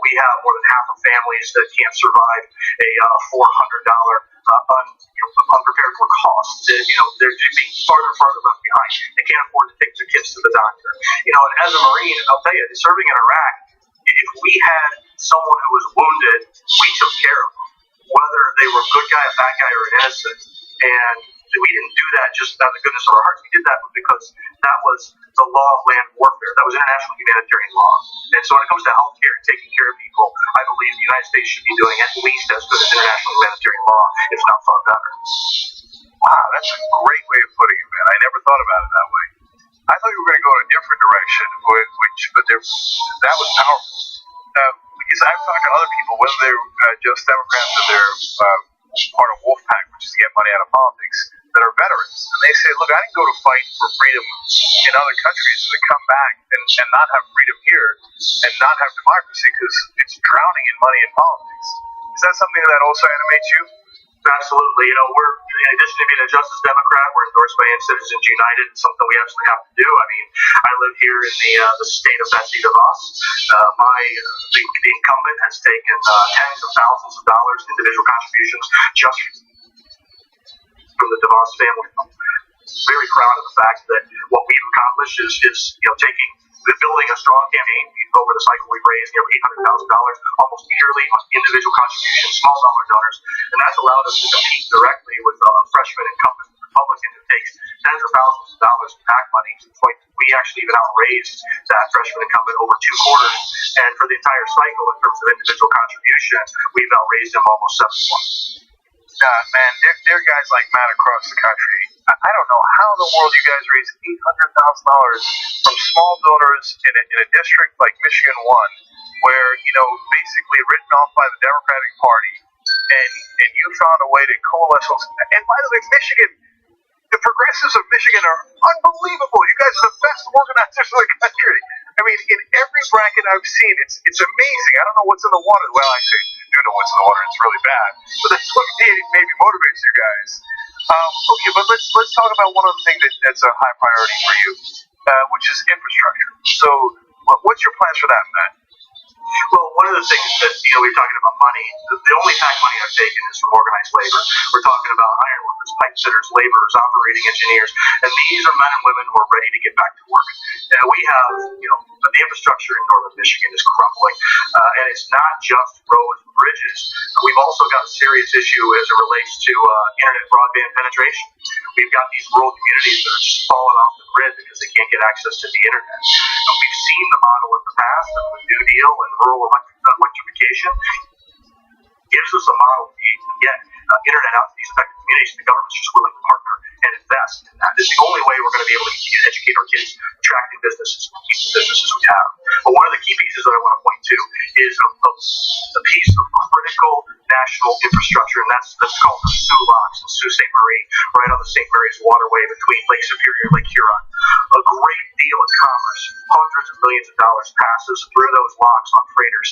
We have more than half of families that can't survive a $400 unprepared for cost. They're being farther and farther left behind. They can't afford to take their kids to the doctor. And as a Marine, I'll tell you, serving in Iraq, if we had someone who was wounded, we took care of them, whether they were a good guy, a bad guy, or an innocent. And we didn't do that just out of the goodness of our hearts. We did that because that was the law of land warfare. That was international humanitarian law. And so when it comes to health care and taking care of people, I believe the United States should be doing at least as good as international humanitarian law, if not far better. Wow, that's a great way of putting it, man. I never thought about it that way. I thought you were going to go in a different direction, but that was powerful. Because I've talked to other people, whether they're just Democrats or they're part of Wolfpack, which is to get money out of politics, that are veterans. And they say, look, I didn't go to fight for freedom in other countries to come back and not have freedom here and not have democracy because it's drowning in money and politics. Is that something that also animates you? Absolutely. We're, in addition to being a Justice Democrat, we're endorsed by Citizens United. It's something we absolutely have to do. I mean, I live here in the state of Betsy DeVos. The incumbent has taken tens of thousands of dollars in individual contributions just from the DeVos family. I'm very proud of the fact that what we've accomplished is building a strong campaign. Over the cycle, we've raised nearly $800,000, almost purely on individual contributions, small dollar donors, and that's allowed us to compete directly with a freshman incumbent Republican who takes tens of thousands of dollars in PAC money to the point that we actually even outraised that freshman incumbent over 2 quarters. And for the entire cycle, in terms of individual contribution, we've outraised him almost 7 to 1. Man, there are guys like Matt across the country. I don't know how in the world you guys raise $800,000 from small donors in a district like Michigan 1, where, basically written off by the Democratic Party, and you found a way to coalesce. And by the way, Michigan, the progressives of Michigan are unbelievable. You guys are the best organizers in the country. I mean, in every bracket I've seen, it's amazing. I don't know what's in the water. Well, I do know what's in the water. It's really bad. But that's what maybe motivates you guys. Okay, but let's talk about one other thing that's a high priority for you, which is infrastructure. So, what's your plans for that, Matt? Well, one of the things that, we're talking about money, the only PAC money I've taken is from organized labor. We're talking about ironworkers, pipe fitters, laborers, operating engineers, and these are men and women who are ready to get back to work. And we have, the infrastructure in northern Michigan is crumbling, and it's not just roads and bridges. We've also got a serious issue as it relates to internet broadband penetration. We've got these rural communities that are just falling off the grid because they can't get access to the internet. We've seen the model in the past of the New Deal and rural electrification. Gives us a model to get internet out to these affected communities. The government's just willing to partner and invest in that. It's the only way we're going to be able to continue to educate our kids, attracting businesses, keep the businesses we have. But one of the key pieces that I want to point to is a piece of critical national infrastructure, and that's called the Sault Locks in Sault Ste. Marie, right on the St. Mary's waterway between Lake Superior and Lake Huron. A great deal of commerce, hundreds of millions of dollars passes through those locks on freighters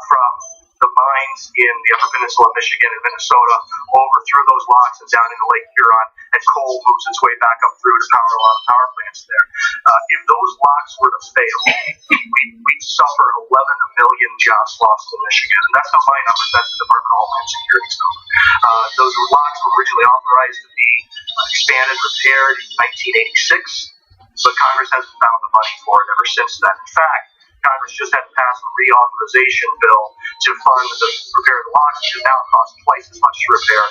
from the mines in the Upper Peninsula of Michigan and Minnesota over through those locks and down into Lake Huron, and coal moves its way back up through to power a lot of power plants there. If those locks were to fail, we'd suffer 11 million jobs lost in Michigan. And that's not my numbers, that's the Department of Homeland Security's number. Those locks were originally authorized to be expanded, repaired in 1986, but Congress hasn't found the money for it ever since then. In fact, Congress just had to pass a reauthorization bill to fund the repair of the locks, which now costs twice as much to repair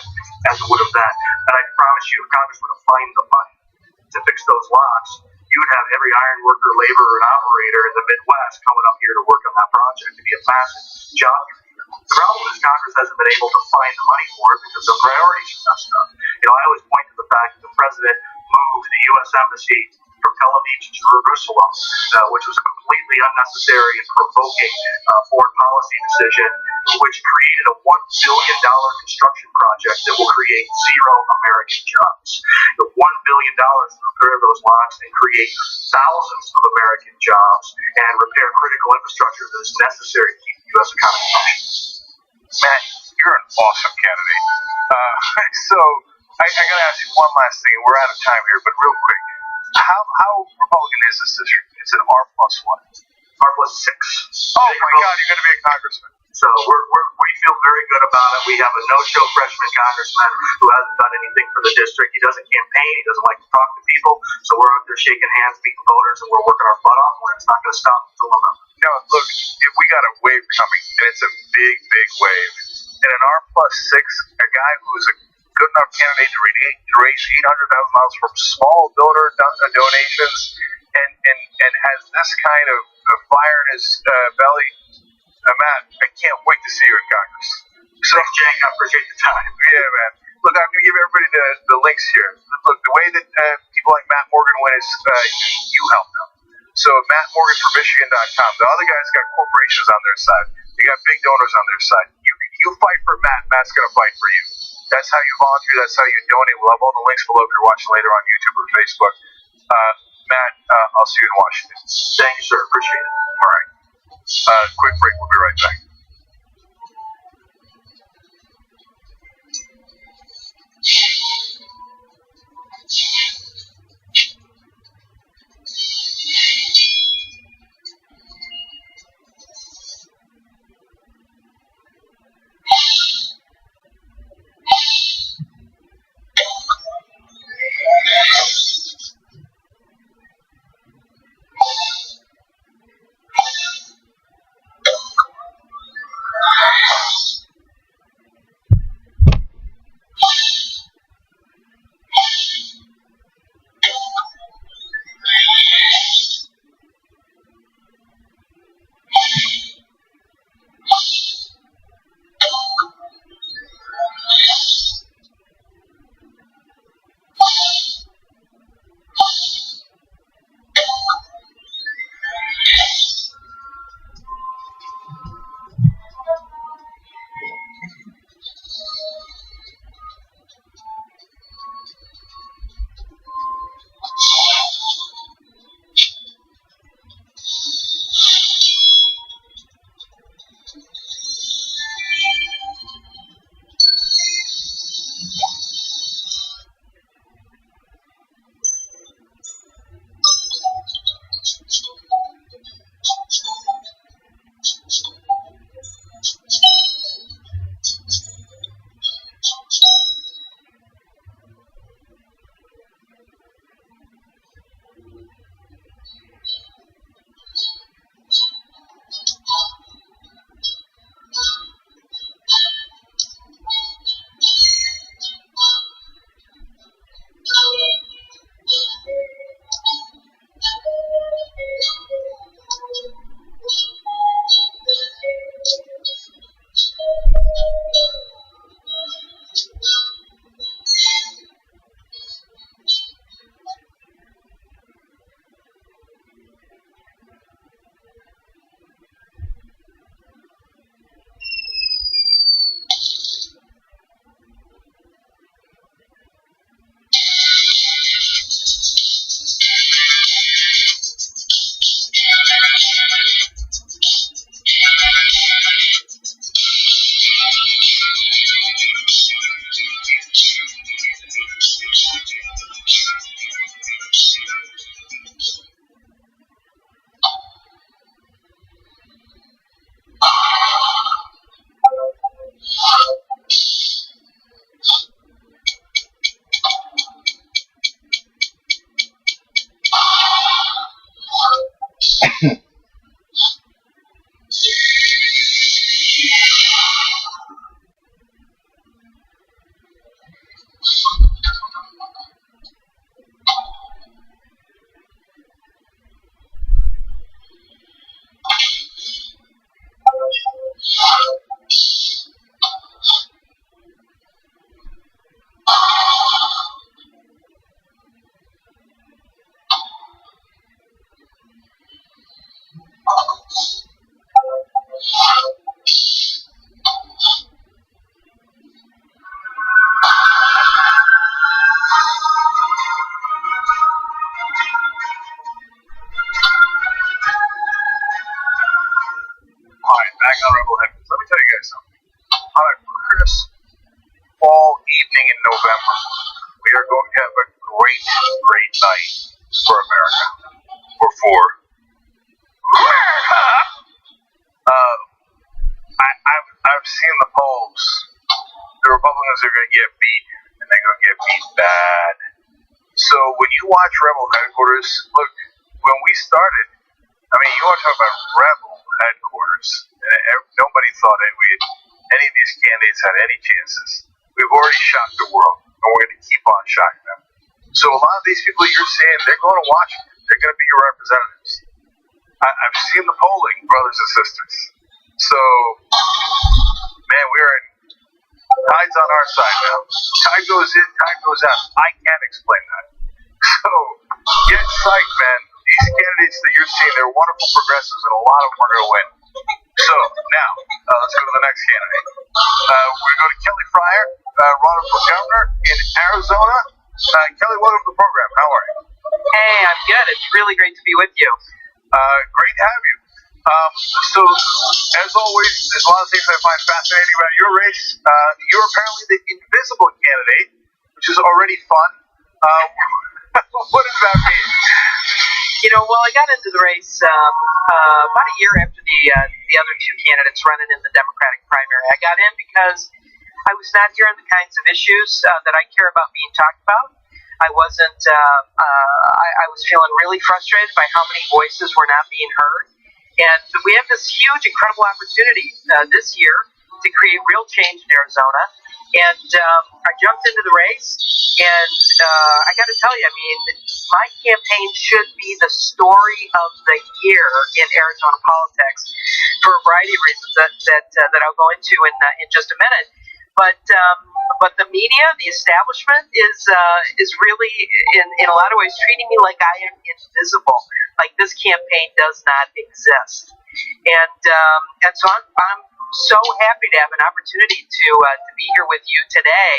as it would have then. And I promise you, if Congress were to find the money to fix those locks, you would have every iron worker, laborer, and operator in the Midwest coming up here to work on that project. It'd be a massive job. The problem is Congress hasn't been able to find the money for it because their priorities are messed up. I always point to the fact that the president moved the U.S. Embassy from Tel Aviv to Jerusalem, which was a completely unnecessary and provoking foreign policy decision, which created a $1 billion construction project that will create 0 American jobs. The $1 billion to repair those locks and create thousands of American jobs and repair critical infrastructure that is necessary to keep the U.S. economy functioning. Matt, you're an awesome candidate. So I got to ask you one last thing, and we're out of time here, but real quick. How Republican is this district? It's an R plus what? R plus 6. Oh my God, you're going to be a congressman. So we feel very good about it. We have a no-show freshman congressman who hasn't done anything for the district. He doesn't campaign. He doesn't like to talk to people. So we're out there shaking hands, meeting voters, and we're working our butt off. And it's not going to stop until November. Look, if we got a wave coming, and it's a big, big wave. And an R plus 6, a guy who's a good enough candidate to raise $800,000 from small donor donations, and has this kind of fire in his belly. Matt, I can't wait to see you in Congress. So, thanks, Jake. I appreciate the time. Yeah, man. Look, I'm going to give everybody the links here. Look, the way that people like Matt Morgan win is you help them. So, MattMorganForMichigan.com. The other guys got corporations on their side. They got big donors on their side. You fight for Matt. Matt's going to fight for you. That's how you volunteer. That's how you donate. We'll have all the links below if you're watching later on YouTube or Facebook. Matt, I'll see you in Washington. Thank you, sir. Appreciate it. All right. Quick break. We'll be right back. going to get beat, and they're going to get beat bad. So when you watch Rebel Headquarters, look, when we started, I mean, you want to talk about Rebel Headquarters, and nobody thought that any of these candidates had any chances. We've already shocked the world, and we're going to keep on shocking them. So a lot of these people you're seeing, they're going to Washington. They're going to be your representatives. I've seen the polling, brothers and sisters. So, man, we're in tide's on our side now. Tide goes in, tide goes out. I can't explain that. So, get psyched, man. These candidates that you're seeing, they're wonderful progressives, and a lot of them are going to win. So, now, let's go to the next candidate. We're going to go to Kelly Fryer, running for governor in Arizona. Kelly, welcome to the program. How are you? Hey, I'm good. It's really great to be with you. Great to have you. So, as always, there's a lot of things I find fascinating about your race. You're apparently the invisible candidate, which is already fun. What does that mean? Well, I got into the race about a year after the other two candidates running in the Democratic primary. I got in because I was not hearing the kinds of issues that I care about being talked about. I wasn't. I was feeling really frustrated by how many voices were not being heard. And we have this huge, incredible opportunity this year to create real change in Arizona. And I jumped into the race, and I got to tell you, I mean, my campaign should be the story of the year in Arizona politics for a variety of reasons that I'll go into in just a minute. But the media, the establishment, is really in a lot of ways treating me like I am invisible, like this campaign does not exist. And so I'm so happy to have an opportunity to be here with you today.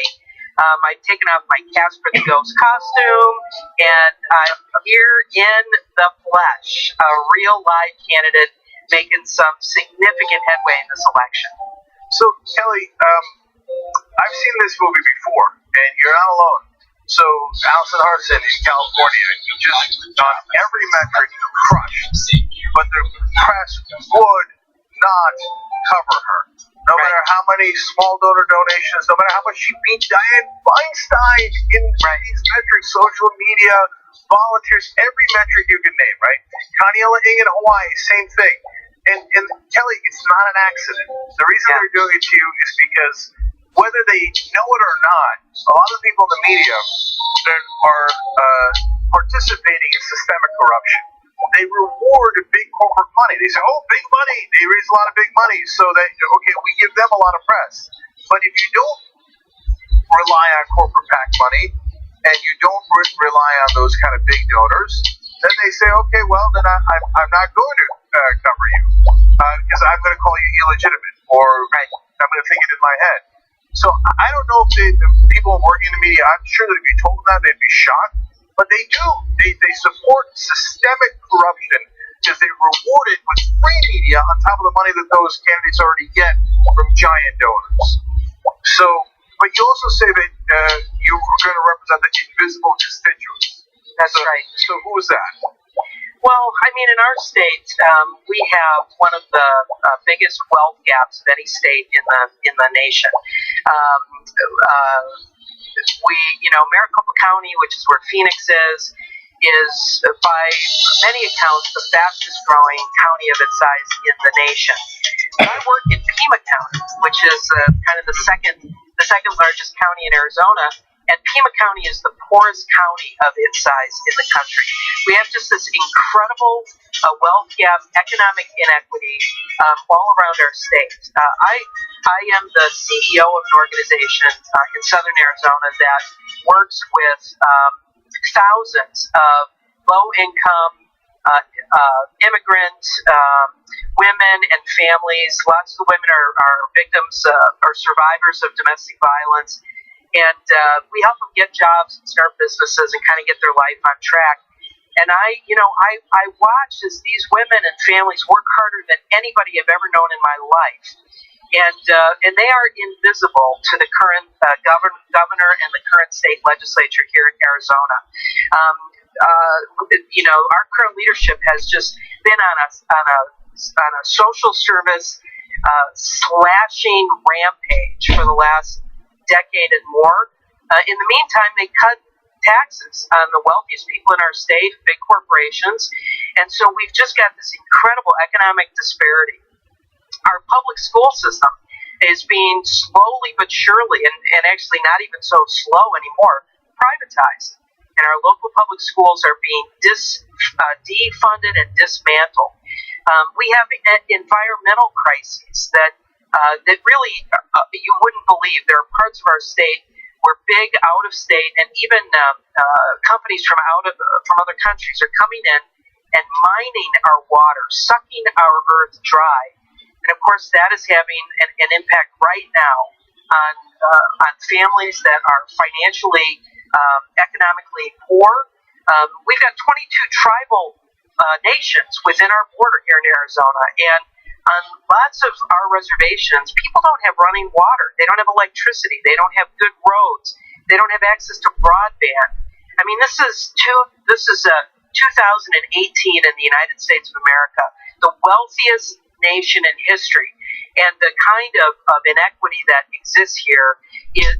I've taken off my Casper the Ghost costume, and I'm here in the flesh, a real live candidate making some significant headway in this election. So, Kelly, I've seen this movie before, and you're not alone. So, Allison Hartson in California, you just on every metric crushed, but the press would not cover her. No matter how many small donor donations, no matter how much she beat Dianne Feinstein in these metrics, social media, volunteers, every metric you can name, right? Kaniela Ng in Hawaii, same thing. And Kelly, it's not an accident. The reason they're doing it to you is because whether they know it or not, a lot of the people in the media that are participating in systemic corruption, they reward big corporate money. They say, oh, big money. They raise a lot of big money. So that, okay, we give them a lot of press. But if you don't rely on corporate PAC money and you don't rely on those kind of big donors, then they say, okay, well, then I'm not going to cover you because I'm going to call you illegitimate or I'm going to think it in my head. So I don't know if the people working in the media, I'm sure that if you told them that, they'd be shocked. But they do. They support systemic corruption because they reward it with free media on top of the money that those candidates already get from giant donors. So, but you also say that you were going to represent the invisible constituents. That's right. So who is that? Well, I mean, in our state, we have one of the biggest wealth gaps of any state in the nation. Maricopa County, which is where Phoenix is by many accounts the fastest growing county of its size in the nation. I work in Pima County, which is kind of the second largest county in Arizona, and Pima County is the poorest county of its size in the country. We have just this incredible wealth gap, economic inequity all around our state. I am the CEO of an organization in southern Arizona that works with thousands of low-income immigrant women and families. Lots of the women are victims or survivors of domestic violence. And we help them get jobs and start businesses and kind of get their life on track. And I watch as these women and families work harder than anybody I've ever known in my life. And they are invisible to the current governor and the current state legislature here in Arizona. Our current leadership has just been on a social service slashing rampage for the last decade and more. In the meantime, they cut taxes on the wealthiest people in our state, big corporations, and so we've just got this incredible economic disparity. Our public school system is being slowly but surely, and actually not even so slow anymore, privatized. And our local public schools are being defunded and dismantled. We have environmental crises that really you wouldn't believe. There are parts of our state where big out-of-state and even companies from other countries are coming in and mining our water, sucking our earth dry. And of course, that is having an impact right now on families that are financially, economically poor. We've got 22 tribal nations within our border here in Arizona, and on lots of our reservations, people don't have running water. They don't have electricity. They don't have good roads. They don't have access to broadband. I mean, this is 2018 in the United States of America, the wealthiest nation in history, and the kind of inequity that exists here is,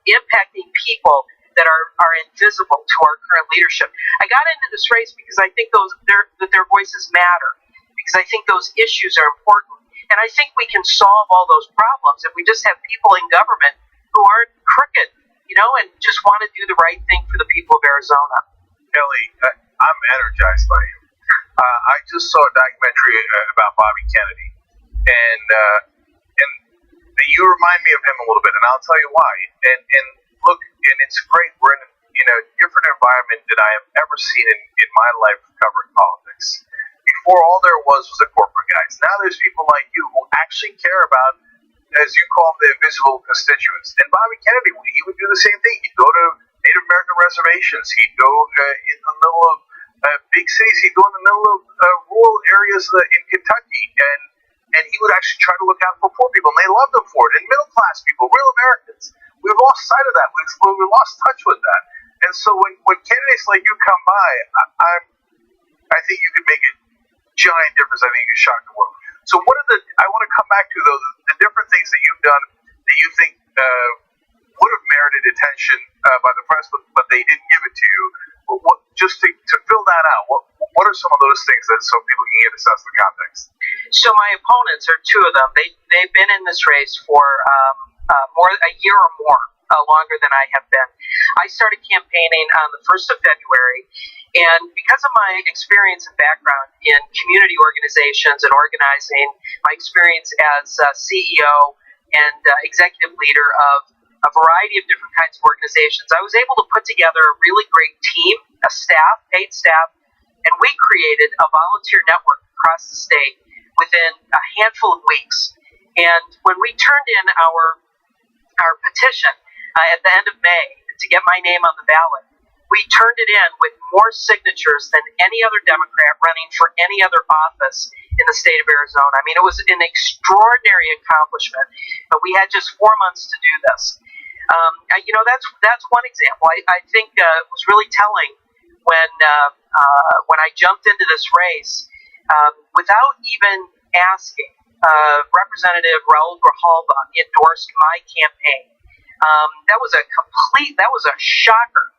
impacting people that are invisible to our current leadership. I got into this race because I think that their voices matter, because I think those issues are important, and I think we can solve all those problems if we just have people in government who aren't crooked, and just want to do the right thing for the people of Arizona. Kelly, I'm energized by you. I just saw a documentary about Bobby Kennedy, and you remind me of him a little bit, and I'll tell you why. And look, and it's great. We're in a different environment than I have ever seen in my life covering politics. Before, all there was the corporate guys. Now there's people like you who actually care about, as you call them, the invisible constituents. And Bobby Kennedy, he would do the same thing. He'd go to Native American reservations. He'd go in the middle of big cities. He'd go in the middle of rural areas in Kentucky, and he would actually try to look out for poor people, and they loved him for it. And middle class people, real Americans, we've lost sight of that. We've lost touch with that. And so when candidates like you come by, I think you could make a giant difference. I think you could shock the world. So I want to come back to though the different things that you've done that you think would have merited attention by the press, but they didn't give it to you. Just to fill that out, what are some of those things that so people can get a sense of the context? So my opponents are two of them. They've been in this race for a year or more, longer than I have been. I started campaigning on the 1st of February, and because of my experience and background in community organizations and organizing, my experience as CEO and executive leader of a variety of different kinds of organizations, I was able to put together a really great team, a staff, paid staff, and we created a volunteer network across the state within a handful of weeks. And when we turned in our petition at the end of May to get my name on the ballot, we turned it in with more signatures than any other Democrat running for any other office in the state of Arizona. I mean, it was an extraordinary accomplishment, but we had just 4 months to do this. That's one example. I think it was really telling when I jumped into this race without even asking. Representative Raul Grijalva endorsed my campaign. That was a shocker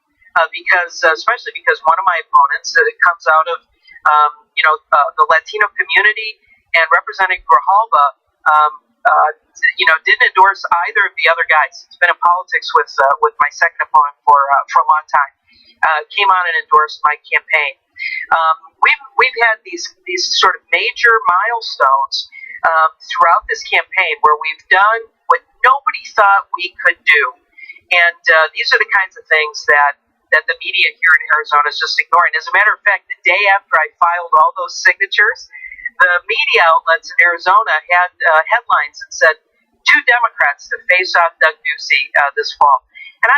especially because one of my opponents comes out of the Latino community, and Representative Grijalva didn't endorse either of the other guys. He's been in politics with my second opponent for a long time. Came on and endorsed my campaign. We've had these sort of major milestones throughout this campaign where we've done what nobody thought we could do, and these are the kinds of things that the media here in Arizona is just ignoring. As a matter of fact, the day after I filed all those signatures, the media outlets in Arizona had headlines that said 2 Democrats to face off Doug Ducey this fall, and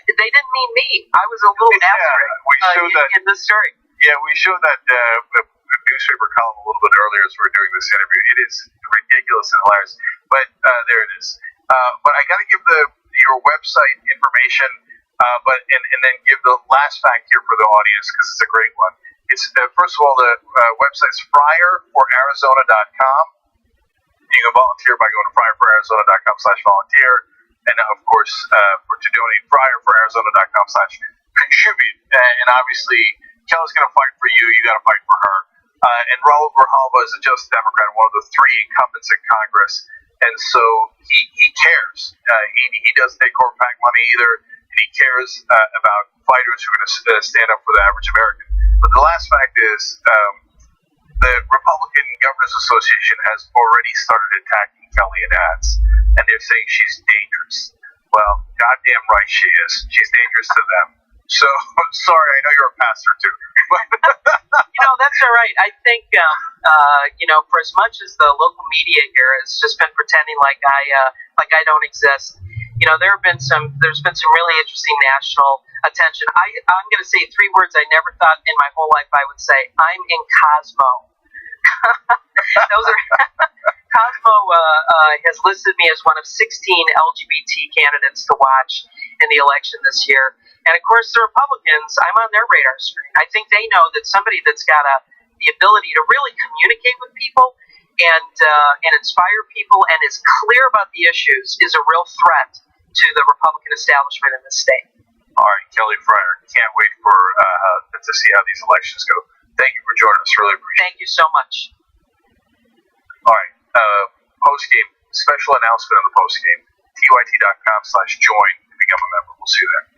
they didn't mean me. I was a little asterisk in this story. Yeah, we showed that newspaper column a little bit earlier as we were doing this interview. It is ridiculous and hilarious, but there it is. But I got to give your website information, and then give the last fact here for the audience because it's a great one. It's first of all, the website's FryerForArizona.com. You can volunteer by going to FryerForArizona.com/volunteer. and of course, to donate for Arizona.com/contribute. And obviously, Kelly's going to fight for you. You got to fight for her. And Raul Grijalva is a just Democrat, one of the three incumbents in Congress, and so he cares. He doesn't take corporate PAC money either, and he cares about fighters who are going to stand up for the average American. But the last fact is, the Republican Governors Association has already started attacking Kelly in ads, and they're saying she's dangerous. Well, goddamn right she is. She's dangerous to them. So, sorry, I know you're a pastor too. That's all right. I think, for as much as the local media here has just been pretending like I don't exist, there's been some really interesting national attention. I'm going to say three words I never thought in my whole life I would say. I'm in Cosmo. Those are Cosmo has listed me as one of 16 LGBT candidates to watch in the election this year. And of course, the Republicans, I'm on their radar screen. I think they know that somebody that's got the ability to really communicate with people and inspire people and is clear about the issues is a real threat to the Republican establishment in this state. All right, Kelly Fryer, can't wait to see how these elections go. Thank you for joining us. Really appreciate it. Thank you so much. All right, post-game, special announcement on the post-game. tyt.com/join to become a member. We'll see you there.